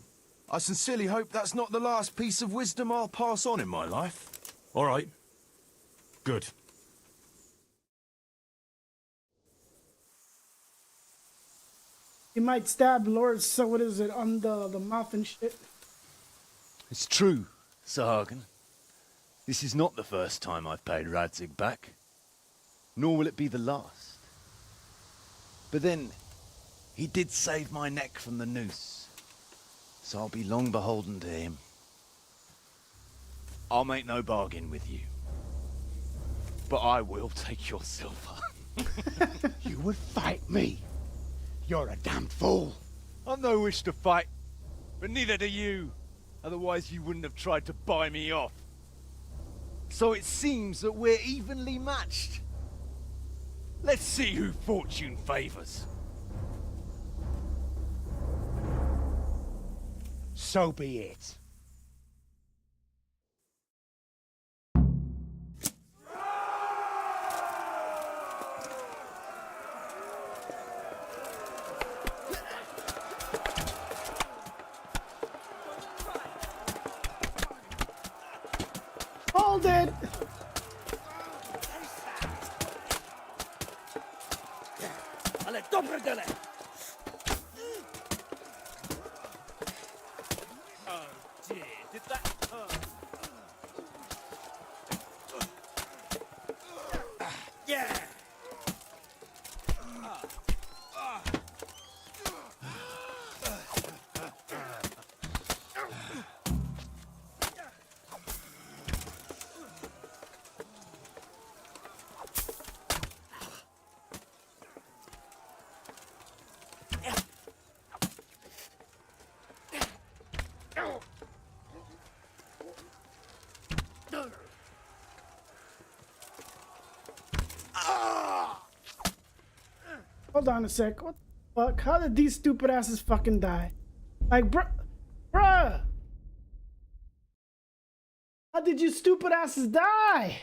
I sincerely hope that's not the last piece of wisdom I'll pass on in my life. All right. Good. He might stab Lord, so what is it, on the mouth and shit? It's true, Sir Hagen. This is not the first time I've paid Radzig back. Nor will it be the last. But then, he did save my neck from the noose. So I'll be long beholden to him. I'll make no bargain with you. But I will take your silver. You would fight me? You're a damn fool. I've no wish to fight, but neither do you. Otherwise you wouldn't have tried to buy me off. So it seems that we're evenly matched. Let's see who fortune favors. So be it. Hold it! Ale dobre dele! Oh dear, did that... Yeah! Hold on a sec. What the fuck? How did these stupid asses fucking die? Like, bruh! How did you stupid asses die?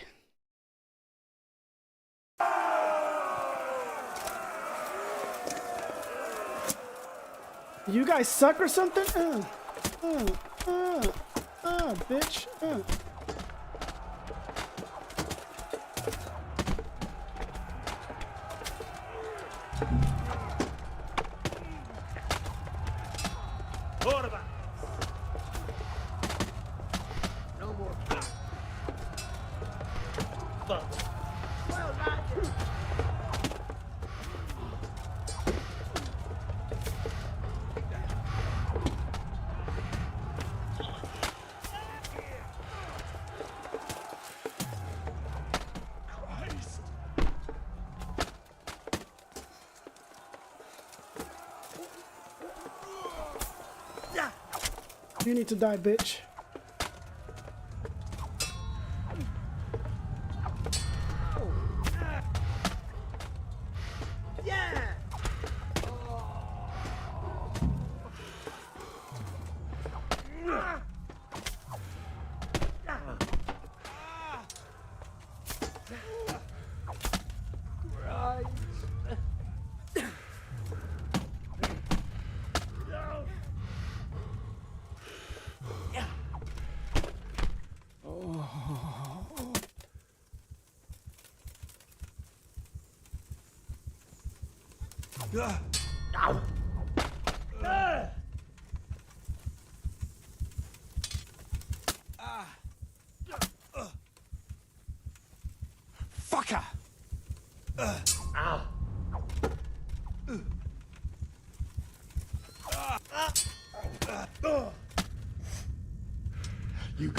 You guys suck or something? Bitch. No more. You need to die, bitch. Fucker! You.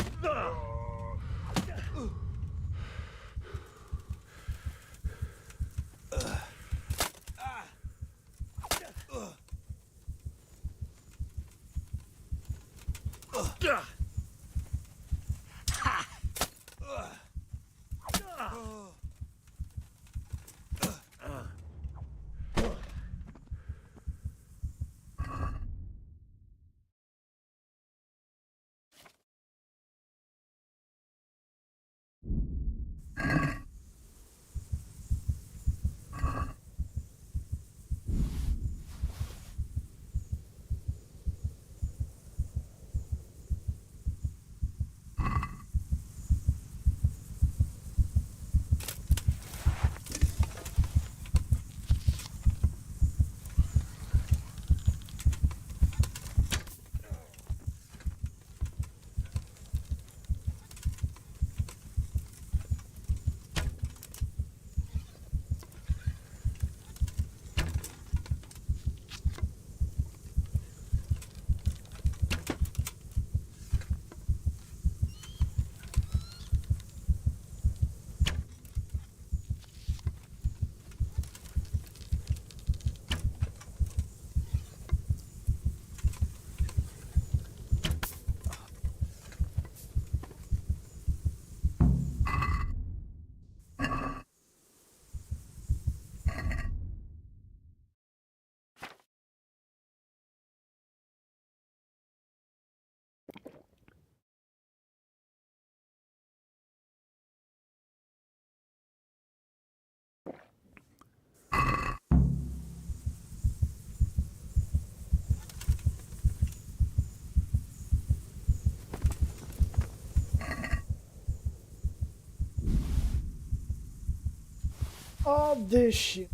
All this shit.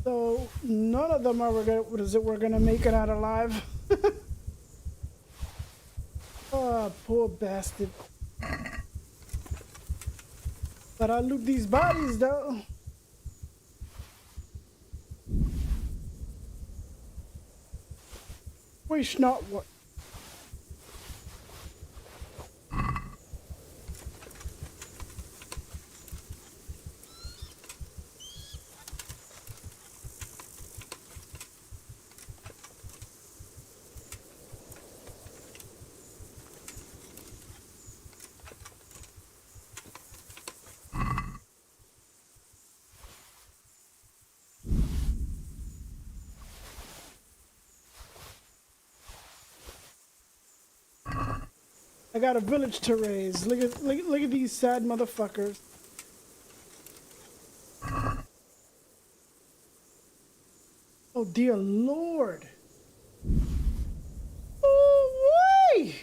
So none of them are we're gonna make it out alive. Oh, poor bastard. But I loot these bodies though. Wish not what. I got a village to raise. Look at these sad motherfuckers. Oh dear Lord. Oh wait.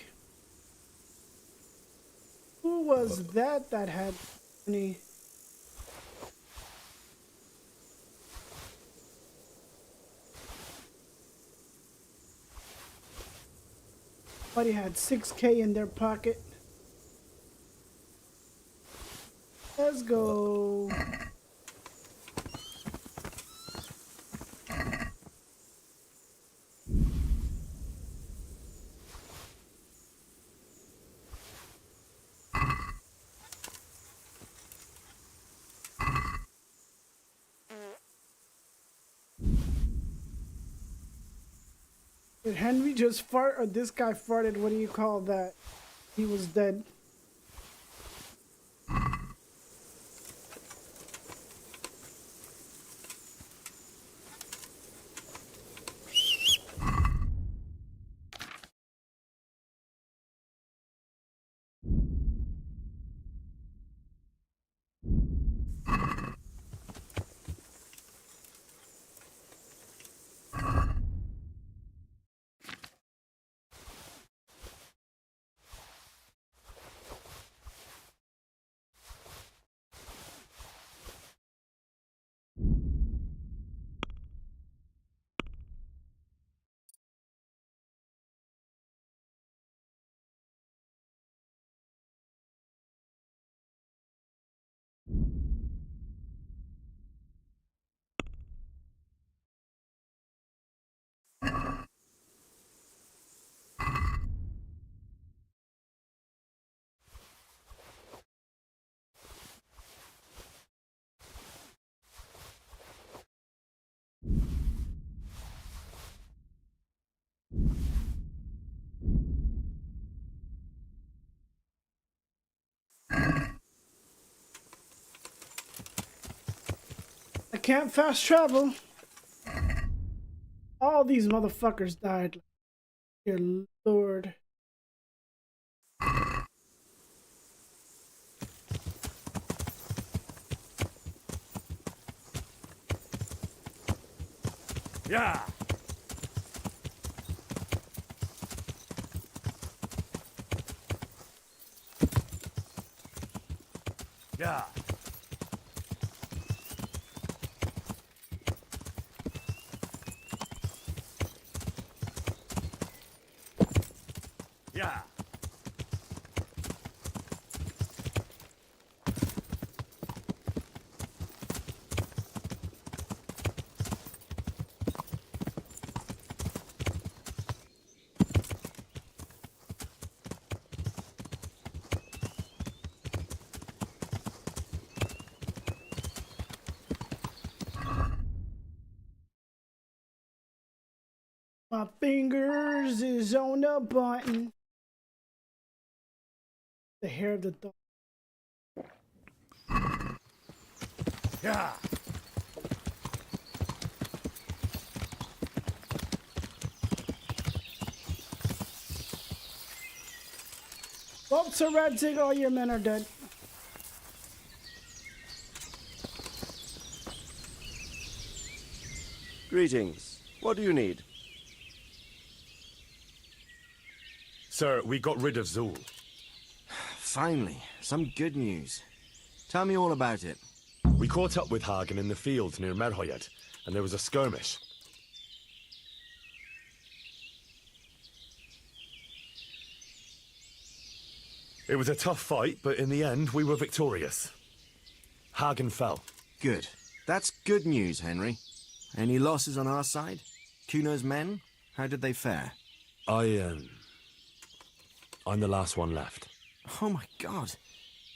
Who was that had any? Somebody had 6K in their pocket. Let's go. Did Henry just fart or this guy farted? What do you call that? He was dead. I can't fast travel. All these motherfuckers died. Dear Lord. Yeah. Yeah. Yeah. My fingers is on the button. The hair of the dog. Yeah. Well, Sir Radzig, all your men are dead. Greetings. What do you need? Sir, we got rid of Zool. Finally, some good news. Tell me all about it. We caught up with Hagen in the fields near Merhoyed, and there was a skirmish. It was a tough fight, but in the end, we were victorious. Hagen fell. Good. That's good news, Henry. Any losses on our side? Kuno's men? How did they fare? I'm the last one left. Oh my God.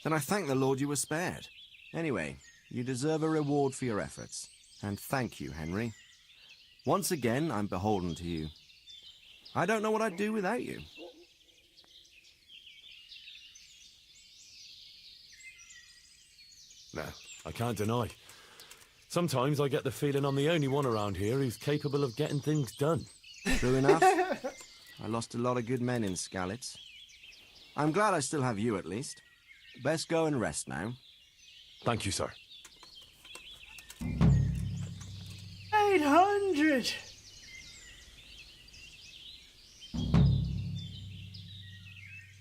Then I thank the Lord you were spared. Anyway, you deserve a reward for your efforts. And thank you, Henry. Once again, I'm beholden to you. I don't know what I'd do without you. No, I can't deny. Sometimes I get the feeling I'm the only one around here who's capable of getting things done. True enough. I lost a lot of good men in Skalitz. I'm glad I still have you, at least. Best go and rest now. Thank you, sir. 800!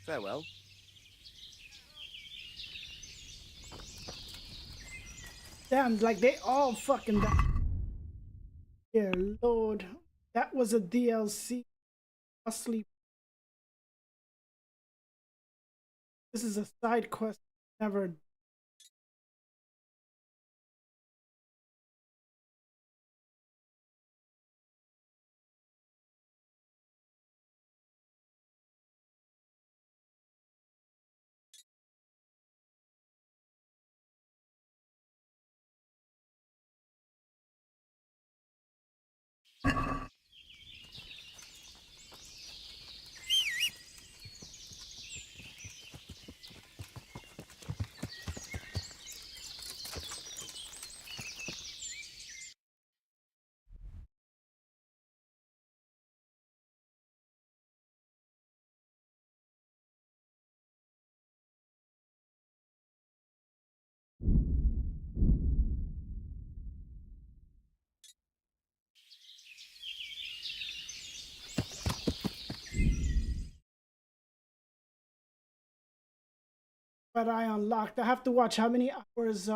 Farewell. Damn, like they all fucking died. Dear Lord. That was a DLC. Asleep. This is a side quest. Never. but I unlocked. I have to watch how many hours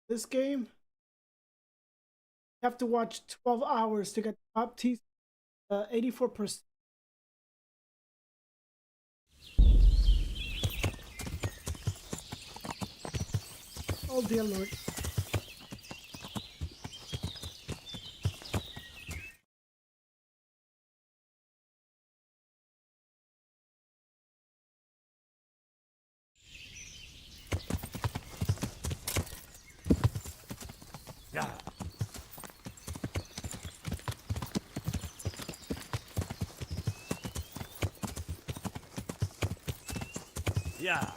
this game. I have to watch 12 hours to get the top T 84%. Oh dear Lord. Yeah. Yeah.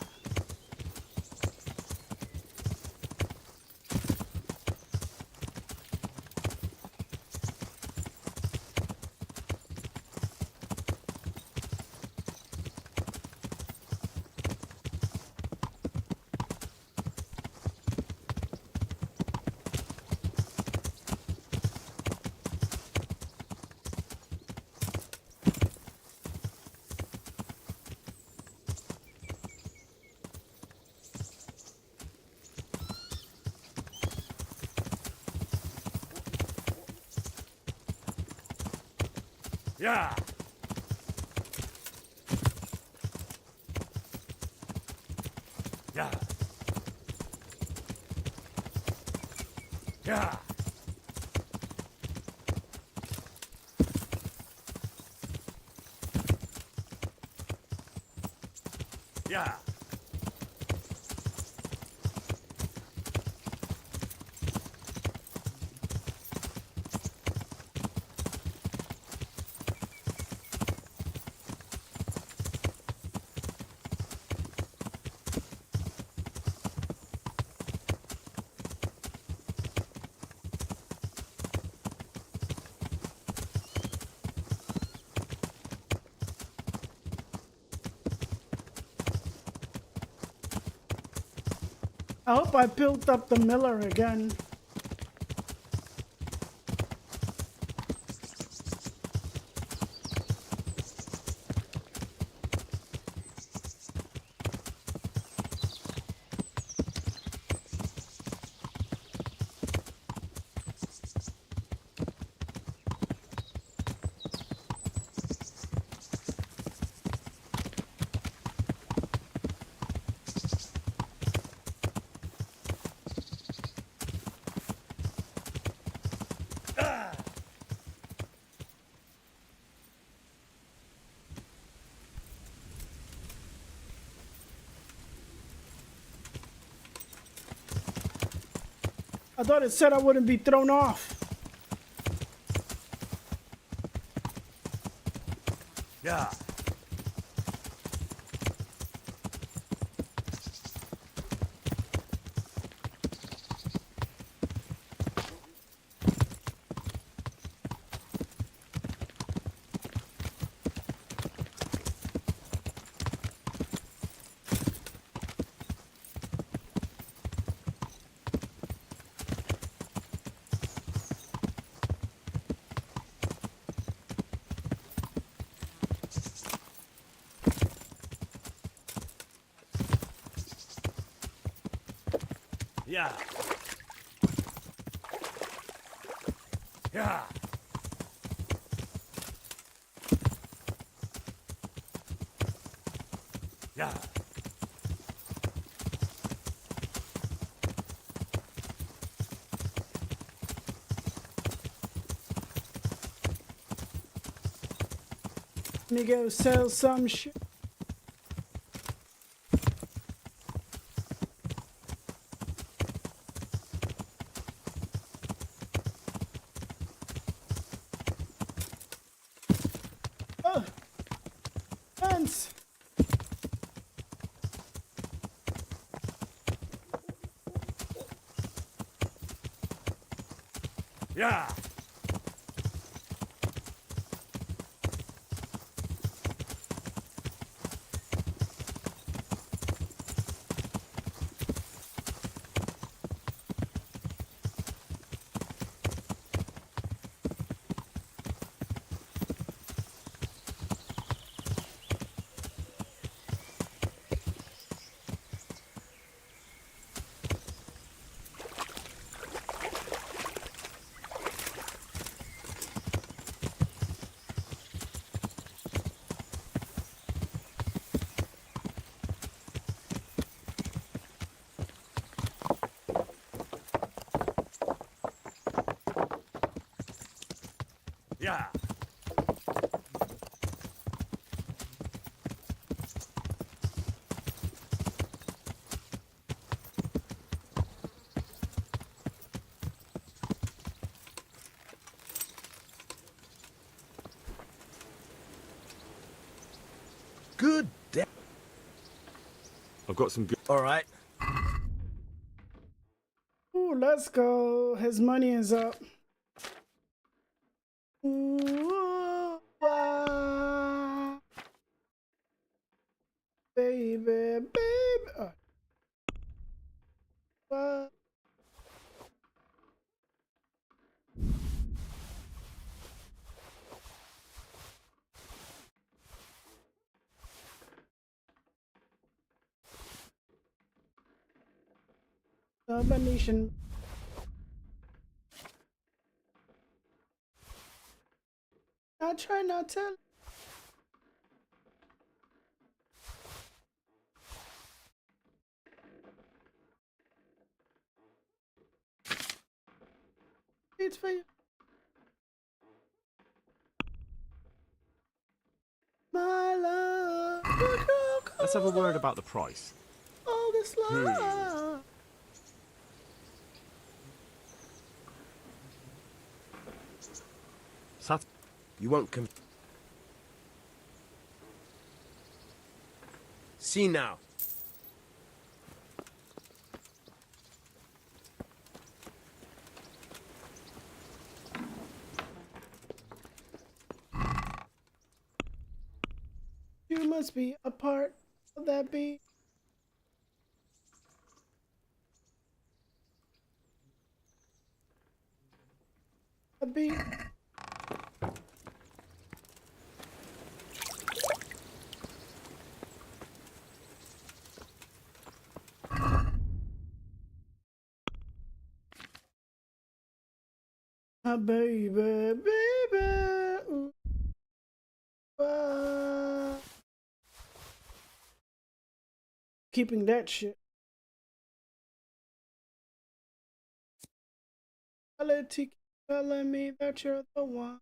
Yeah. Yeah. Yeah. Yeah. I hope I built up the miller again. I thought it said I wouldn't be thrown off. Yeah. Yeah. Yeah. Yeah. Let me go sell some shit. Oh, fence. Yeah. Yeah. Good day. I've got some good. All right. Ooh, let's go. His money is up. Ooh, ah, baby, baby. Ah. Domination. I try not to. It's for you. My love. Let's have a word about the price. All this love. You won't come. See now. You must be a part of that beat. A beat. Baby, baby. Ooh, ah. Keeping that shit. Quality telling me that you're the one.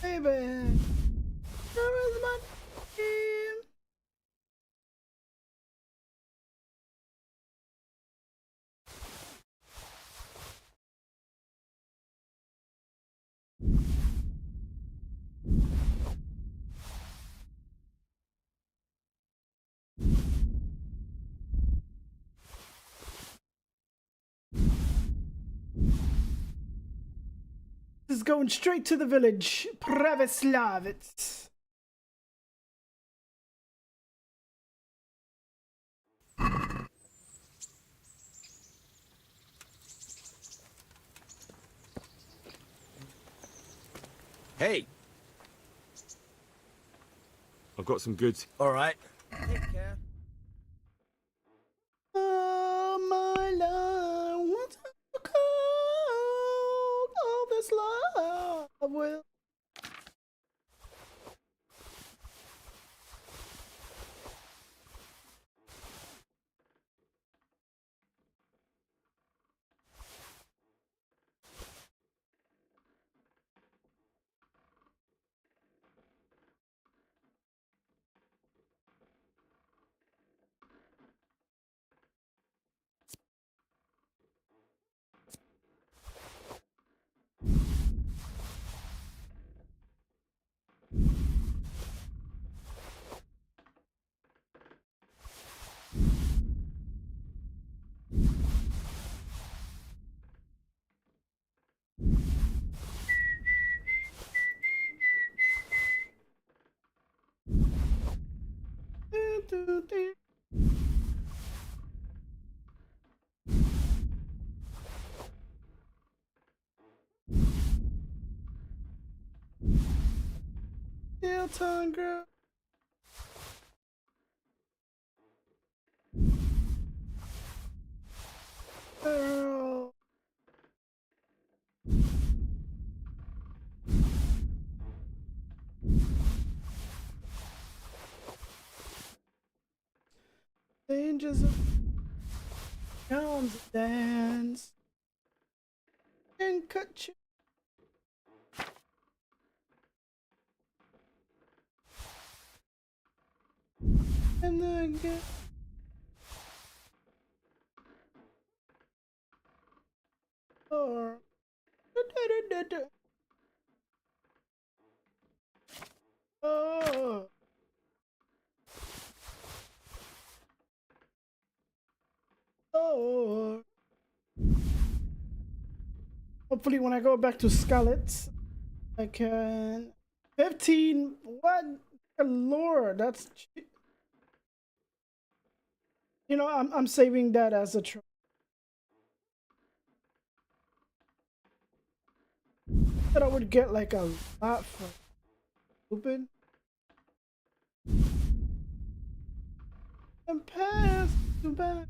Baby, where is my team? This is going straight to the village. Pravoslavets. Hey. I've got some goods. All right. Take care. Oh, my love, what's cold? All this love will. Steel tongue girl. Girl. Dangers of comes dance and cut you. And then get or oh. Oh. Hopefully when I go back to Scarlet, I can 15. What? Lord, that's you know, I'm saving that as a try. That I would get like a lot for stupid. And pass too bad.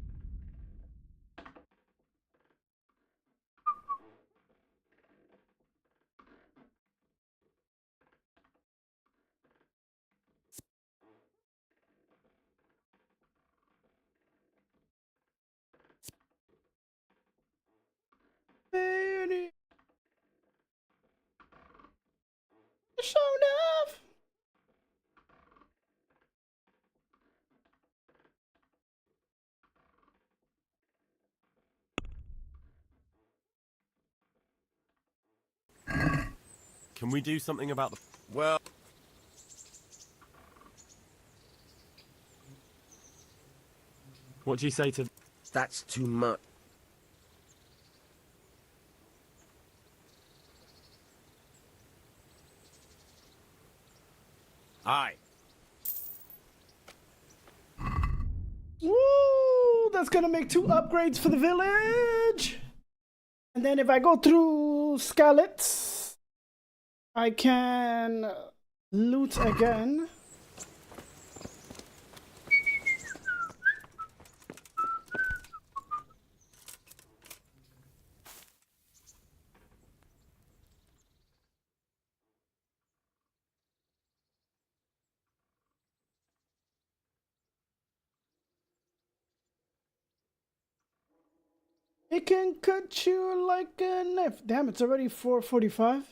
Baby. Show enough. Can we do something about the... Well... What do you say to... That's too much. Aye. Woo! That's gonna make 2 upgrades for the village. And then if I go through Scarlet, I can loot again. It can cut you like a knife. Damn, it's already 4:45.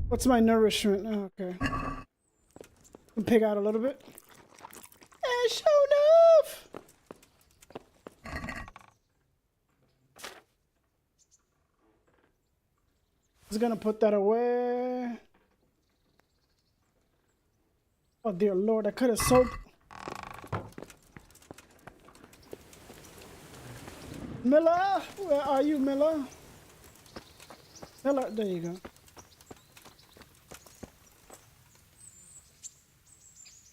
What's my nourishment? Oh, okay. Can pick out a little bit. And show enough. I was gonna put that away. Oh dear Lord, I could have sold. Miller, where are you, Miller? Miller, there you go.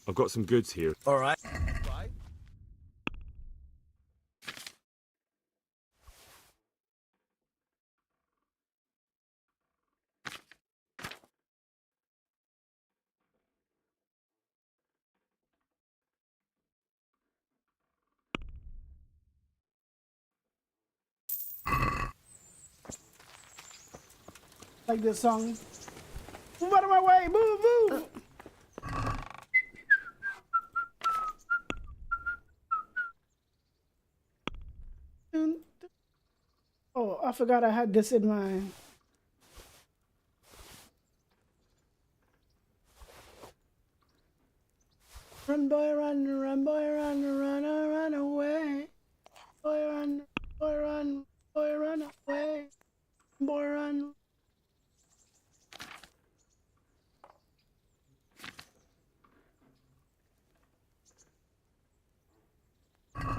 I've got some goods here. All right. Like this song. Move out of my way, move, move! Oh, I forgot I had this in mind. Run, boy, run, run, boy, run, run, run away. Boy, run, boy, run, boy, run away. Boy, run.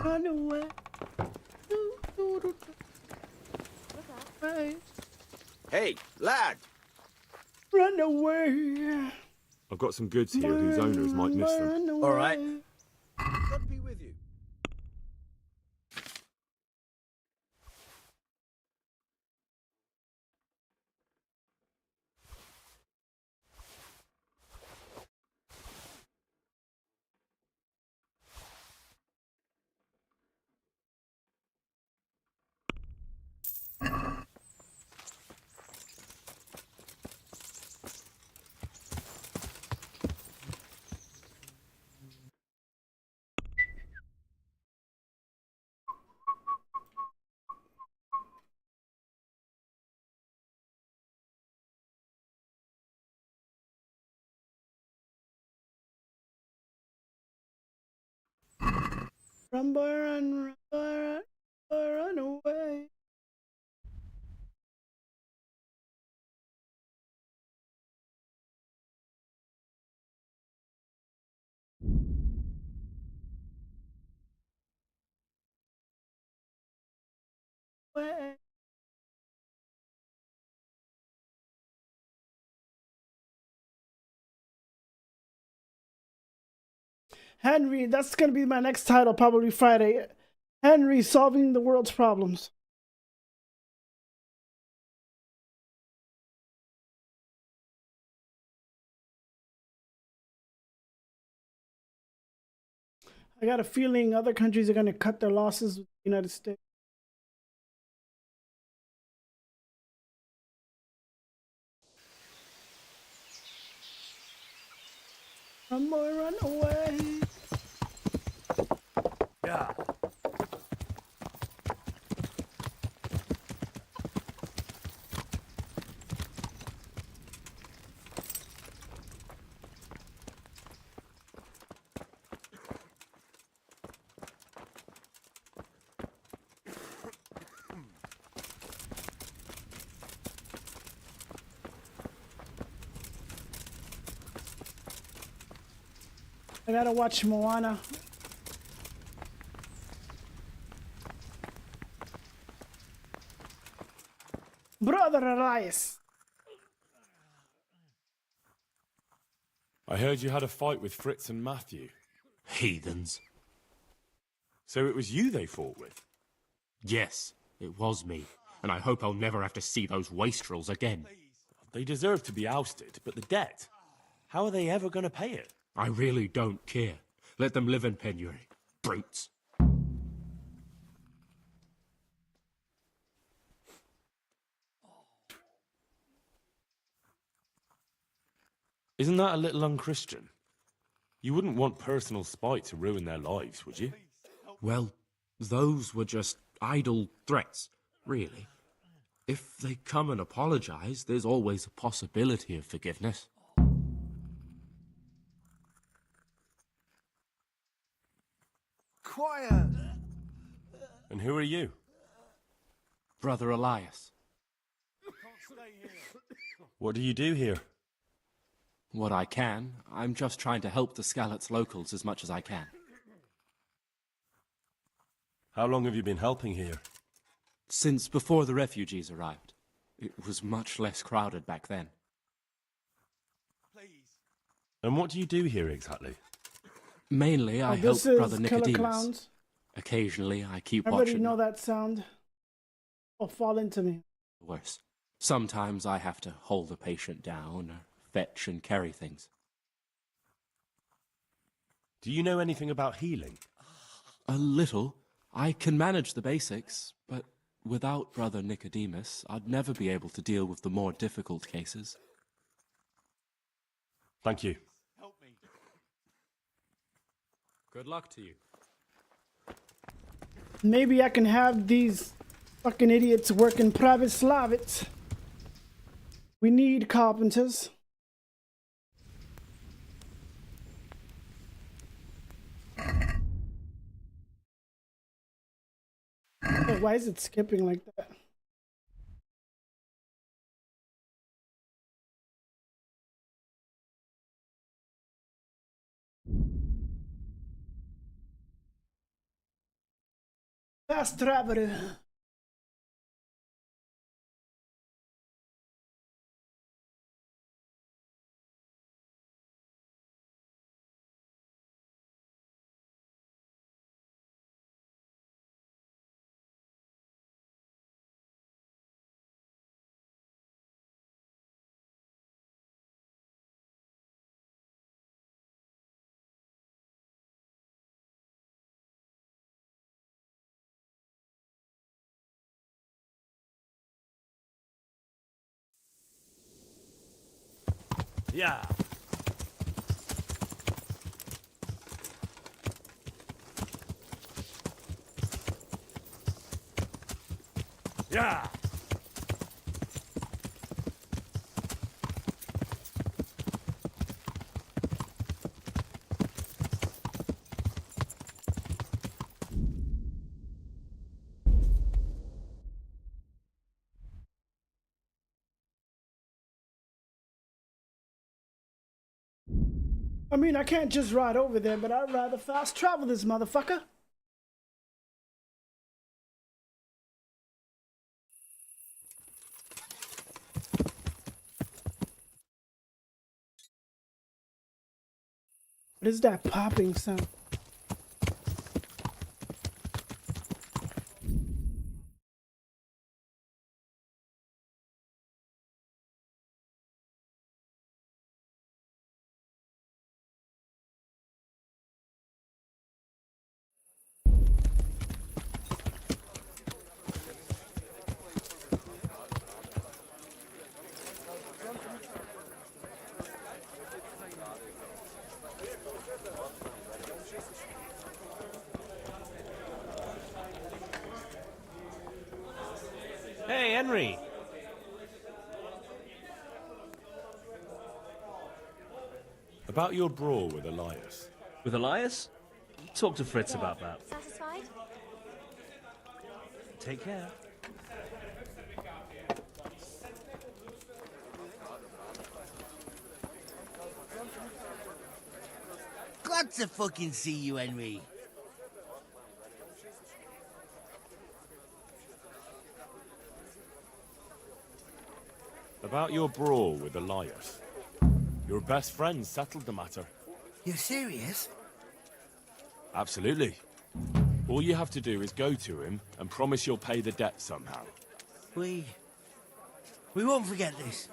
Run away. Hey, lad! Run away. I've got some goods here whose owners might miss them. All right. God be with you. Run, boy, run, run, boy, run, boy, run away. Way. Henry, that's gonna be my next title, probably Friday. Henry solving the world's problems. I got a feeling other countries are gonna cut their losses with the United States. Run, boy, run away. Yeah. I gotta watch Moana. Brother Elias. I heard you had a fight with Fritz and Matthew. Heathens. So it was you they fought with? Yes, it was me. And I hope I'll never have to see those wastrels again. They deserve to be ousted, but the debt? How are they ever going to pay it? I really don't care. Let them live in penury. Brutes. Isn't that a little unchristian? You wouldn't want personal spite to ruin their lives, would you? Well, those were just idle threats, really. If they come and apologize, there's always a possibility of forgiveness. Quiet! And who are you? Brother Elias. What do you do here? What I can. I'm just trying to help the Skalitz locals as much as I can. How long have you been helping here? Since before the refugees arrived. It was much less crowded back then. And what do you do here exactly? Mainly, I help this is Brother Killer Nicodemus. Clowns. Occasionally, I keep Everybody watching. know that sound? Oh, fall into me. Worse. Sometimes I have to hold the patient down or fetch and carry things. Do you know anything about healing? A little. I can manage the basics, but without Brother Nicodemus, I'd never be able to deal with the more difficult cases. Thank you. Good luck to you. Maybe I can have these fucking idiots work in private Slavits. We need carpenters. Oh, why is it skipping like that? Fast travel. Yeah. Yeah. I mean, I can't just ride over there, but I'd rather fast travel this motherfucker. What is that popping sound? Hey, Henry. About your brawl with Elias. With Elias? Talk to Fritz about that. Satisfied? Take care. Glad to fucking see you, Henry. About your brawl with Elias. Your best friend settled the matter. You're serious? Absolutely. All you have to do is go to him and promise you'll pay the debt somehow. We won't forget this.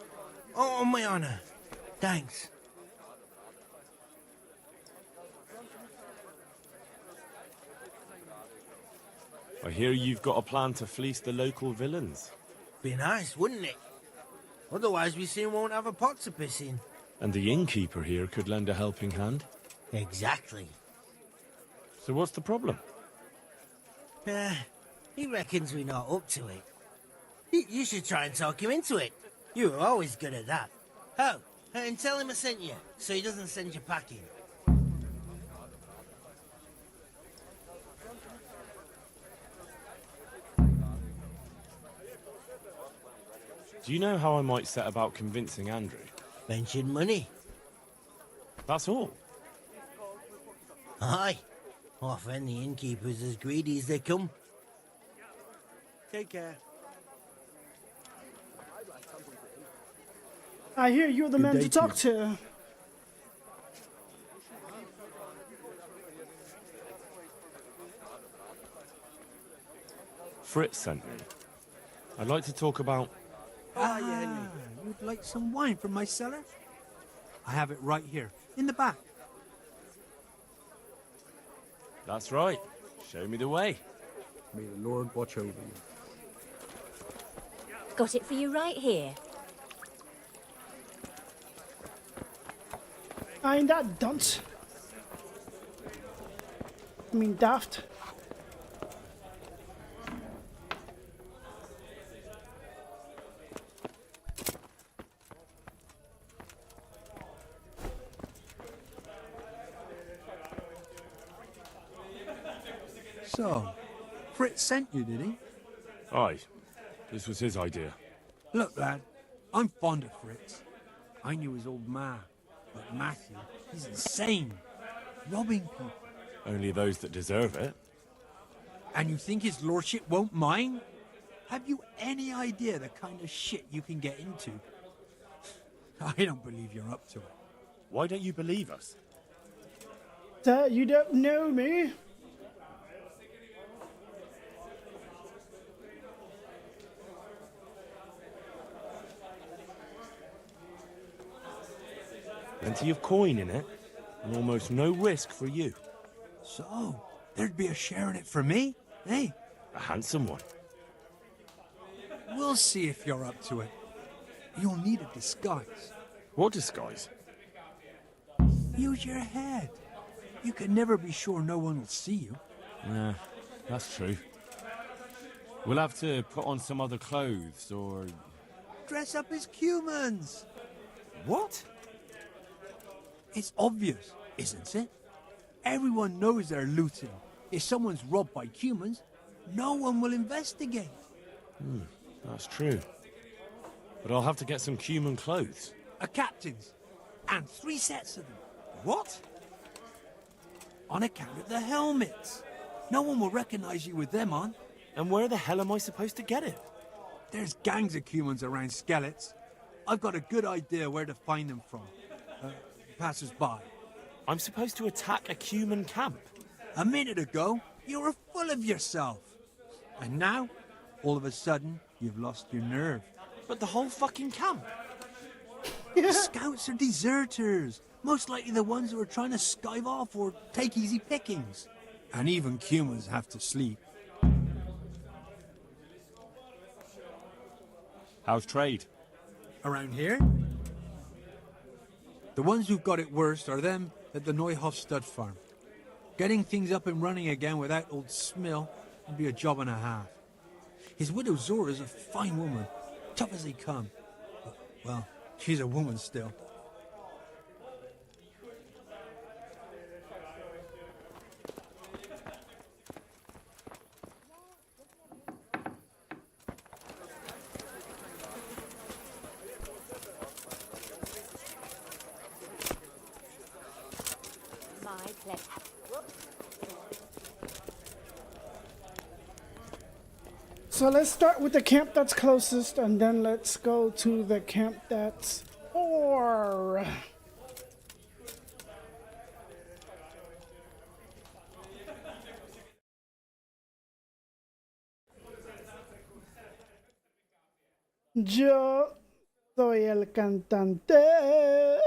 On my honor. Thanks. I hear you've got a plan to fleece the local villains. Be nice, wouldn't it? Otherwise we soon won't have a pot to piss in. And the innkeeper here could lend a helping hand. Exactly. So what's the problem? He reckons we're not up to it. You should try and talk him into it. You were always good at that. Oh, and tell him I sent you, so he doesn't send you packing. Do you know how I might set about convincing Andrew? Mention money. That's all? Aye. Our friend the innkeeper's as greedy as they come. Take care. I hear you're the Good man day to to talk you. to. Fritz sent me. I'd like to talk about... You'd like some wine from my cellar? I have it right here, in the back. That's right. Show me the way. May the Lord watch over you. Got it for you right here. I ain't that dunce. I mean daft. So, Fritz sent you, did he? Aye. This was his idea. Look, lad, I'm fond of Fritz. I knew his old ma, but Matthew, he's insane. Robbing people. Only those that deserve it. And you think his lordship won't mind? Have you any idea the kind of shit you can get into? I don't believe you're up to it. Why don't you believe us? That you don't know me. Plenty of coin in it, and almost no risk for you. So, there'd be a share in it for me, eh? A handsome one. We'll see if you're up to it. You'll need a disguise. What disguise? Use your head. You can never be sure no one will see you. Yeah, that's true. We'll have to put on some other clothes, or... Dress up as humans. What? It's obvious, isn't it? Everyone knows they're looting. If someone's robbed by humans, no one will investigate. That's true. But I'll have to get some human clothes. A captain's. And 3 sets of them. What? On account of the helmets. No one will recognize you with them on. And where the hell am I supposed to get it? There's gangs of humans around Skellets. I've got a good idea where to find them from. Passers-by. I'm supposed to attack a human camp? A minute ago, you were full of yourself. And now, all of a sudden, you've lost your nerve. But the whole fucking camp? The scouts are deserters. Most likely the ones who are trying to skive off or take easy pickings. And even humans have to sleep. How's trade? Around here? The ones who've got it worst are them at the Neuhof stud farm. Getting things up and running again without old Smill would be a job and a half. His widow Zora's a fine woman, tough as they come. But, well, she's a woman still. So let's start with the camp that's closest, and then let's go to the camp that's far. Yo soy el cantante.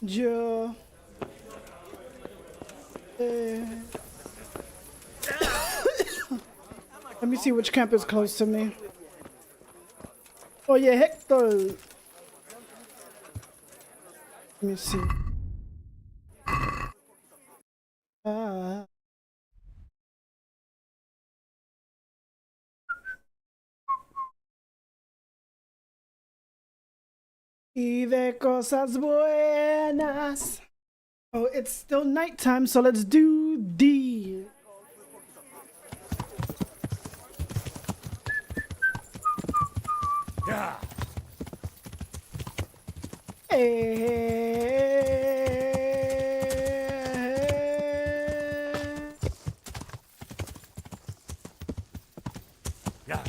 Yo. Let me see which camp is close to me. Oye, Hector. Let me see. Y de cosas buenas. Oh, it's still nighttime, so let's do D. Yeah. Yeah.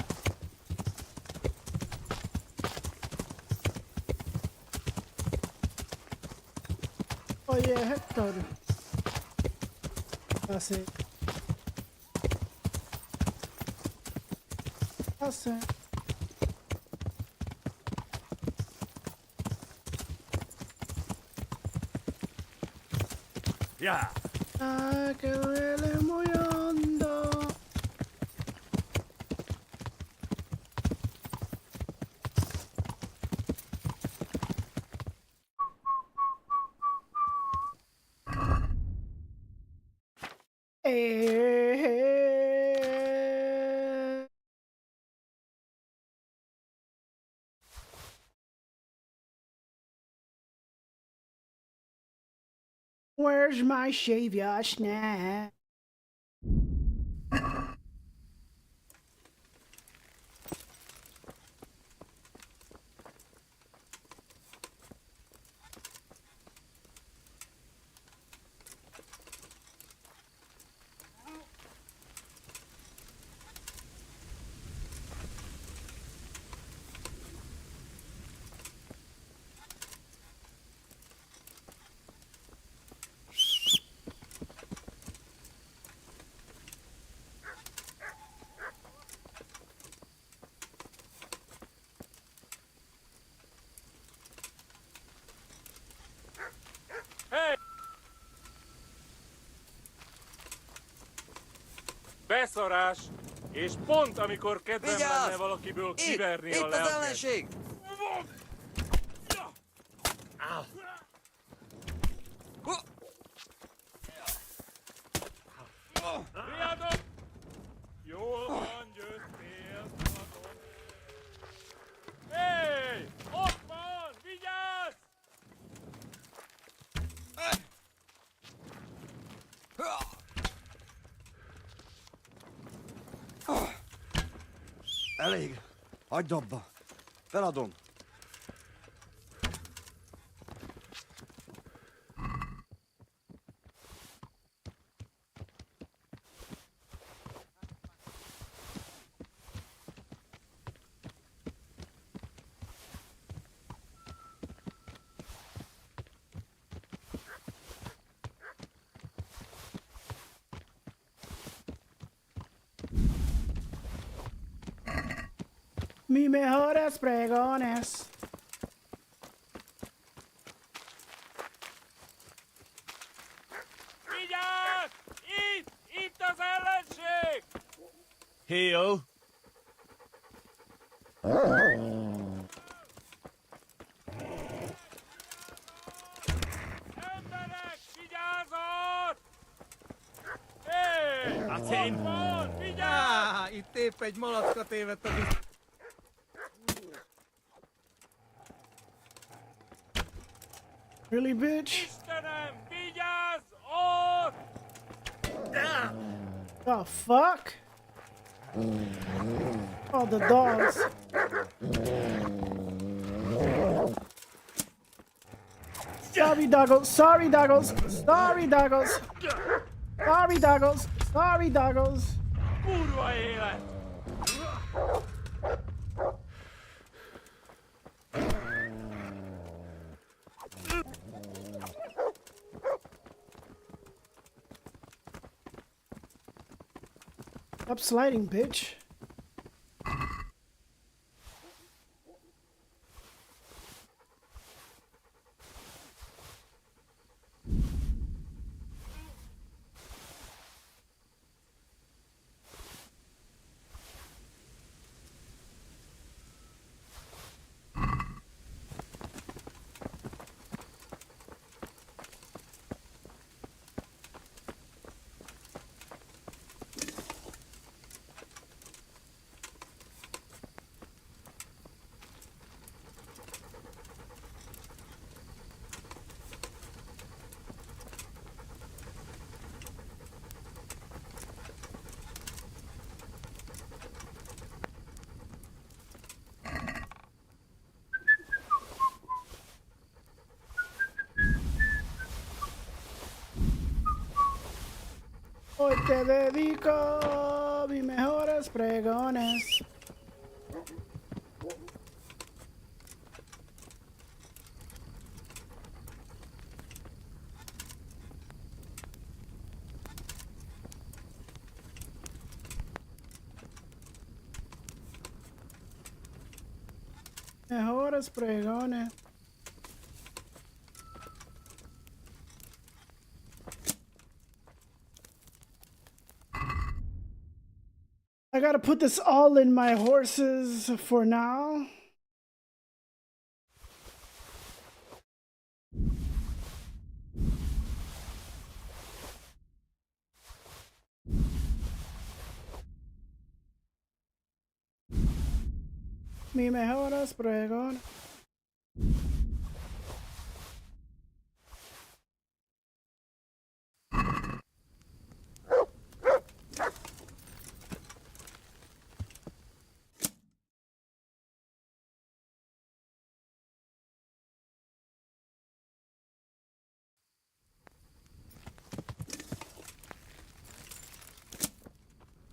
Oye, Hector. Así. Así. Yeah. Ah, que duele muy hondo. Where's my savior snack? Hey! Beszarás! És pont amikor kedvem lenne valakiből kiverni a lelket. ellenség! Viadok! Jól van, győztél, szaladom. Hey! Ott van! Vigyázz! Elég. Hagyd abba. Feladom. Mi mejores pregones. Vigyázz! Itt az ellenség! Heal. Emberek, vigyázat! Hé! That's him. Vigyázz! Itt épp egy malacka tévedt a Really, bitch? Istenem, vigyázz! Ott! The fuck? Oh, the dogs. Sorry, doggos. Sorry, doggos. Sorry, doggos. Sorry, doggos. Sorry, doggos. Kurva élet! Stop sliding, bitch. Hoy te dedico mis mejores pregones. Mejores pregones. I gotta put this all in my horses for now. Mi mejores pregones.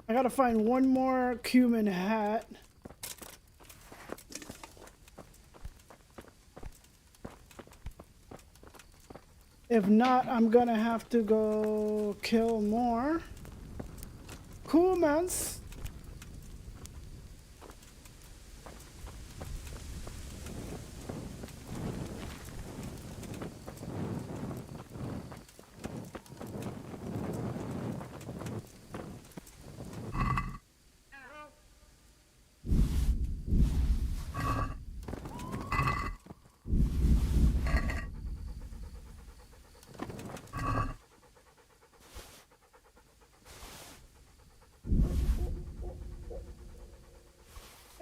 I gotta find one more cumin hat. If not, I'm gonna have to go kill more cumins.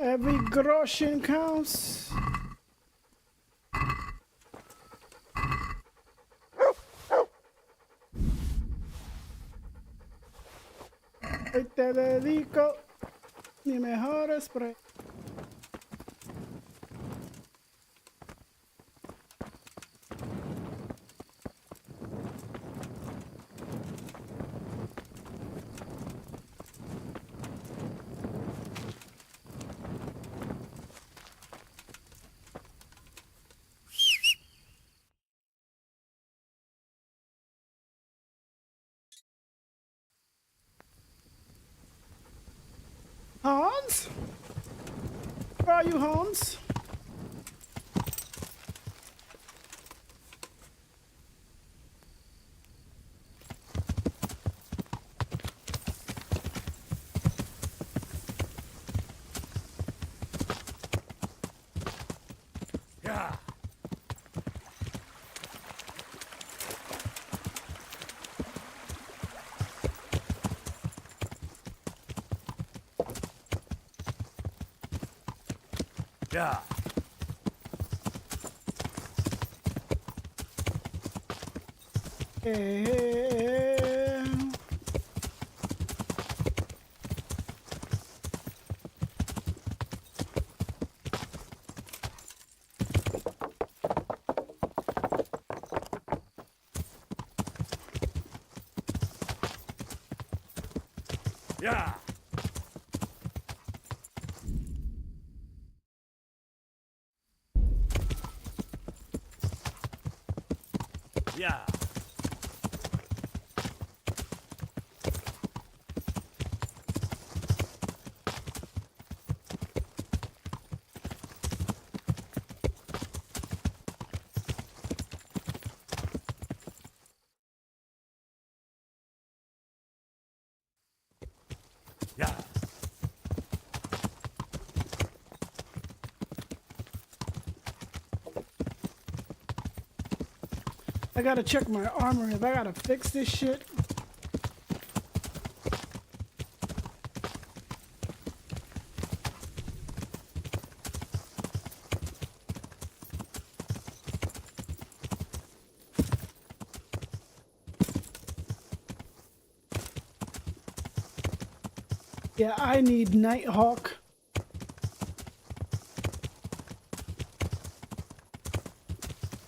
Every groschen counts. Hoy te dedico Ni mejor spray. Hans? Where are you, Hans? Yeah. Yeah. Yeah. Yeah. Yeah. I gotta check my armor if I gotta fix this shit. Yeah, I need Nighthawk.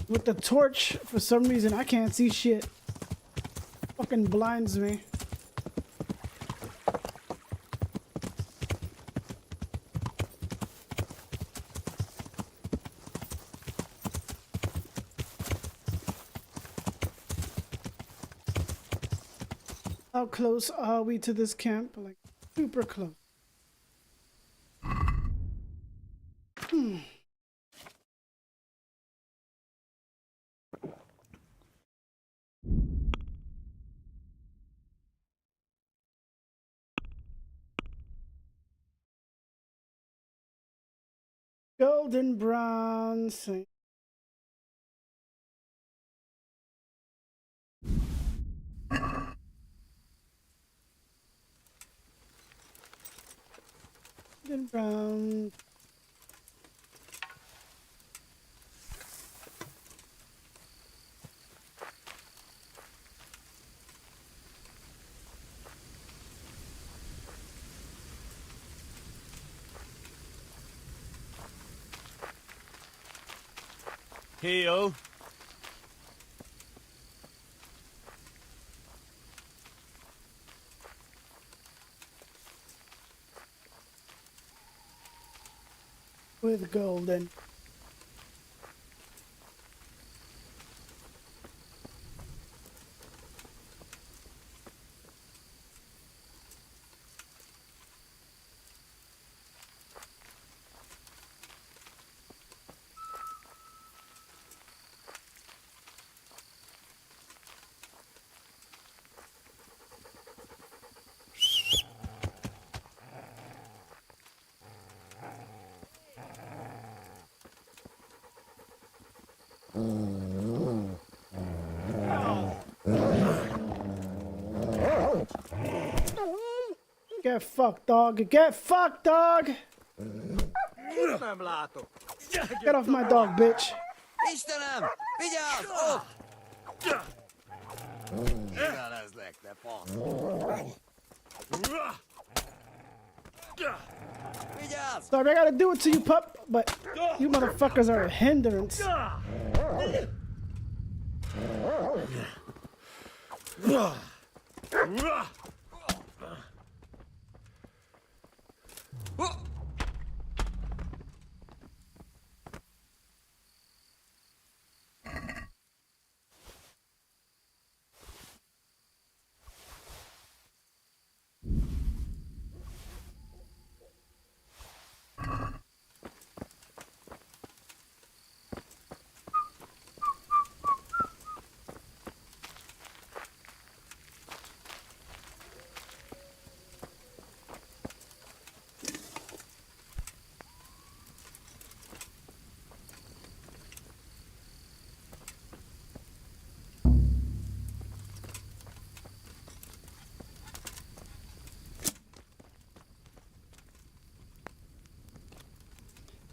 With the torch, for some reason, I can't see shit. Fucking blinds me. How close are we to this camp? Like, super close. Golden bronze. Golden brown. Heyo. With golden. Get fucked, dog. Get fucked, dog. Get off my dog, bitch. Istenem! Vigyázz! Ott! Élelezlek, te fasz! Sorry, I gotta do it to you, pup, but you motherfuckers are a hindrance.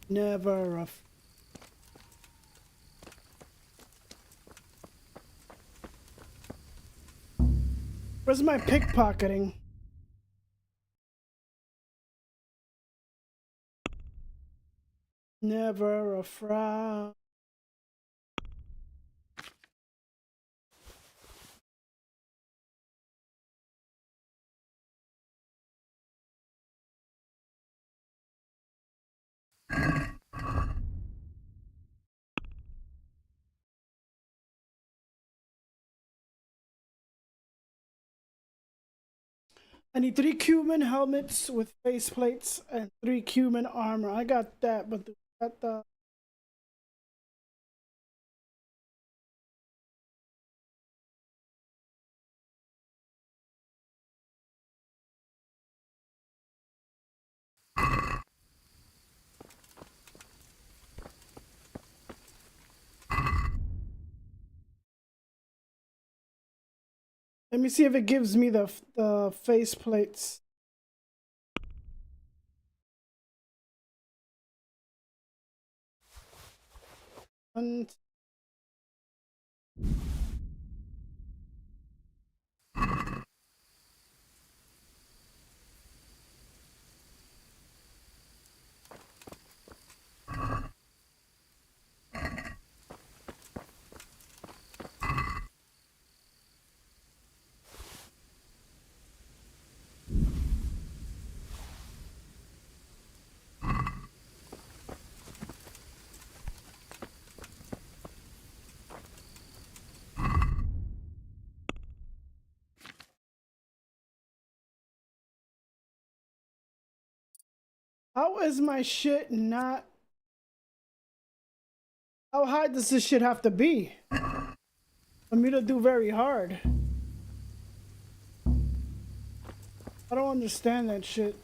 Never a... Where's my pickpocketing? Never a frown. I need 3 cumin helmets with face plates and 3 cumin armor. I got that, but got the... Let me see if it gives me the face plates. And how is my shit not... How high does this shit have to be for me to do very hard? I don't understand that shit.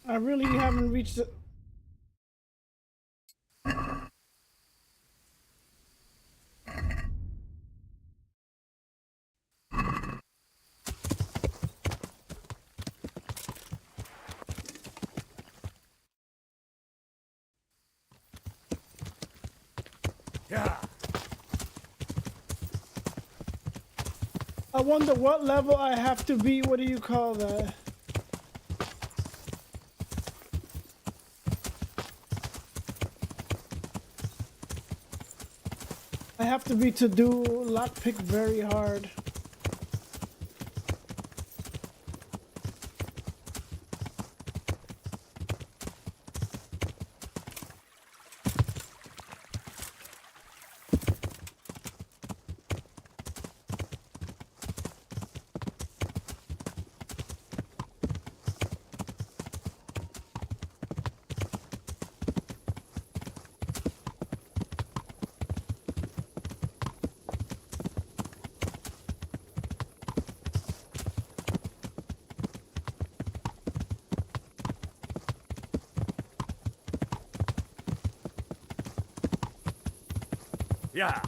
I really haven't reached it. Yeah. I wonder what level I have to be. What do you call that? I have to be to do lockpick very hard. Yeah.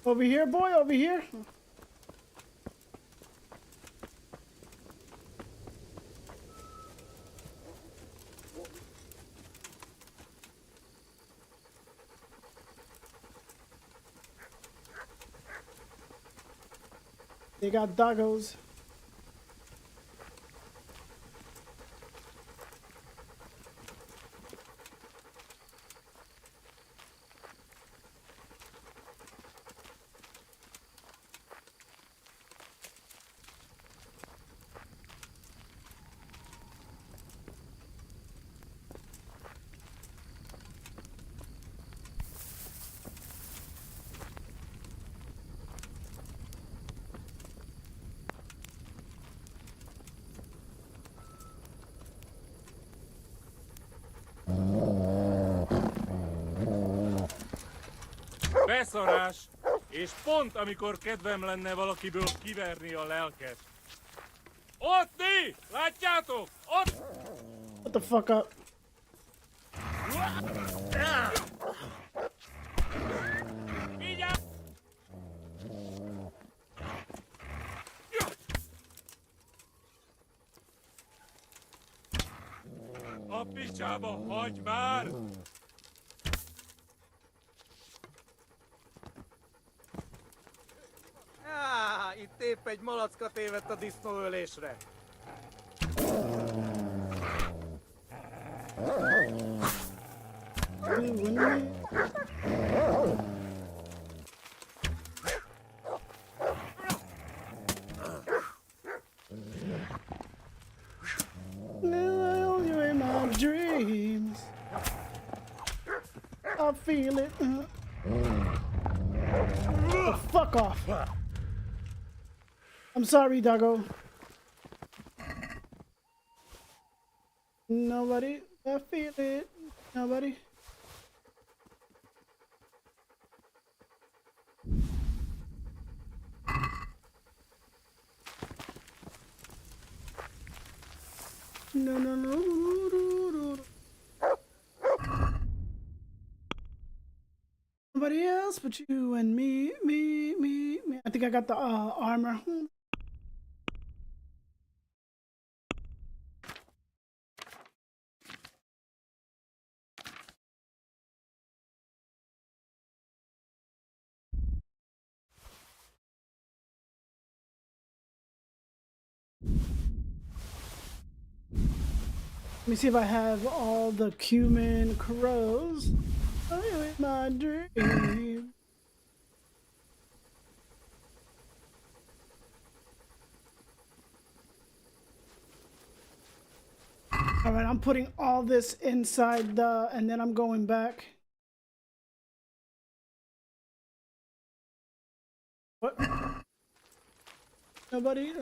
Over here, boy, over here. They got doggos. Beszarás! És pont amikor kedvem lenne valakiből kiverni a lelket. Ott ti! Látjátok? Ott! What the fuck up? A picsába, hagyd már! Itt épp egy malacka tévedt a disznóölésre. Now you're in my dreams. I feel it. Oh, fuck off. I'm sorry, doggo. Nobody. I feel it. Nobody. No, no, no. Nobody else but you and me. I think I got the armor. Let me see if I have all the cumin crows. Oh, you in my dream. All right, I'm putting all this inside the, and then I'm going back. What? Nobody?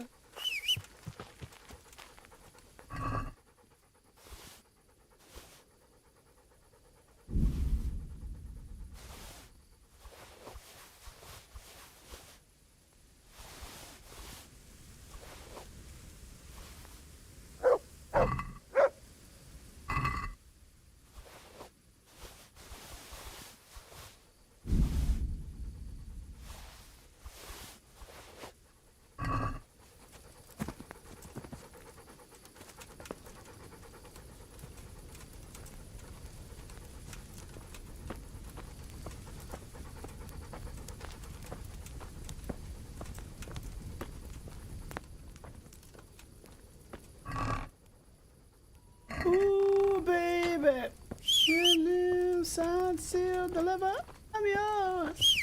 deliver. I'm yours.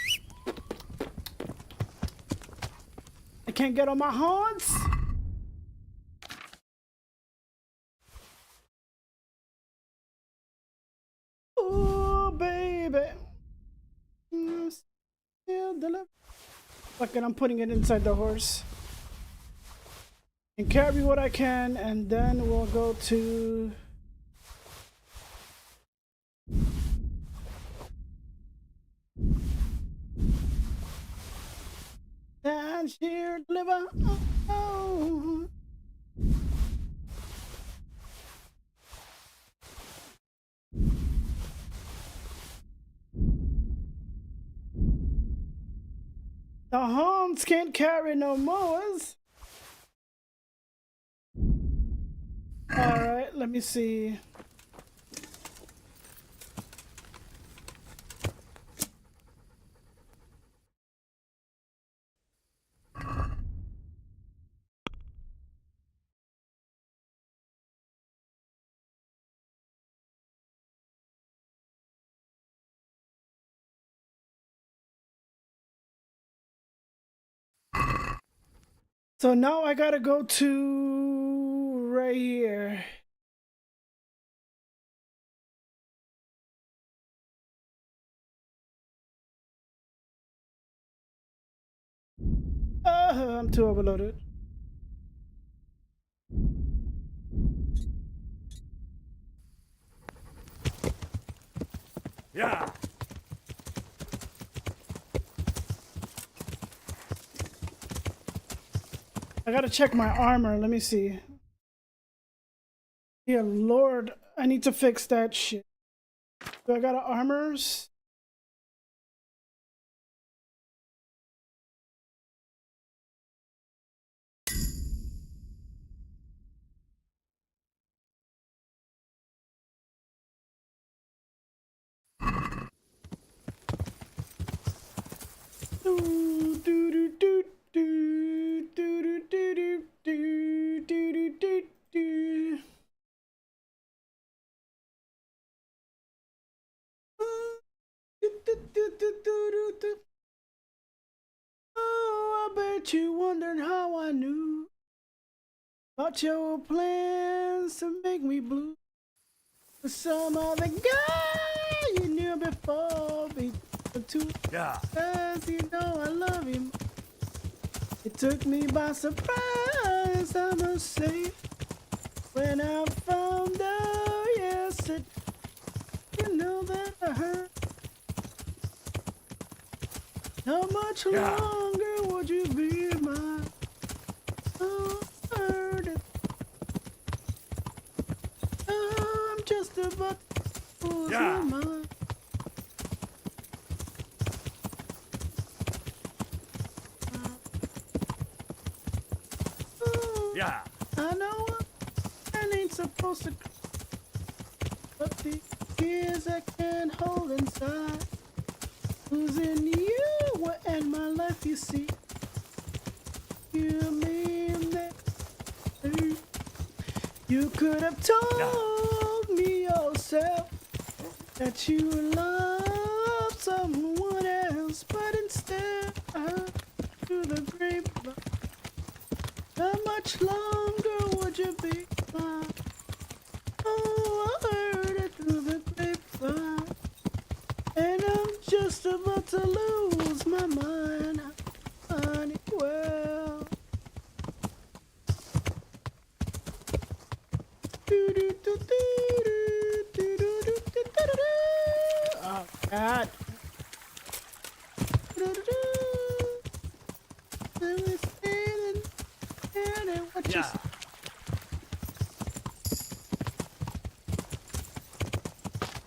I can't get on my horns. Oh, baby. Still deliver. Fuck it, I'm putting it inside the horse. And carry what I can, and then we'll go to... And here, deliver. Oh. The horns can't carry no mowers. Alright, let me see. So now I gotta go to right here. I'm too overloaded. Yeah. I gotta check my armor. Let me see. Yeah, Lord, I need to fix that shit. Do I got armors? Do do do do do do do do do do do. Oh, I bet you wondered how I knew about your plans to make me blue. Some other guy you knew before me too. Yeah. Cause you know I love him. It took me by surprise, I must say, when I found out, yes, it, you know that I heard. How much longer would you be mine? Oh, I heard it. Oh, I'm just about to lose my mind. Yeah. I know I ain't supposed to, but the tears I can't hold inside. Losing you will end my life, you see. You mean that you could have told me yourself that you love someone else, but instead I heard through the grapevine. How much longer would you be mine? Oh, I heard it through the grapevine, and I'm just about to lose my mind, honey. Well, oh God. Yeah.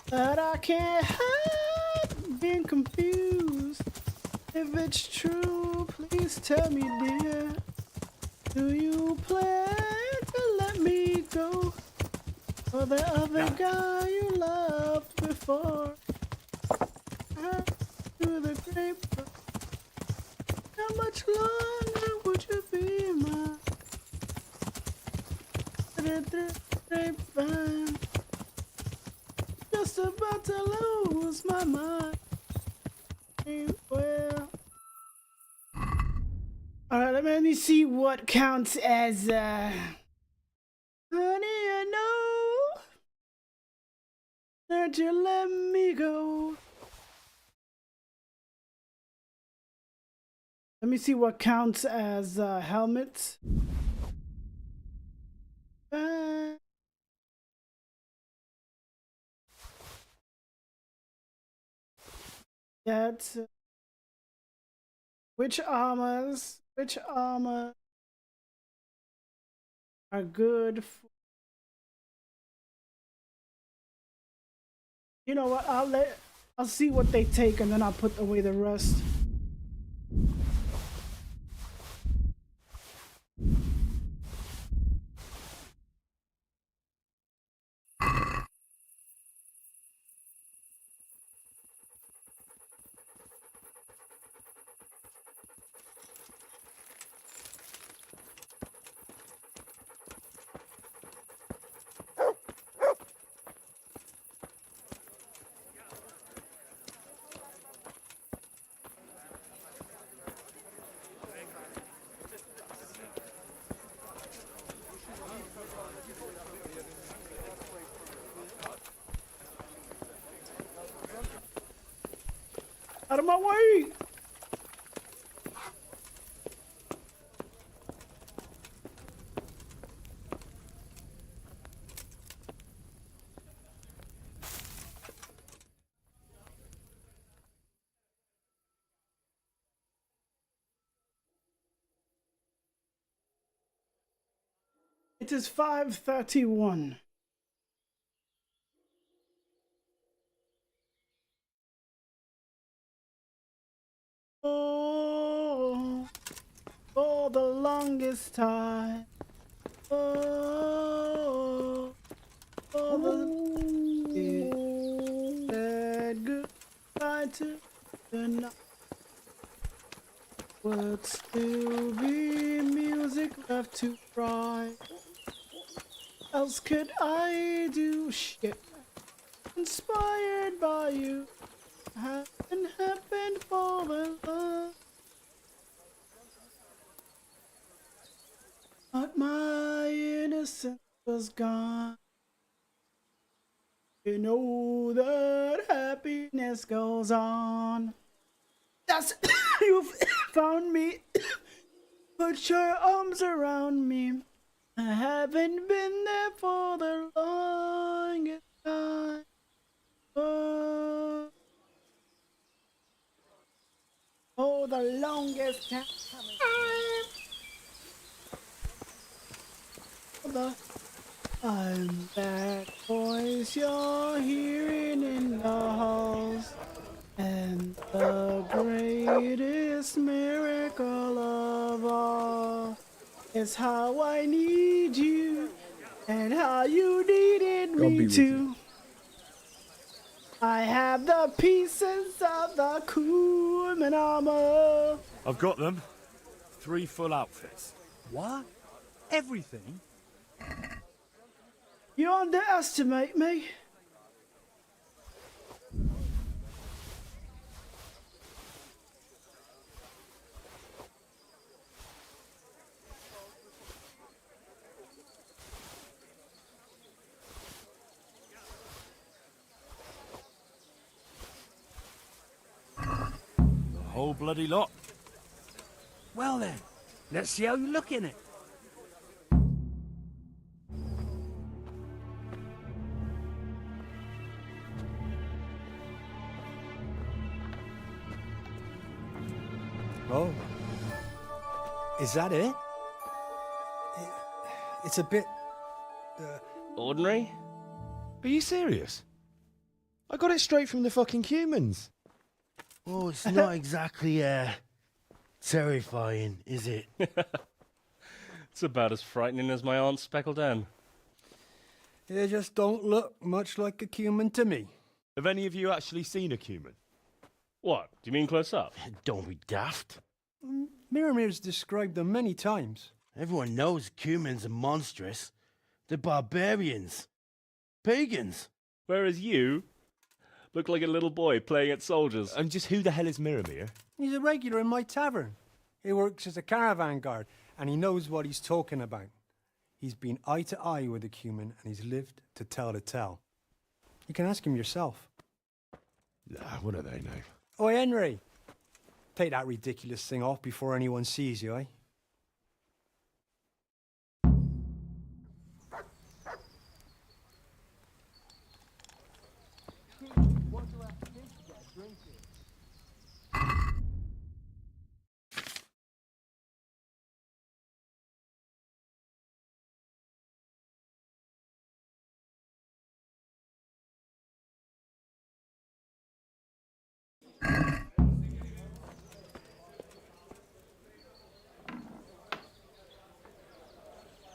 But I can't hide being confused. If it's true, please tell me, dear. Do you plan to let me go for the other guy you loved before? Through the grapevine, how much longer would you be mine? Through the grapevine, just just about to lose my mind. Well, alright, let me see what counts as, honey, I know that you let me go. Let me see what counts as helmets. That's which armor are good for, you know what, I'll see what they take and then I'll put away the rest. Out of my way! It is 5:31. Oh, for the longest time. Oh, for the said goodbye to the night. Would still be music left to cry. Else could I do shit inspired by you? Haven't happened for the love. But my innocence was gone. You know that happiness goes on. That's you found me. Put your arms around me. I haven't been there for the longest time. Oh, the longest time. I'm that voice you're hearing in the halls. And the greatest miracle of all is how I need you and how you needed me too. I have the pieces of the Kuman armor. I've got them. 3 full outfits. What? Everything? You underestimate me. Whole bloody lot. Well then, let's see how you look in it. Oh. Is that it? It's a bit... Ordinary? Are you serious? I got it straight from the fucking humans. Oh, it's not exactly, terrifying, is it? It's about as frightening as my aunt's speckled hen. They just don't look much like a cumin to me. Have any of you actually seen a cumin? What? Do you mean close up? Don't be daft. Miramir's described them many times. Everyone knows cumins are monstrous. They're barbarians. Pagans. Whereas you Look like a little boy playing at soldiers. And just who the hell is Miramir? He's a regular in my tavern. He works as a caravan guard, and he knows what he's talking about. He's been eye to eye with a cumin, and he's lived to tell the tale. You can ask him yourself. Nah, what do they know? Oi, Henry. Take that ridiculous thing off before anyone sees you, eh?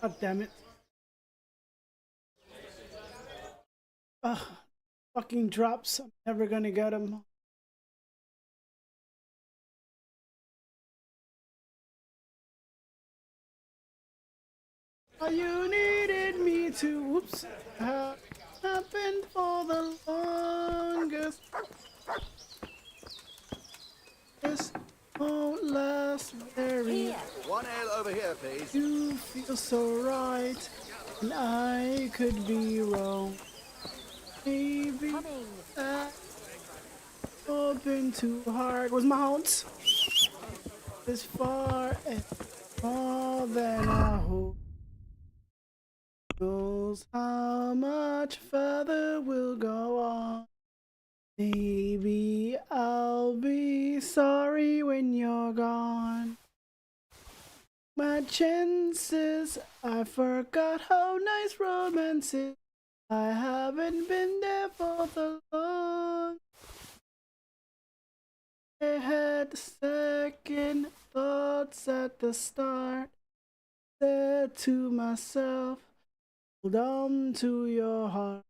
God damn it. Ugh. Fucking drops. I'm never gonna get them. Oh, you needed me to. Whoops. Happened for the longest. This won't last very. One ale over here, please. You feel so right, and I could be wrong. Maybe I've been too hard. Where's my hounds? This far and more than I hope. Knows how much further we'll go on. Maybe I'll be sorry when you're gone. My chances, I forgot how nice romance is. I haven't been there for the long. I had second thoughts at the start. Said to myself, hold on to your heart.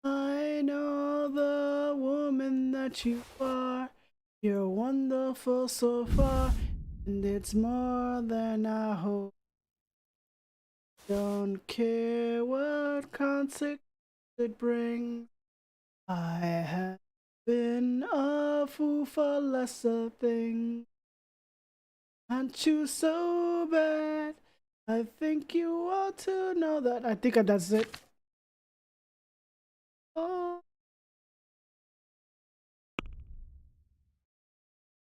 I know the woman that you are. You're wonderful so far, and it's more than I hope. Don't care what consequence it brings. I have been a fool for lesser things. Aren't you so bad? I think you ought to know that. I think that's it. Oh.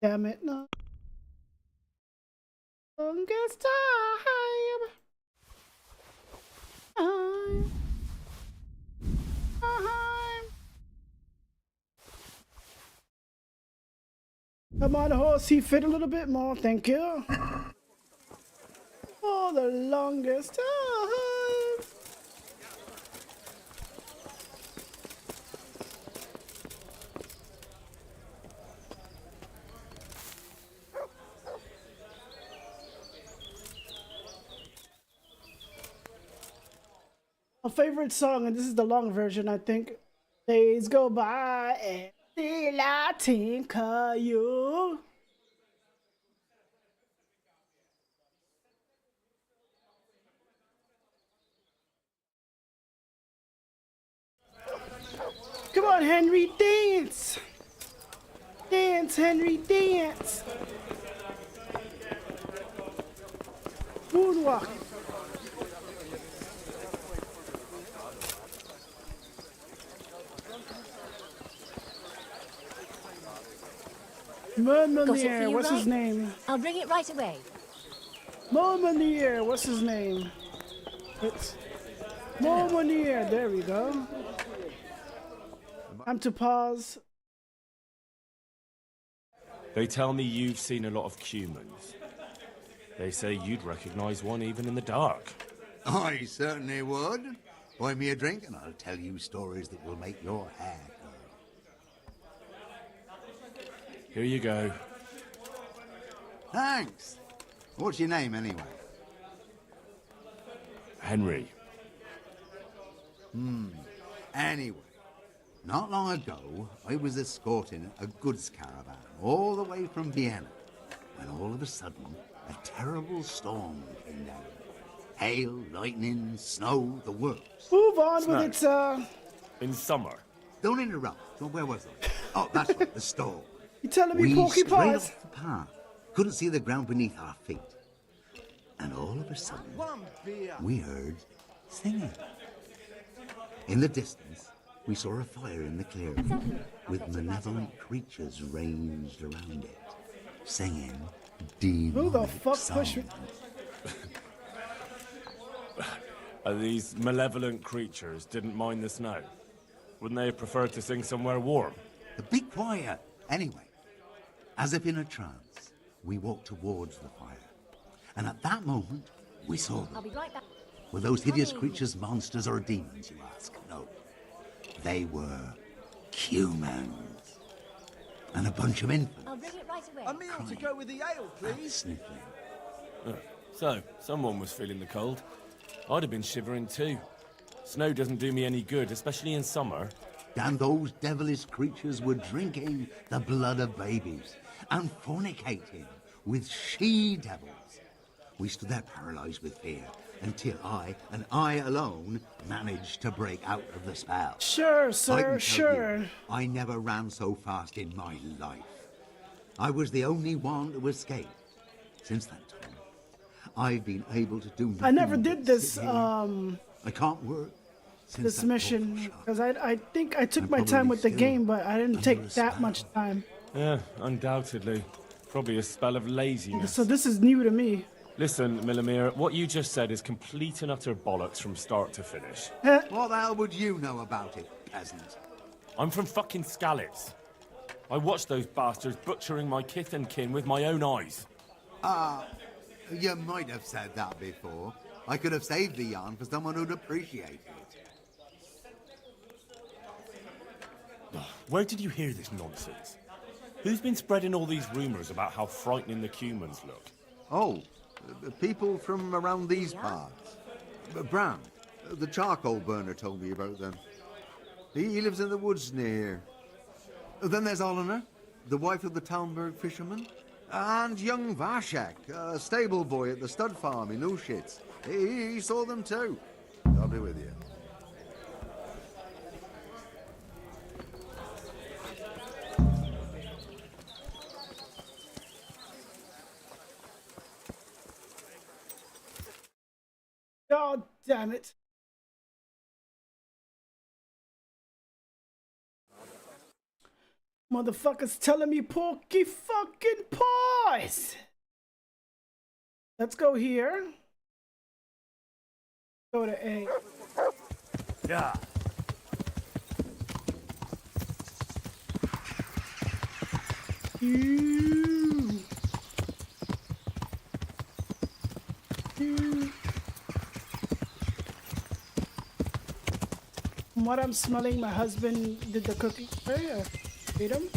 Damn it, no. Longest time. Come on, horsey, fit a little bit more, thank you. For the longest time. My favorite song, and this is the long version, I think. Days go by and still I think of you. Come on, Henry, dance! Dance, Henry, dance! Moonwalk. Monmonier, what's his name? I'll bring it right away. Monmonier, what's his name? It's Monmonier, there we go. Time to pause. They tell me you've seen a lot of cumins. They say you'd recognize one even in the dark. I certainly would. Buy me a drink and I'll tell you stories that will make your hair curl. Here you go. Thanks. What's your name, anyway? Henry. Anyway, not long ago, I was escorting a goods caravan all the way from Vienna, when all of a sudden, a terrible storm came down. Hail, lightning, snow, the works. Move on Snow. with it, In summer. don't interrupt. Where was I? Oh, that's right, the store. You telling me We Porky strayed Paws? off the path. Couldn't see the ground beneath our feet. And all of a sudden, we heard singing. In the distance, we saw a fire in the clearing, with malevolent creatures ranged around it, singing Who the demonic fuck pushed me? These malevolent creatures didn't mind the snow. Wouldn't they have preferred to sing somewhere warm? Be quiet. Anyway, as if in a trance, we walked towards the fire. And at that moment, we saw them. I'll be right back. Were those hideous creatures monsters or demons, you ask? No. They were humans. And a bunch of infants. I'll bring it right away. A meal to go with the ale, please. Sniffling. So, someone was feeling the cold. I'd have been shivering too. Snow doesn't do me any good, especially in summer. And those devilish creatures were drinking the blood of babies and fornicating with she-devils. We stood there paralyzed with fear until I, and I alone, managed to break out of the spell. Sure, I sir, can tell sure. you, I never ran so fast in my life. I was the only one to escape. Since that time, I've been able to do nothing. I never but did this, sit here. I can't work. Since this that mission, because I think I took I'm my time probably with the still game, but I didn't under take a that spell. much time. Yeah, undoubtedly. Probably a spell of laziness. So this is new to me. Listen, Millimere, what you just said is complete and utter bollocks from start to finish. What the hell would you know about it, peasant? I'm from fucking Skalitz. I watched those bastards butchering my kith and kin with my own eyes. You might have said that before. I could have saved the yarn for someone who'd appreciate it. Where did you hear this nonsense? Who's been spreading all these rumours about how frightening the humans look? Oh, people from around these parts. Bram, the charcoal burner, told me about them. He lives in the woods near here. Then there's Olener, the wife of the Talmberg fisherman. And young Vashek, a stable boy at the stud farm in Ushitz. He saw them too. I'll be with you. God damn it. Motherfuckers telling me Porky fucking Paws. Let's go here. Go to A. Yeah. You. From what I'm smelling, my husband did the cooking. Hey, ate him.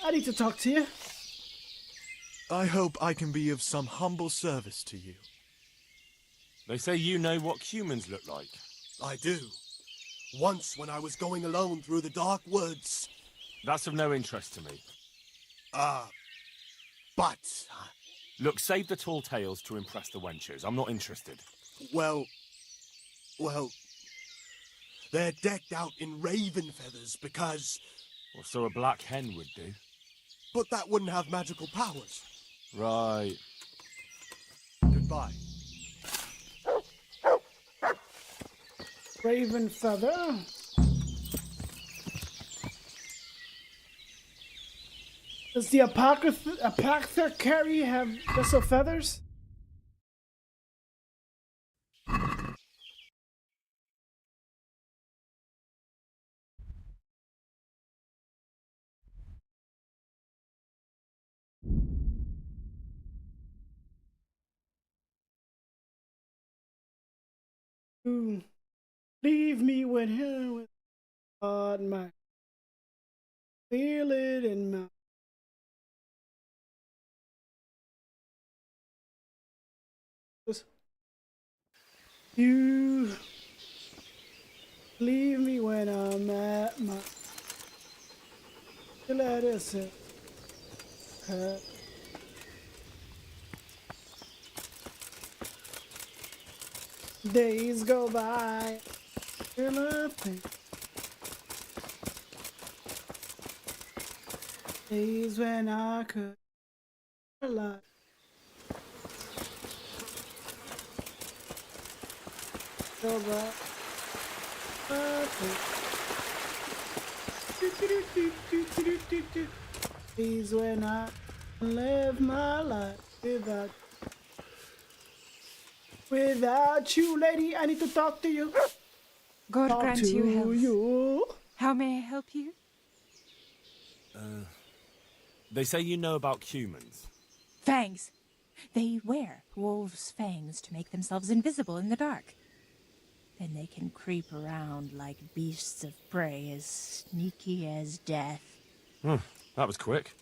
I need to talk to you. I hope I can be of some humble service to you. They say you know what humans look like. I do. Once when I was going alone through the dark woods. That's of no interest to me. But... Look, save the tall tales to impress the wenches. I'm not interested. Well... They're decked out in raven feathers because... Well, so a black hen would do. But that wouldn't have magical powers. Right. Goodbye. Raven feather. Does the apothecary have bristle feathers? Leave me with him with God, my Feel it in my... You leave me when I'm at my... Let it sit. Days go by, and I think days when I could lie. Go by, I think days when I live my life without you, lady. I need to talk to you. God Talk grant to you health. you. How may I help you? They say you know about humans. Fangs. They wear wolves' fangs to make themselves invisible in the dark. Then they can creep around like beasts of prey as sneaky as death. That was quick.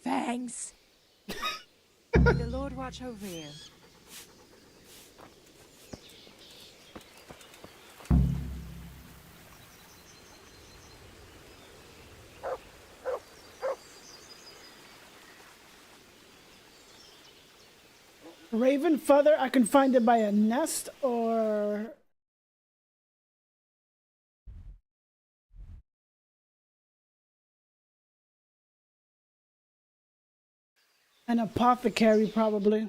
Fangs! May the Lord watch over you. Raven feather, I can find it by a nest or... an apothecary, probably.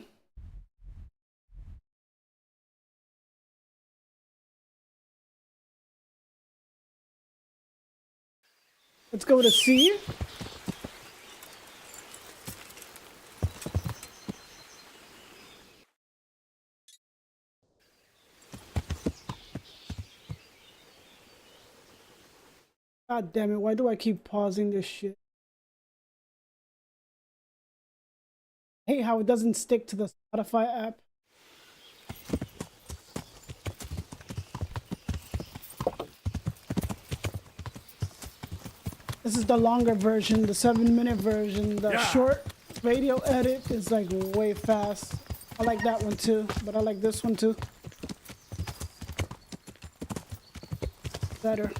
Let's go to C. God damn it, why do I keep pausing this shit? I hate how it doesn't stick to the Spotify app. This is the longer version, the 7-minute version. The short radio edit is like way fast. I like that one too, but I like this one too. Better.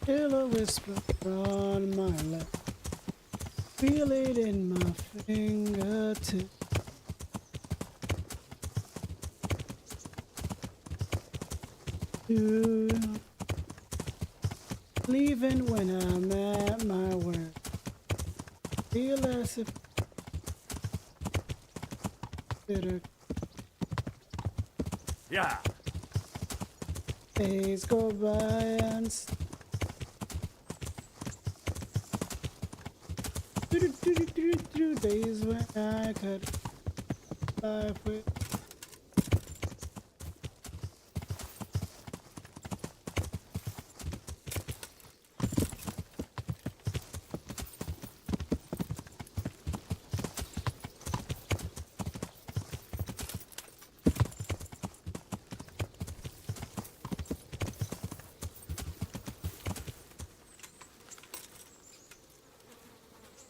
Feel a whisper on my lap. Feel it in my fingertip. You leaving when I'm at my work. Feel as if bitter. Yeah. Days go by and days when I could life with.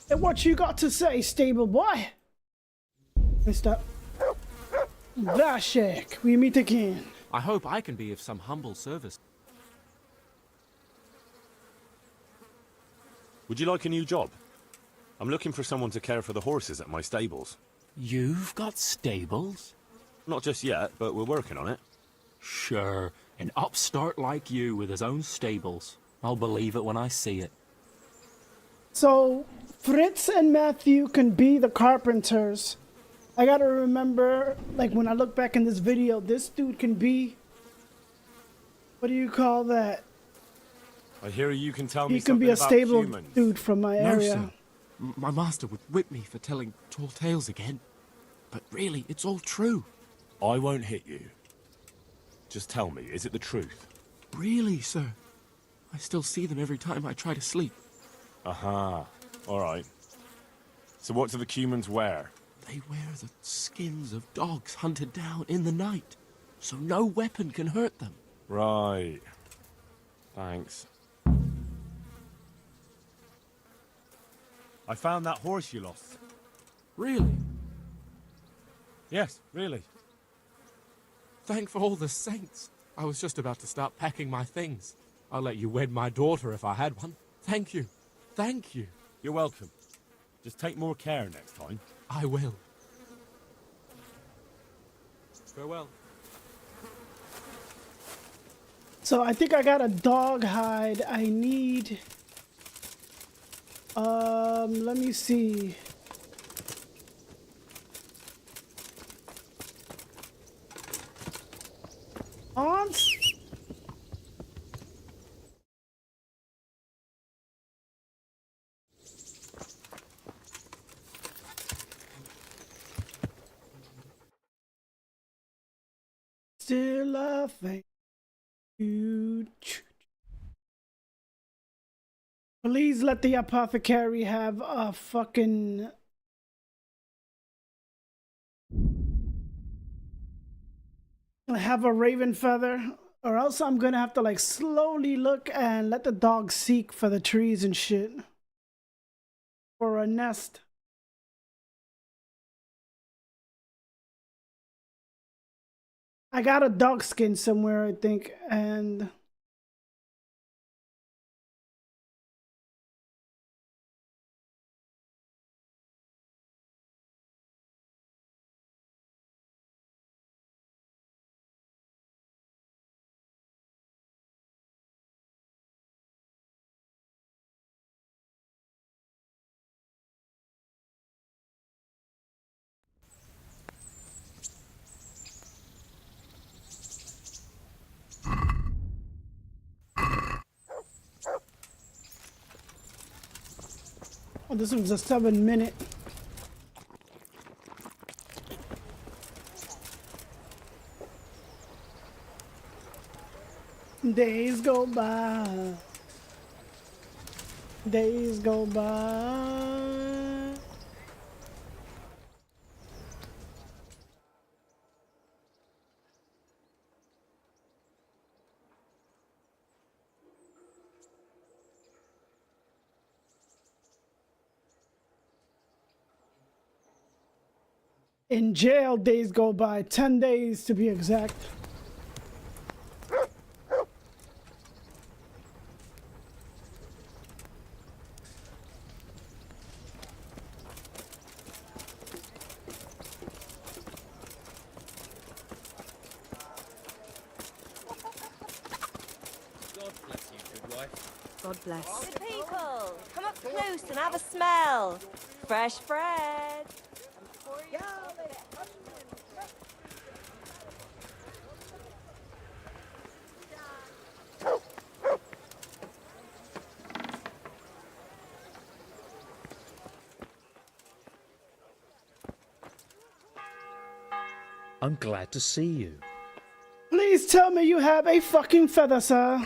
And what you got to say, stable boy? Mr. Vlashek, we meet again. I hope I can be of some humble service. Would you like a new job? I'm looking for someone to care for the horses at my stables. You've got stables? Not just yet, but we're working on it. Sure, an upstart like you with his own stables. I'll believe it when I see it. So, Fritz and Matthew can be the carpenters. I gotta remember, like when I look back in this video, this dude can be... what do you call that? I hear you can tell me He can something be a about stable humans. dude from my No, area. sir. My master would whip me for telling tall tales again. But really, it's all true. I won't hit you. Just tell me, is it the truth? Really, sir. I still see them every time I try to sleep. Aha. All right. So what do the humans wear? They wear the skins of dogs hunted down in the night, so no weapon can hurt them. Right. Thanks. I found that horse you lost. Really? Yes, really. Thank for all the saints. I was just about to start packing my things. I'll let you wed my daughter if I had one. Thank you. Thank you. You're welcome. Just take more care next time. I will. Farewell. So I think I got a dog hide. I need... let me see. On. Still a thank you. Please let the apothecary have a fucking... have a raven feather, or else I'm gonna have to like slowly look and let the dog seek for the trees and shit for a nest. I got a dog skin somewhere, I think, and oh, this was a 7-minute. Days go by. Days go by. In jail, days go by. 10 days to be exact. God bless you, good wife. God bless. Good people, come up close and have a smell. Fresh bread. I'm glad to see you. Please tell me you have a fucking feather, sir.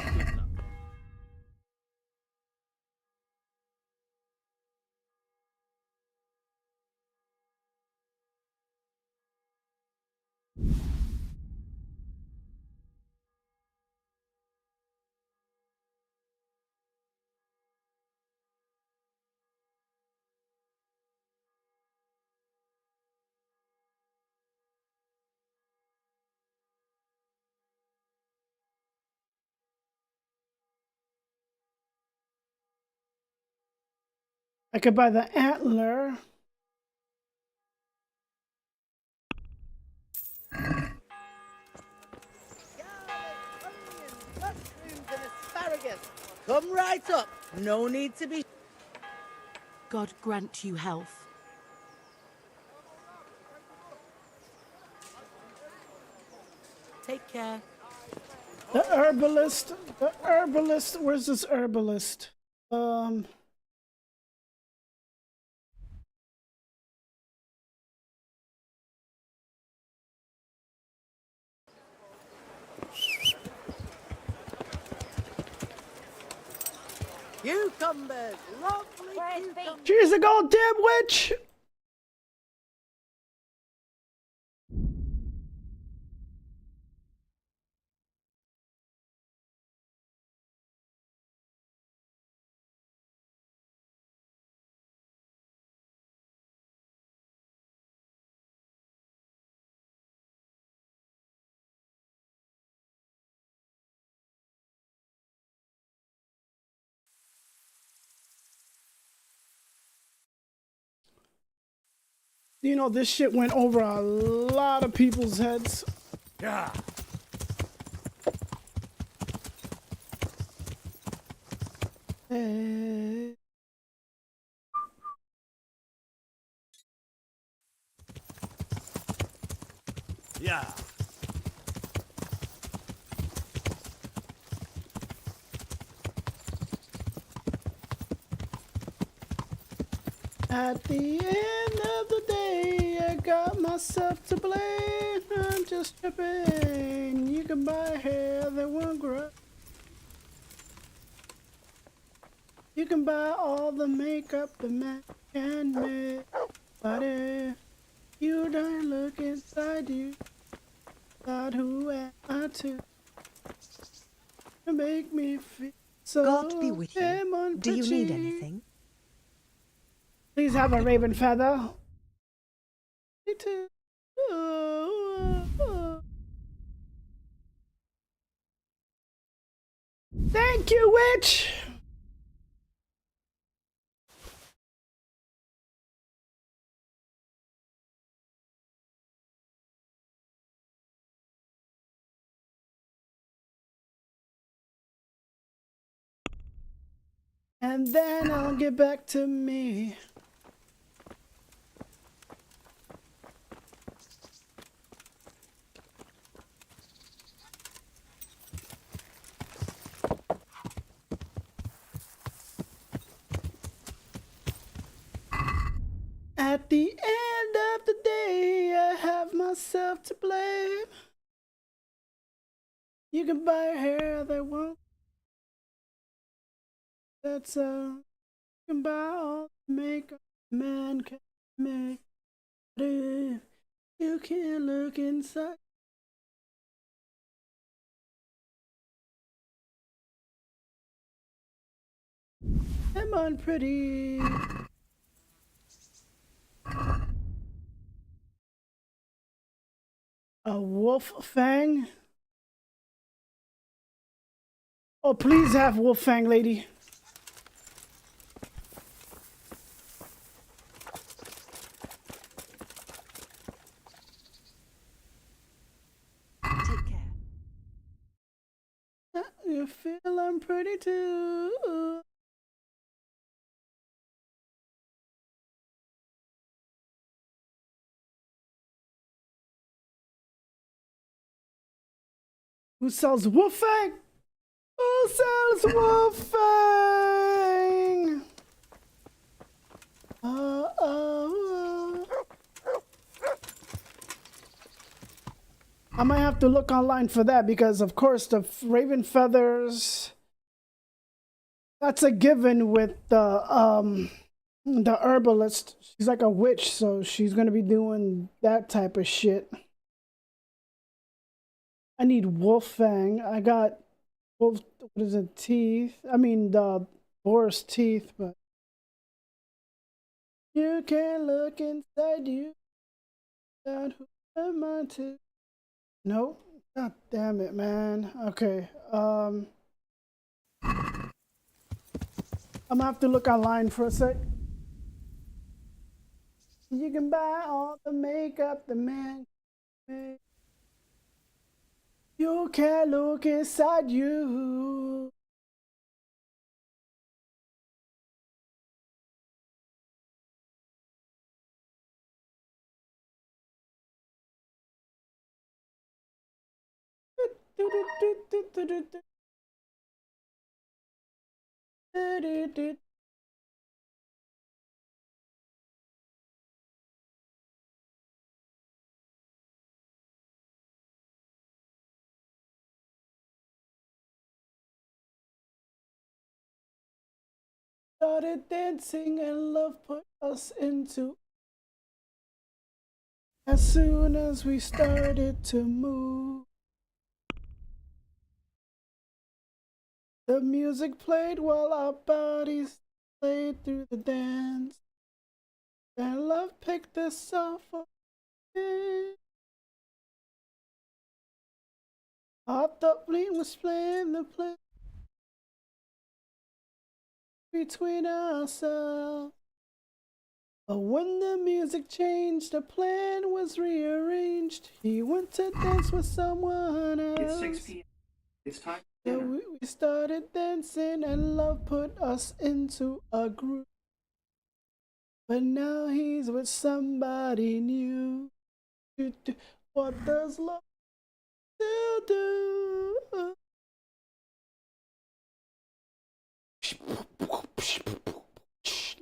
I could buy the antler. Come right up. No need to be... God grant you health. Take care. The herbalist. The herbalist. Where's this herbalist? Cucumbers. Lovely cucumbers. She's a goddamn witch. You know, this shit went over a lot of people's heads. Yeah. Yeah. At the end of the day, I got myself to blame. I'm just tripping. You can buy hair that won't grow. You can buy all the makeup the man can make. But if you don't look inside you, God, who am I to make me feel so God be with you. damn Do you need pretty? anything? Please have a raven feather. Me too. Thank you, witch. And then I'll get back to me. At the end of the day, I have myself to blame. You can buy hair that won't. That's you can buy all the makeup man can make. But if you can't look inside. Am I pretty? A wolf fang? Oh, please have wolf fang, lady. Take care. You feel I'm pretty too. Who sells wolf fang? Who sells wolf fang? I might have to look online for that because, of course, the raven feathers. That's a given with the herbalist. She's like a witch, so she's gonna be doing that type of shit. I need wolf fang. I got wolf. What is it? Teeth. I mean the boar's teeth, but you can't look inside you. God, who am I to? Nope. God damn it, man. Okay. I'm gonna have to look online for a sec. You can buy all the makeup the man can make. You can't look inside you. Started dancing and love put us into. As soon as we started to move, the music played while our bodies played through the dance. And love picked us off again. I thought we was playing the play between ourselves. But when the music changed, the plan was rearranged. He went to dance with someone else. It's 6 p.m. It's time for So dinner. we started dancing, and love put us into a groove. But now he's with somebody new. What does love do?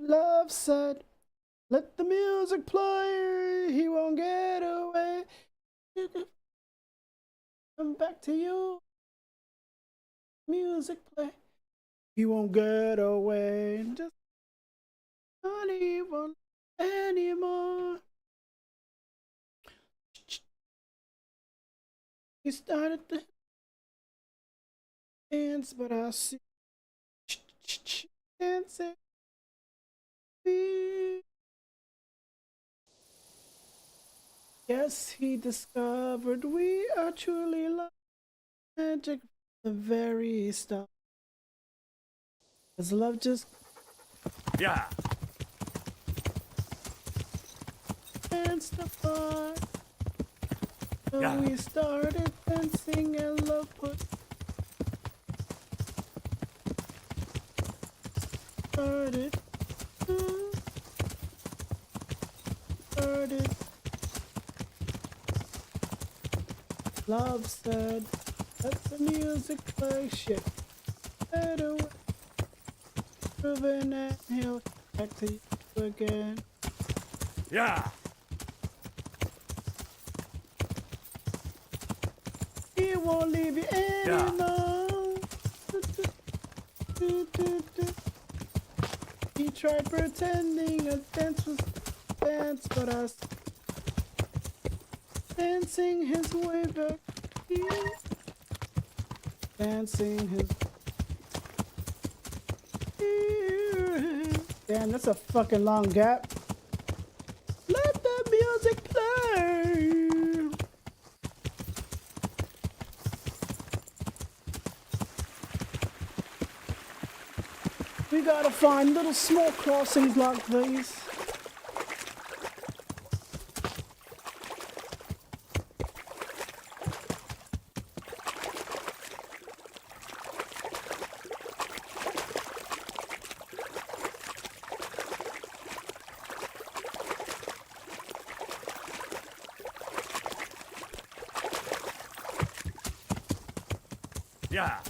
Love said, let the music play, he won't get away. Come back to you. Music play, he won't get away. Just not even anymore. He started to dance, but I see dancing. Yes, he discovered we are truly love magic from the very start. Cause love just danced apart. So we started dancing and love put started. Love said, let the music play. Shit. Better way. Proven and he'll back to you again. Yeah. He won't leave you anymore. He tried pretending a dance was dance, but us dancing his way back. Dancing his. Damn, that's a fucking long gap. Let the music play. We gotta find little small crossings like these. Yeah.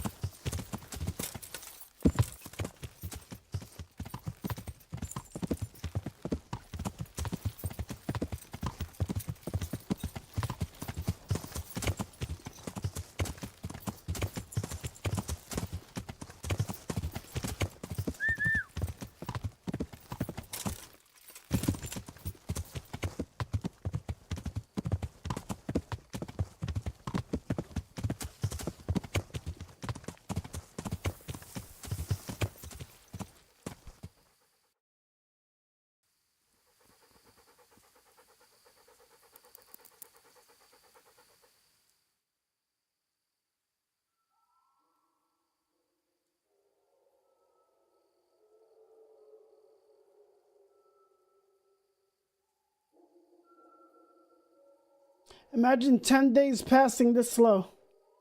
Imagine 10 days passing this slow.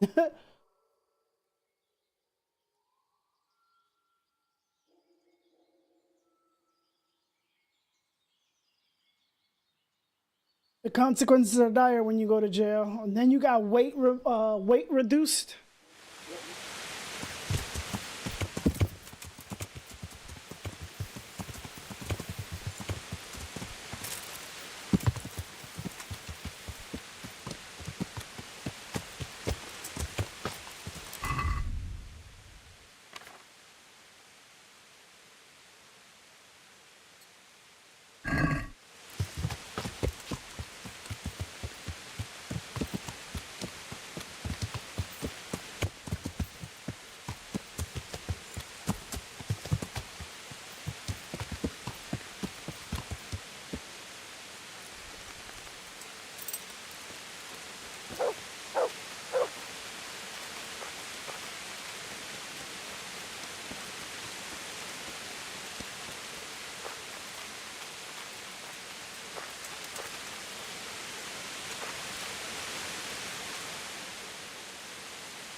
The consequences are dire when you go to jail. And then you got weight reduced.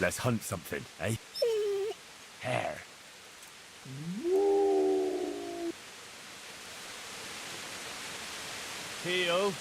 Let's hunt something, eh? Hare. Theo.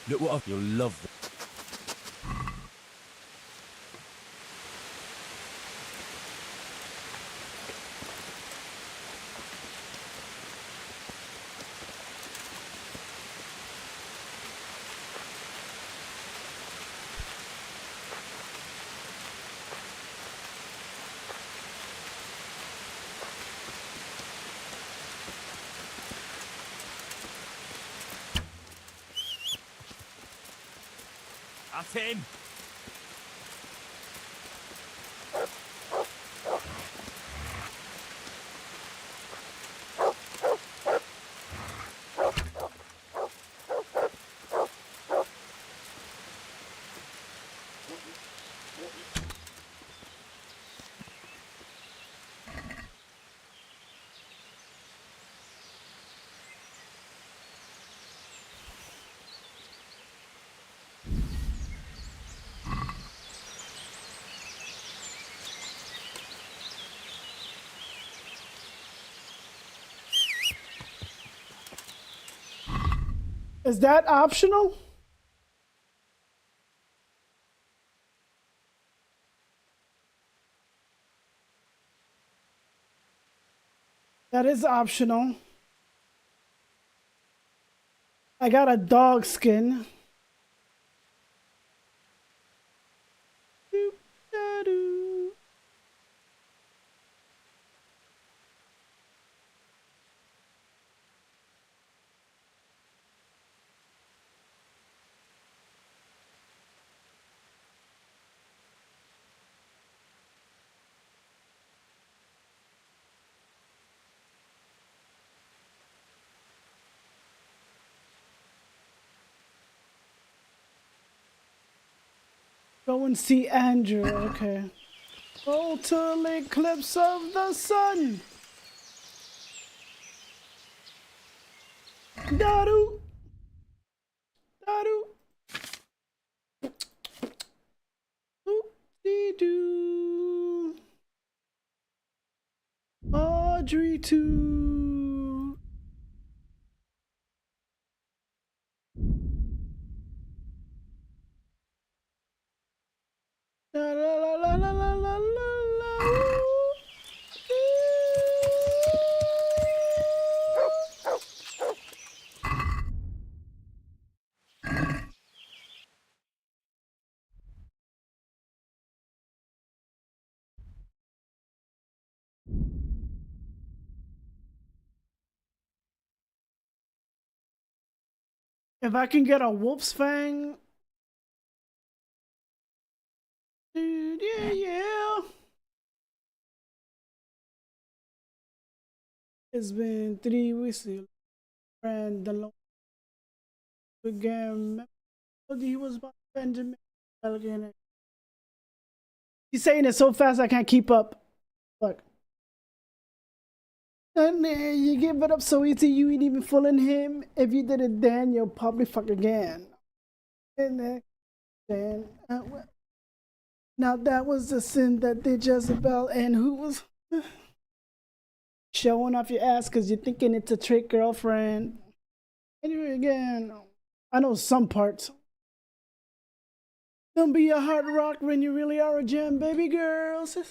Look what I've... You'll love this. That's him! Is that optional? That is optional. I got a dog skin. Doop-da-doo. Go and see Andrew, okay. Total eclipse of the sun. Daru. Daru. Oop-dee-doo. Audrey 2. La la la la la la la la. If I can get a wolf's fang. Dude, yeah. It's been 3 weeks. And the long again. He was about Benjamin. He's saying it so fast I can't keep up. Look. And you give it up so easy you ain't even fooling him. If you did it then, you'll probably fuck again. And then, now that was the sin that did Jezebel, and who was showing off your ass because you're thinking it's a trick, girlfriend. Anyway, again, I know some parts. Don't be a hard rock when you really are a gem, baby girls. And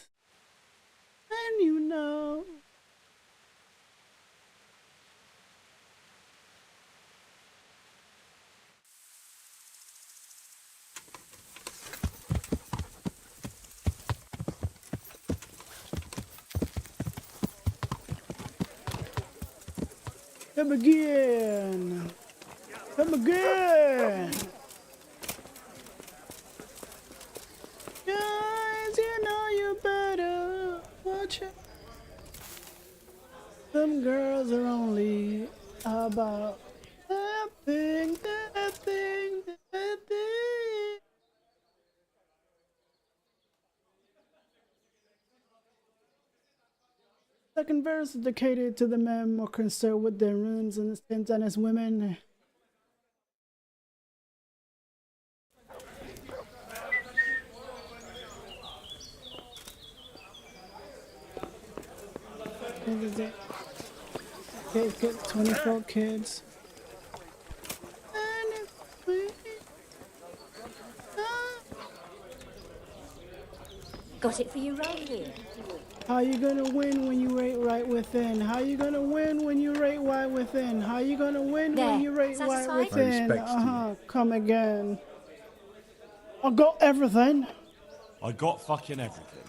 you know. Come again. Come again. Guys, you know you better watch it. Some girls are only about that thing, that thing, that thing. Second verse is dedicated to the men more concerned with their ruins and sins than as women. Get 24 kids. Got it for you right here. How you gonna win when you rate right within? How you gonna win when you rate right within? How you gonna win There, when you rate right satisfied? within? My respects to you. Come again. I got everything. I got fucking everything.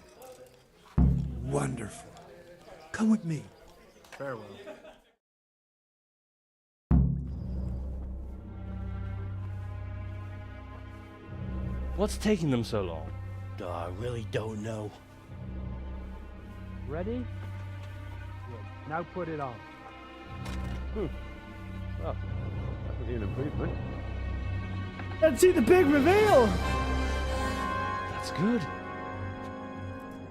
Wonderful. Come with me. Farewell. What's taking them so long? I really don't know. Ready? Good. Now put it on. Well, definitely an improvement. Let's see the big reveal. That's good.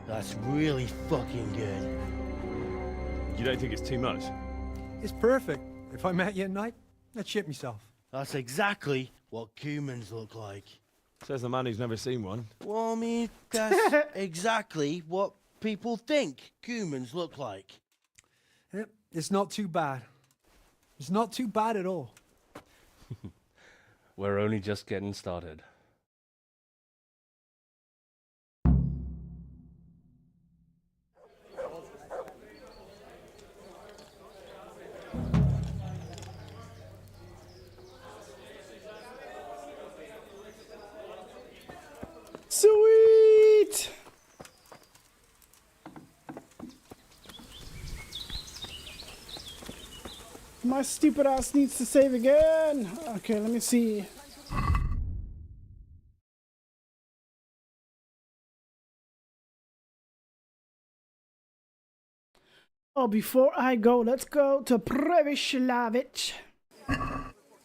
That's really fucking good. You don't think it's too much? It's perfect. If I met you at night, I'd shit myself. That's exactly what humans look like. Says the man who's never seen one. Well, I mean, that's exactly what people think humans look like. It's not too bad. It's not too bad at all. We're only just getting started. Sweet. My stupid ass needs to save again. Okay, let me see. Oh, before I go, let's go to Previslavich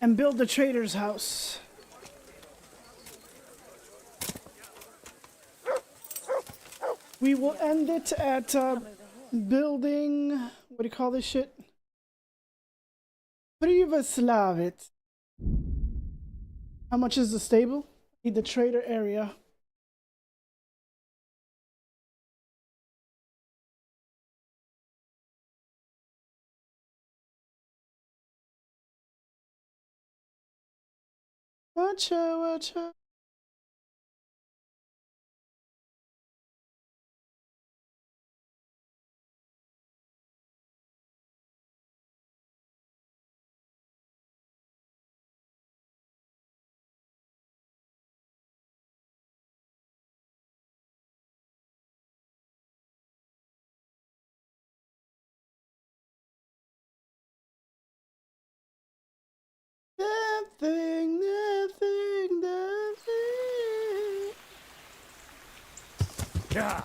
and build the trader's house. We will end it at building, what do you call this shit? Privoslavit. How much is the stable? Need the trader area. Watcha. That nothing. Yeah.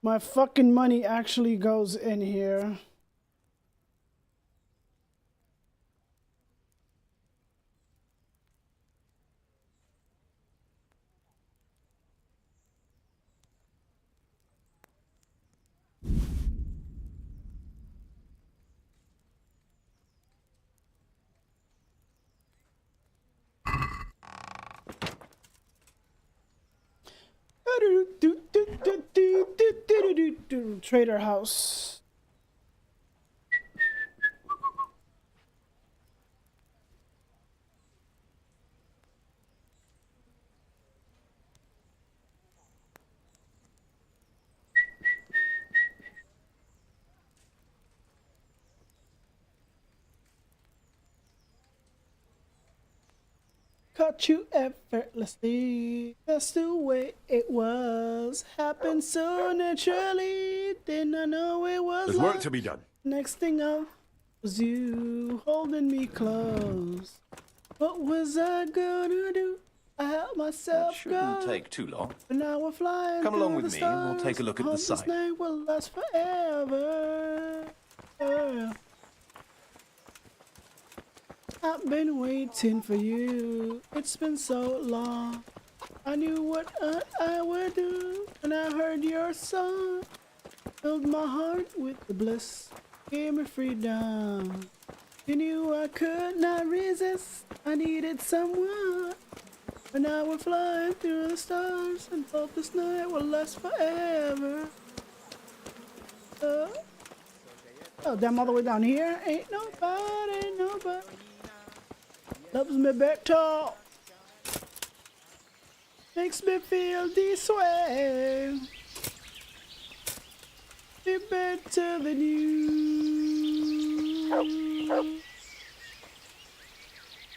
My fucking money actually goes in here. Trader house. Caught you effortlessly. That's the way it was. Happened so naturally. Didn't I know it was There's love? work to be done. Next thing I was you holding me close. What was I gonna do? I helped myself Shouldn't go. take too long. But now we're flying. Come along through with the me and we'll stars. take a look at the Hope site. This night will last forever. I've been waiting for you. It's been so long. I knew what I would do when I heard your song. Filled my heart with the bliss. Gave me freedom. You knew I could not resist. I needed someone. But now we're flying through the stars and hope this night will last forever. Oh, damn, all the way down here. Ain't nobody loves me better. Makes me feel this way. Be better than you.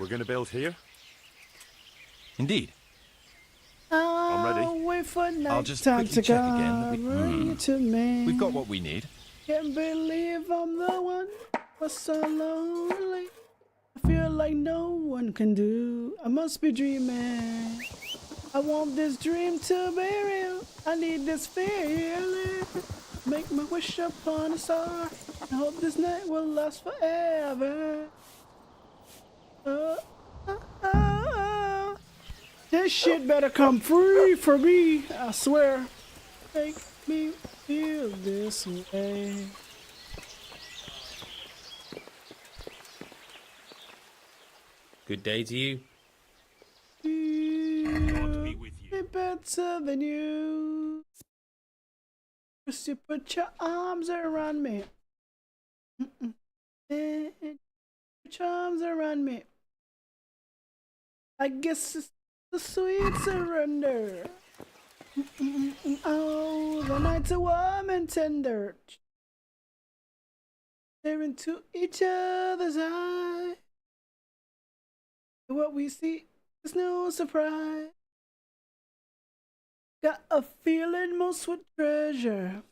We're gonna build here? Indeed. I'm ready. Wait for night I'll just time quickly to check come. again that Bring it to me. We've got what we need. Can't believe I'm the one. Was so lonely. I feel like no one can do. I must be dreaming. I want this dream to be real. I need this feeling. Make my wish upon a star. I hope this night will last forever. This shit better come free for me. I swear. Make me feel this way. Good day to you. Be better than you. First you put your arms around me. Put your arms around me. I guess it's the sweet surrender. Oh, the nights are warm and tender. Staring into each other's eyes. What we see is no surprise. Got a feeling most would treasure.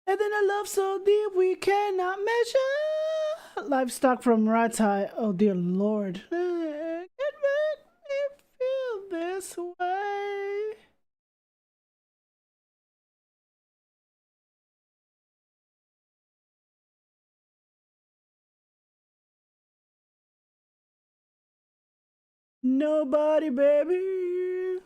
And then a love so deep we cannot measure. Livestock from Rat's Eye. Oh dear Lord. It make me feel this way. Nobody, baby.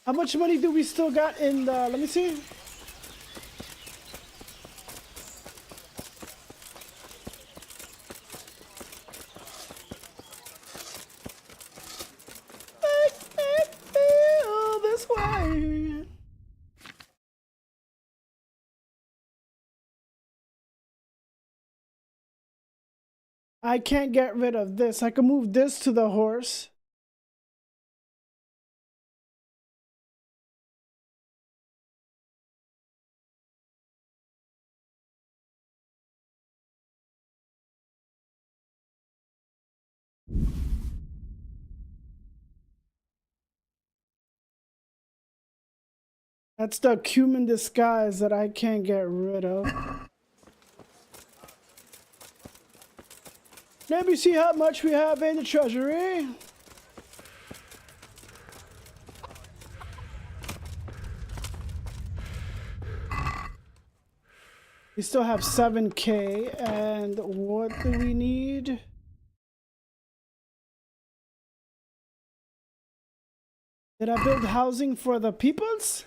How much money do we still got in the, let me see. I can't get rid of this. I can move this to the horse. That's the cumin disguise that I can't get rid of. Let me see how much we have in the treasury. We still have 7K, and what do we need? Did I build housing for the peoples?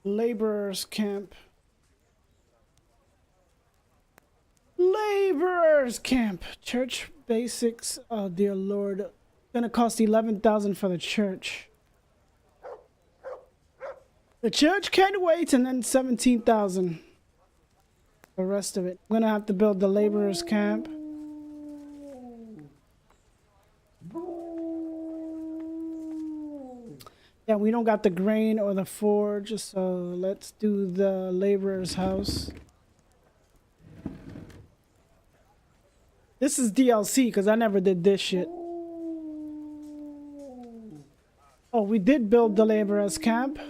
Laborers camp. Laborers camp. Church basics. Oh dear Lord. Gonna cost 11,000 for the church. The church can't wait, and then 17,000. The rest of it. I'm gonna have to build the laborers camp. Yeah, we don't got the grain or the forge, so let's do the laborer's house. This is DLC because I never did this shit. Oh, we did build the laborer's camp.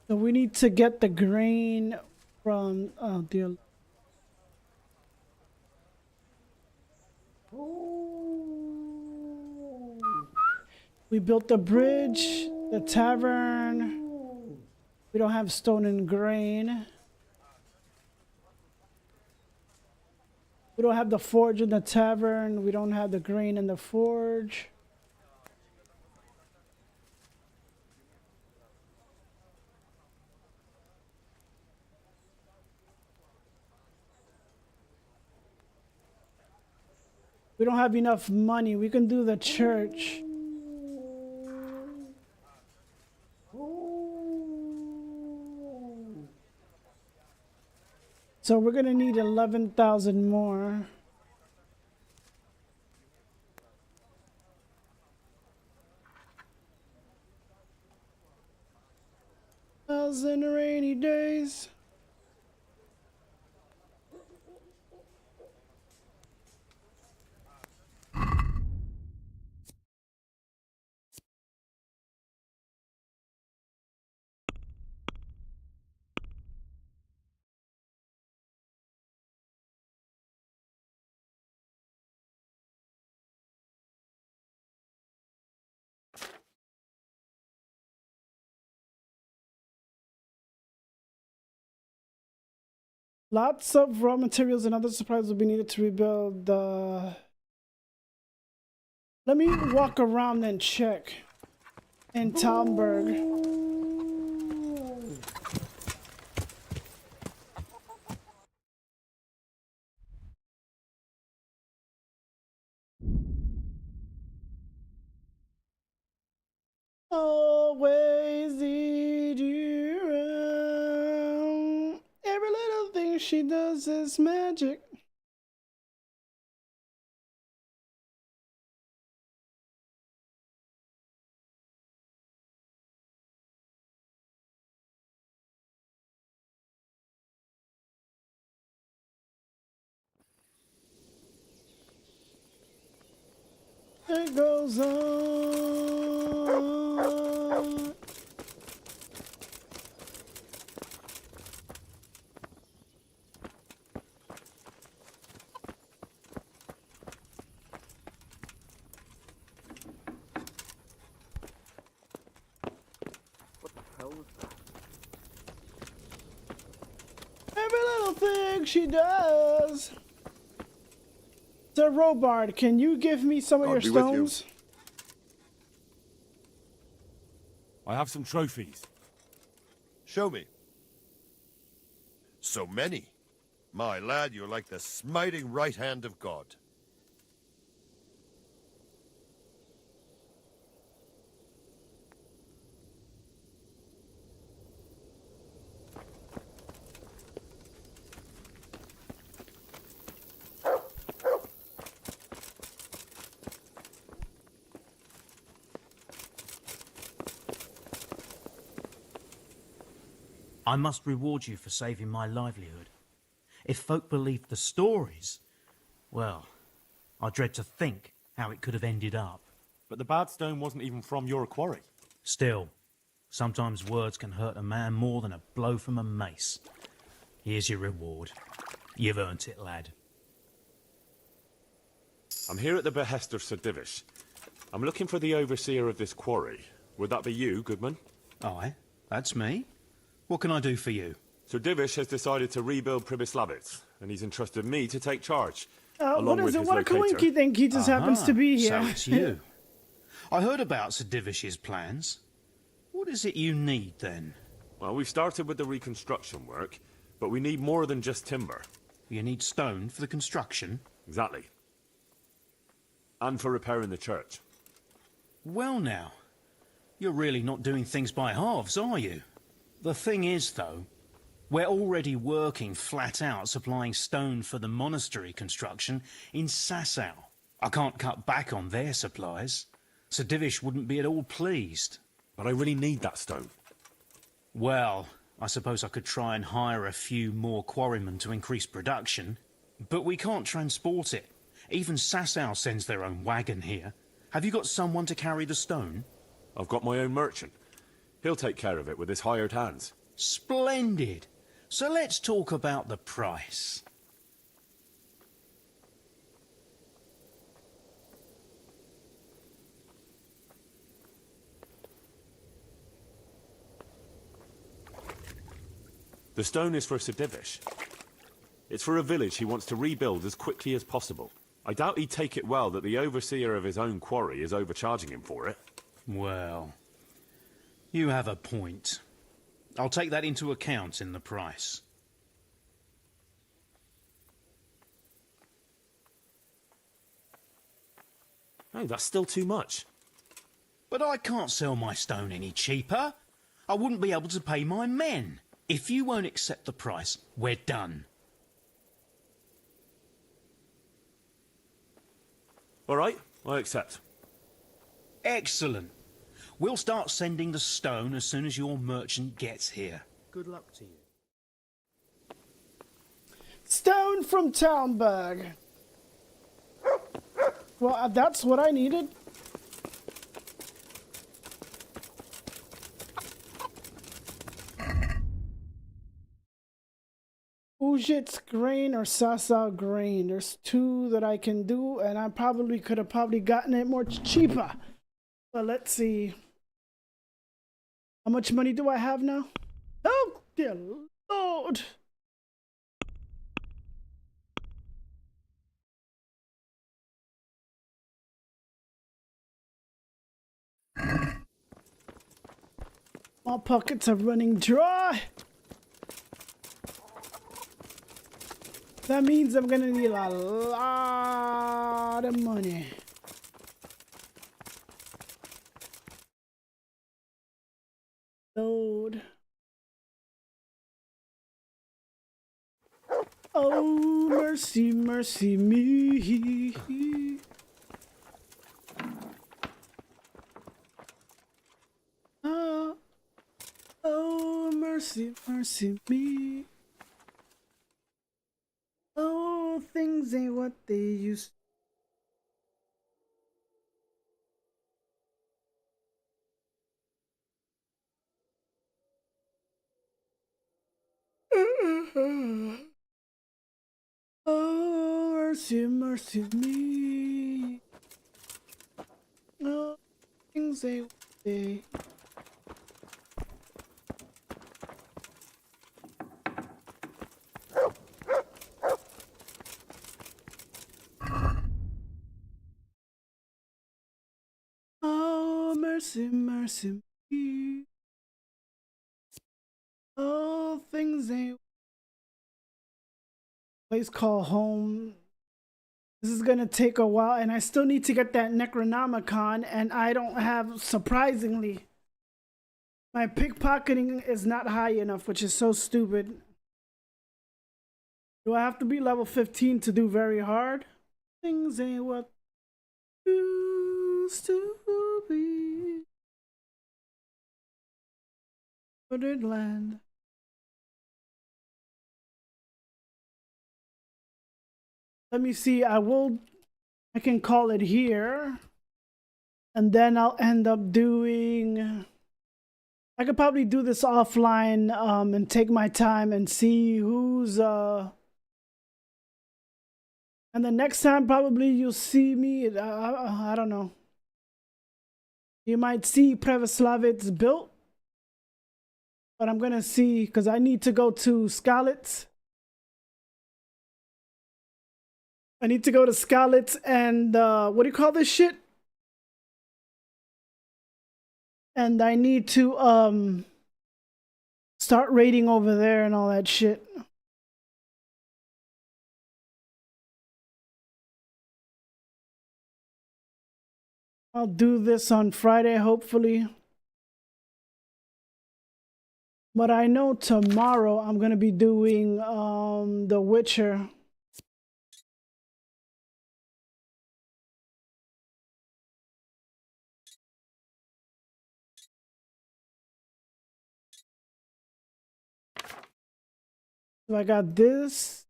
So we need to get the grain from, oh dear. We built the bridge, the tavern. We don't have stone and grain. We don't have the forge in the tavern. We don't have the grain in the forge. We don't have enough money. We can do the church. So we're gonna need 11,000 more. Thousand rainy days. Lots of raw materials and other supplies will be needed to rebuild the... Let me walk around and check in Talmberg. Always lead you around. Every little thing she does is magic. It goes on. Every little thing she does. Sir Robard, can you give me some of your stones? I have some trophies. Show me. So many. My lad, you're like the smiting right hand of God. I must reward you for saving my livelihood. If folk believed the stories, well, I dread to think how it could have ended up. But the bad stone wasn't even from your quarry. Still, sometimes words can hurt a man more than a blow from a mace. Here's your reward. You've earned it, lad. I'm here at the behest of Sir Divish. I'm looking for the overseer of this quarry. Would that be you, Goodman? Aye, that's me. What can I do for you? Sir Divish has decided to rebuild Pribyslavitz, and he's entrusted me to take charge. What is with it? his What a locator. coinky think he just happens to be here. So it's you. I heard about Sir Divish's plans. What is it you need, then? Well, we've started with the reconstruction work, but we need more than just timber. You need stone for the construction? Exactly. And for repairing the church. Well now, you're really not doing things by halves, are you? The thing is, though, we're already working flat out supplying stone for the monastery construction in Sasau. I can't cut back on their supplies. Sir Divish wouldn't be at all pleased. But I really need that stone. Well, I suppose I could try and hire a few more quarrymen to increase production. But we can't transport it. Even Sasau sends their own wagon here. Have you got someone to carry the stone? I've got my own merchant. He'll take care of it with his hired hands. Splendid. So let's talk about the price. The stone is for Sir Divish. It's for a village he wants to rebuild as quickly as possible. I doubt he'd take it well that the overseer of his own quarry is overcharging him for it. Well, you have a point. I'll take that into account in the price. No, that's still too much. But I can't sell my stone any cheaper. I wouldn't be able to pay my men. If you won't accept the price, we're done. All right, I accept. Excellent. We'll start sending the stone as soon as your merchant gets here. Good luck to you. Stone from Townburg. Well, that's what I needed. Ujits grain or Sasau grain. There's two that I can do, and I probably could have gotten it more cheaper. But let's see. How much money do I have now? Oh, dear Lord. My pockets are running dry. That means I'm gonna need a lot of money. Load. Oh, mercy, mercy me. Oh, mercy, mercy me. Oh, things ain't what they used to. Oh, mercy, mercy me. Oh, things ain't what they. Oh, mercy, mercy me. Oh, things ain't. Place called home. This is gonna take a while, and I still need to get that Necronomicon, and I don't have, surprisingly, my pickpocketing is not high enough, which is so stupid. Do I have to be level 15 to do very hard? Things ain't what used to be. Wooded land. Let me see. I can call it here. And then I'll end up doing... I could probably do this offline and take my time and see who's... And the next time probably you'll see me, I don't know. You might see Prevoslavic's built. But I'm gonna see, because I need to go to Skalitz. I need to go to Skalitz and what do you call this shit? And I need to start raiding over there and all that shit. I'll do this on Friday, hopefully. But I know tomorrow I'm gonna be doing The Witcher. So I got this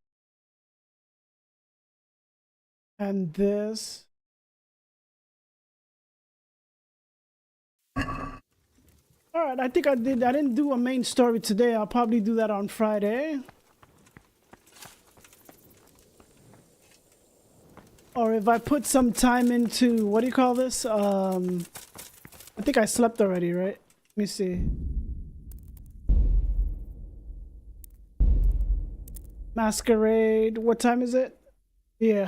and this. All right, I think I didn't do a main story today. I'll probably do that on Friday. Or if I put some time into, what do you call this? I think I slept already, right? Let me see. Masquerade, what time is it? Yeah.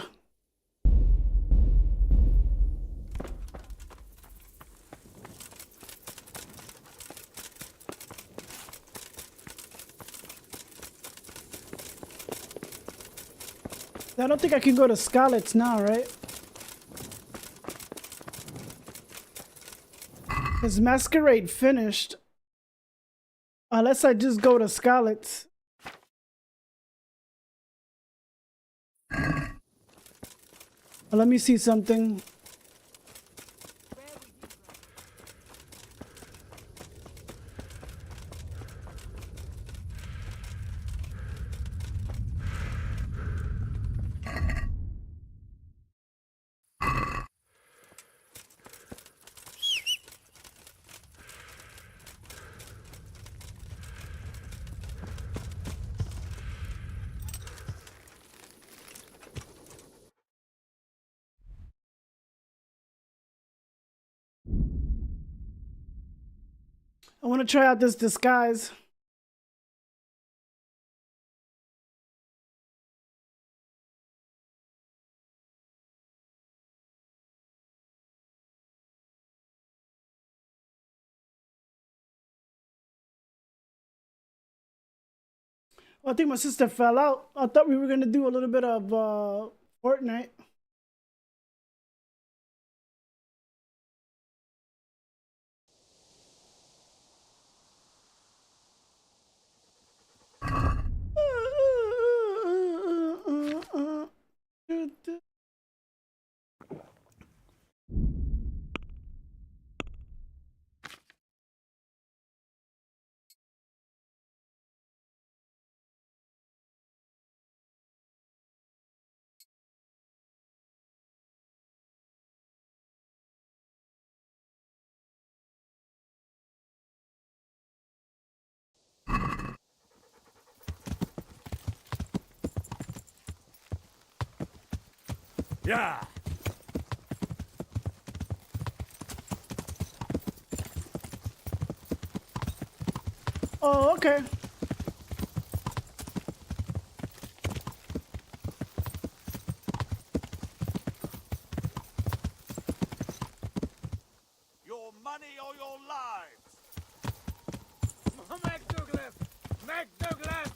I don't think I can go to Skalitz now, right? Is Masquerade finished? Unless I just go to Skalitz. Let me see something. I want to try out this disguise. Oh, I think my sister fell out. I thought we were going to do a little bit of Fortnite. Yeah. Oh, okay. Your money or your lives. Mac Douglas! Mac Douglas!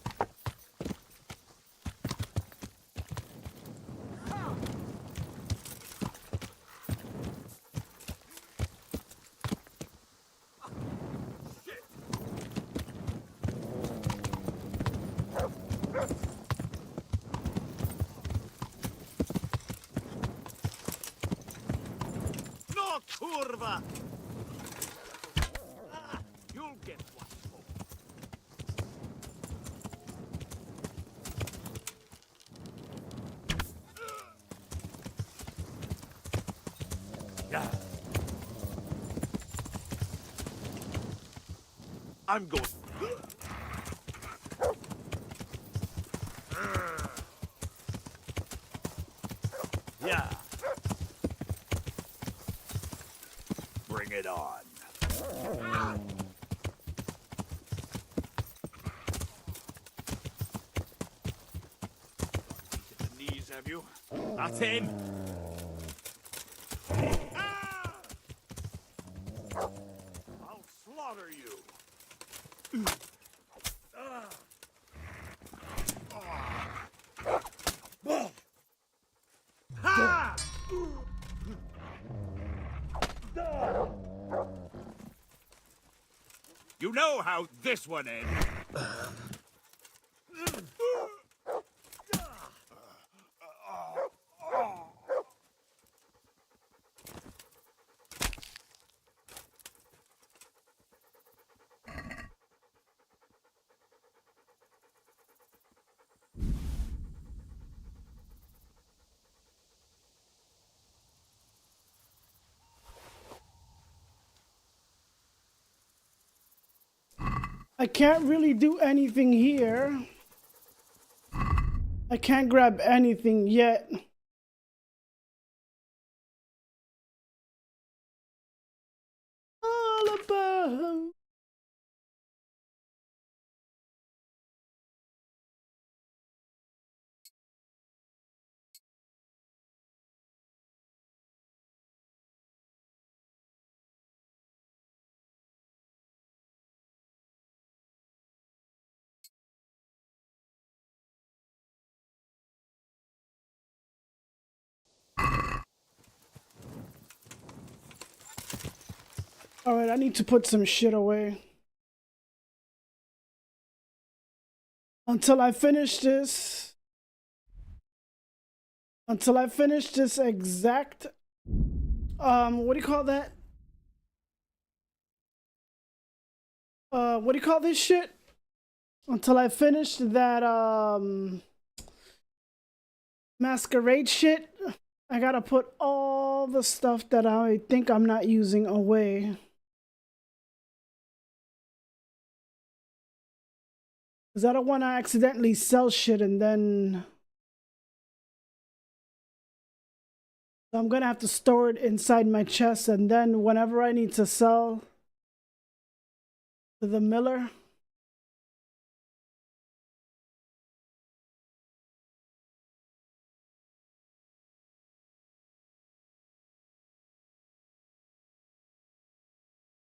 No, kurva! You'll get what for. I'm going. Yeah. Bring it on. Hit the knees, have you? That's him. I'll slaughter you. Ha! You know how this one ends. I can't really do anything here. I can't grab anything yet. All about. All right, I need to put some shit away. Until I finish this. Until I finish this exact, what do you call that? What do you call this shit? Until I finish that, masquerade shit, I gotta put all the stuff that I think I'm not using away. Because I don't want to accidentally sell shit and then I'm gonna have to store it inside my chest, and then whenever I need to sell to the miller,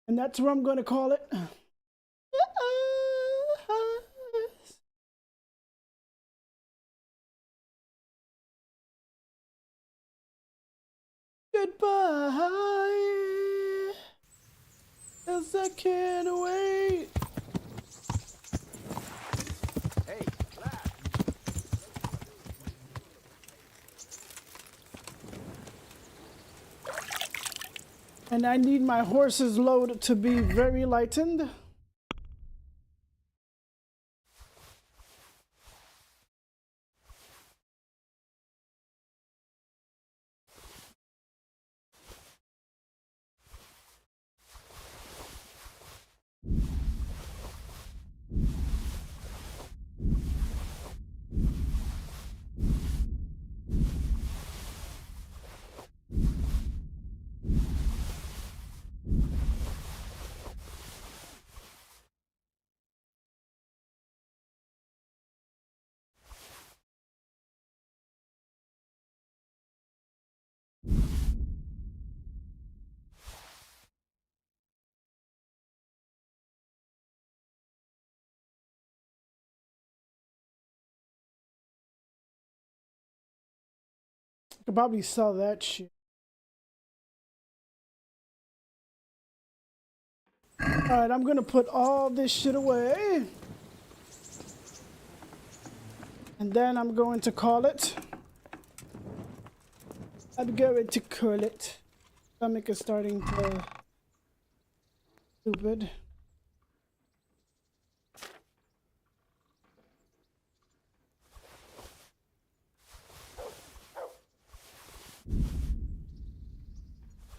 and that's where I'm gonna call it. Goodbye, 'cause I can't wait. Hey, And I need my horse's load to be very lightened. I could probably sell that shit. Alright, I'm gonna put all this shit away. And then I'm going to call it. I'm going to call it. Stomach is starting to stupid.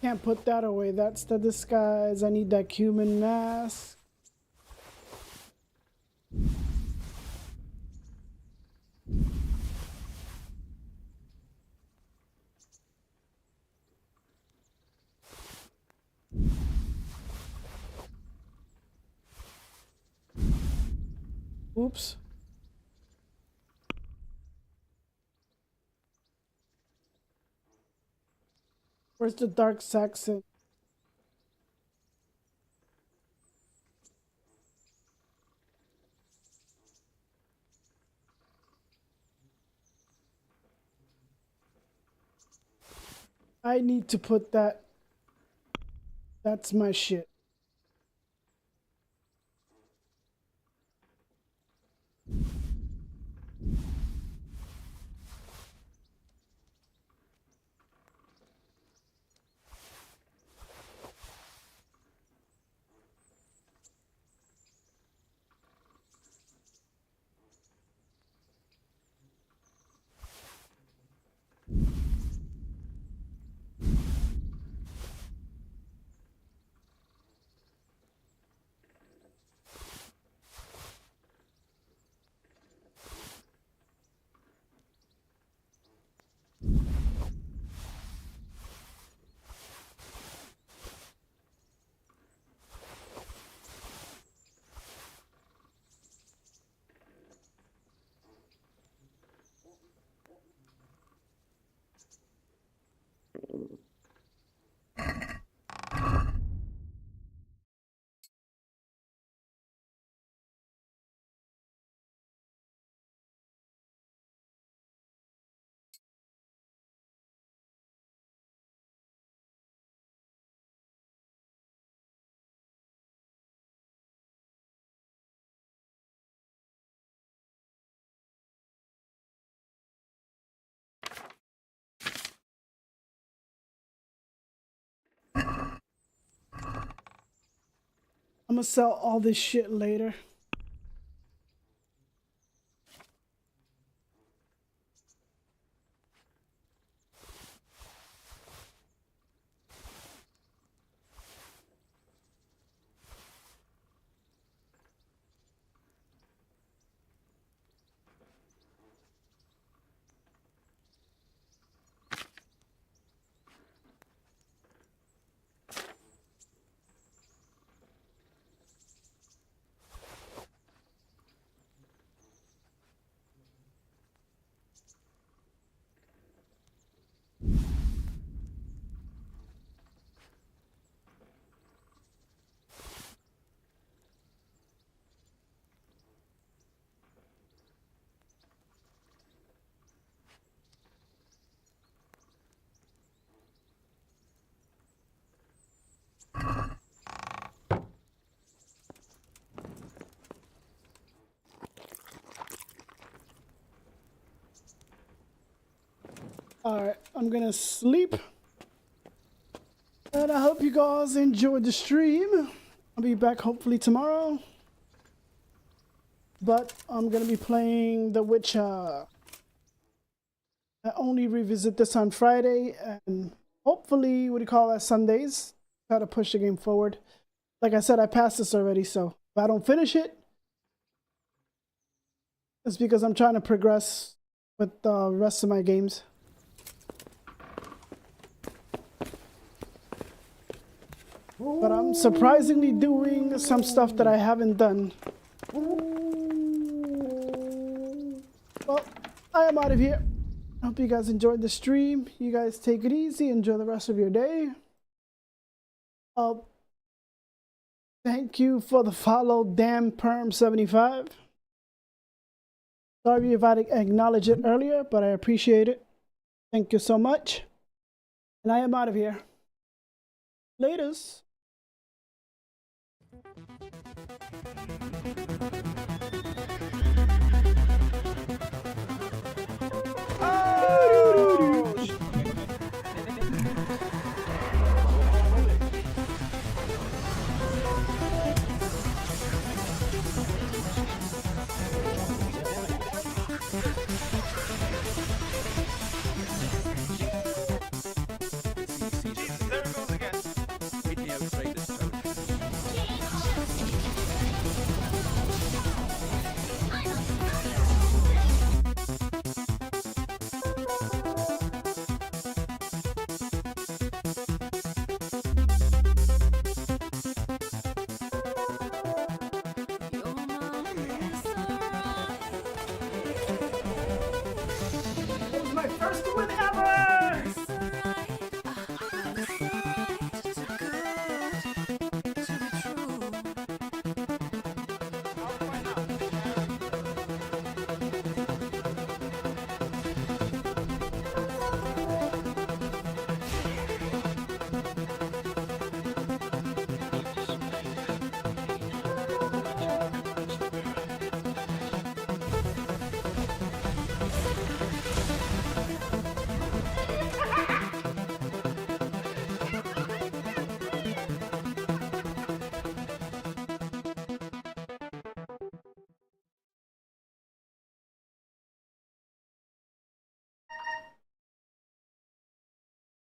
Can't put that away. That's the disguise. I need that human mask. Oops. Where's the dark Saxon? I need to put that. That's my shit. I'm gonna sell all this shit later. Alright, I'm gonna sleep. And I hope you guys enjoyed the stream. I'll be back hopefully tomorrow. But I'm gonna be playing The Witcher. I only revisit this on Friday and hopefully, what do you call that, Sundays. Try to push the game forward. Like I said, I passed this already, so if I don't finish it, it's because I'm trying to progress with the rest of my games. But I'm surprisingly doing some stuff that I haven't done. Well, I am out of here. I hope you guys enjoyed the stream. You guys take it easy. Enjoy the rest of your day. Thank you for the follow, damn Perm75. Sorry if I didn't acknowledge it earlier, but I appreciate it. Thank you so much. And I am out of here. Laters.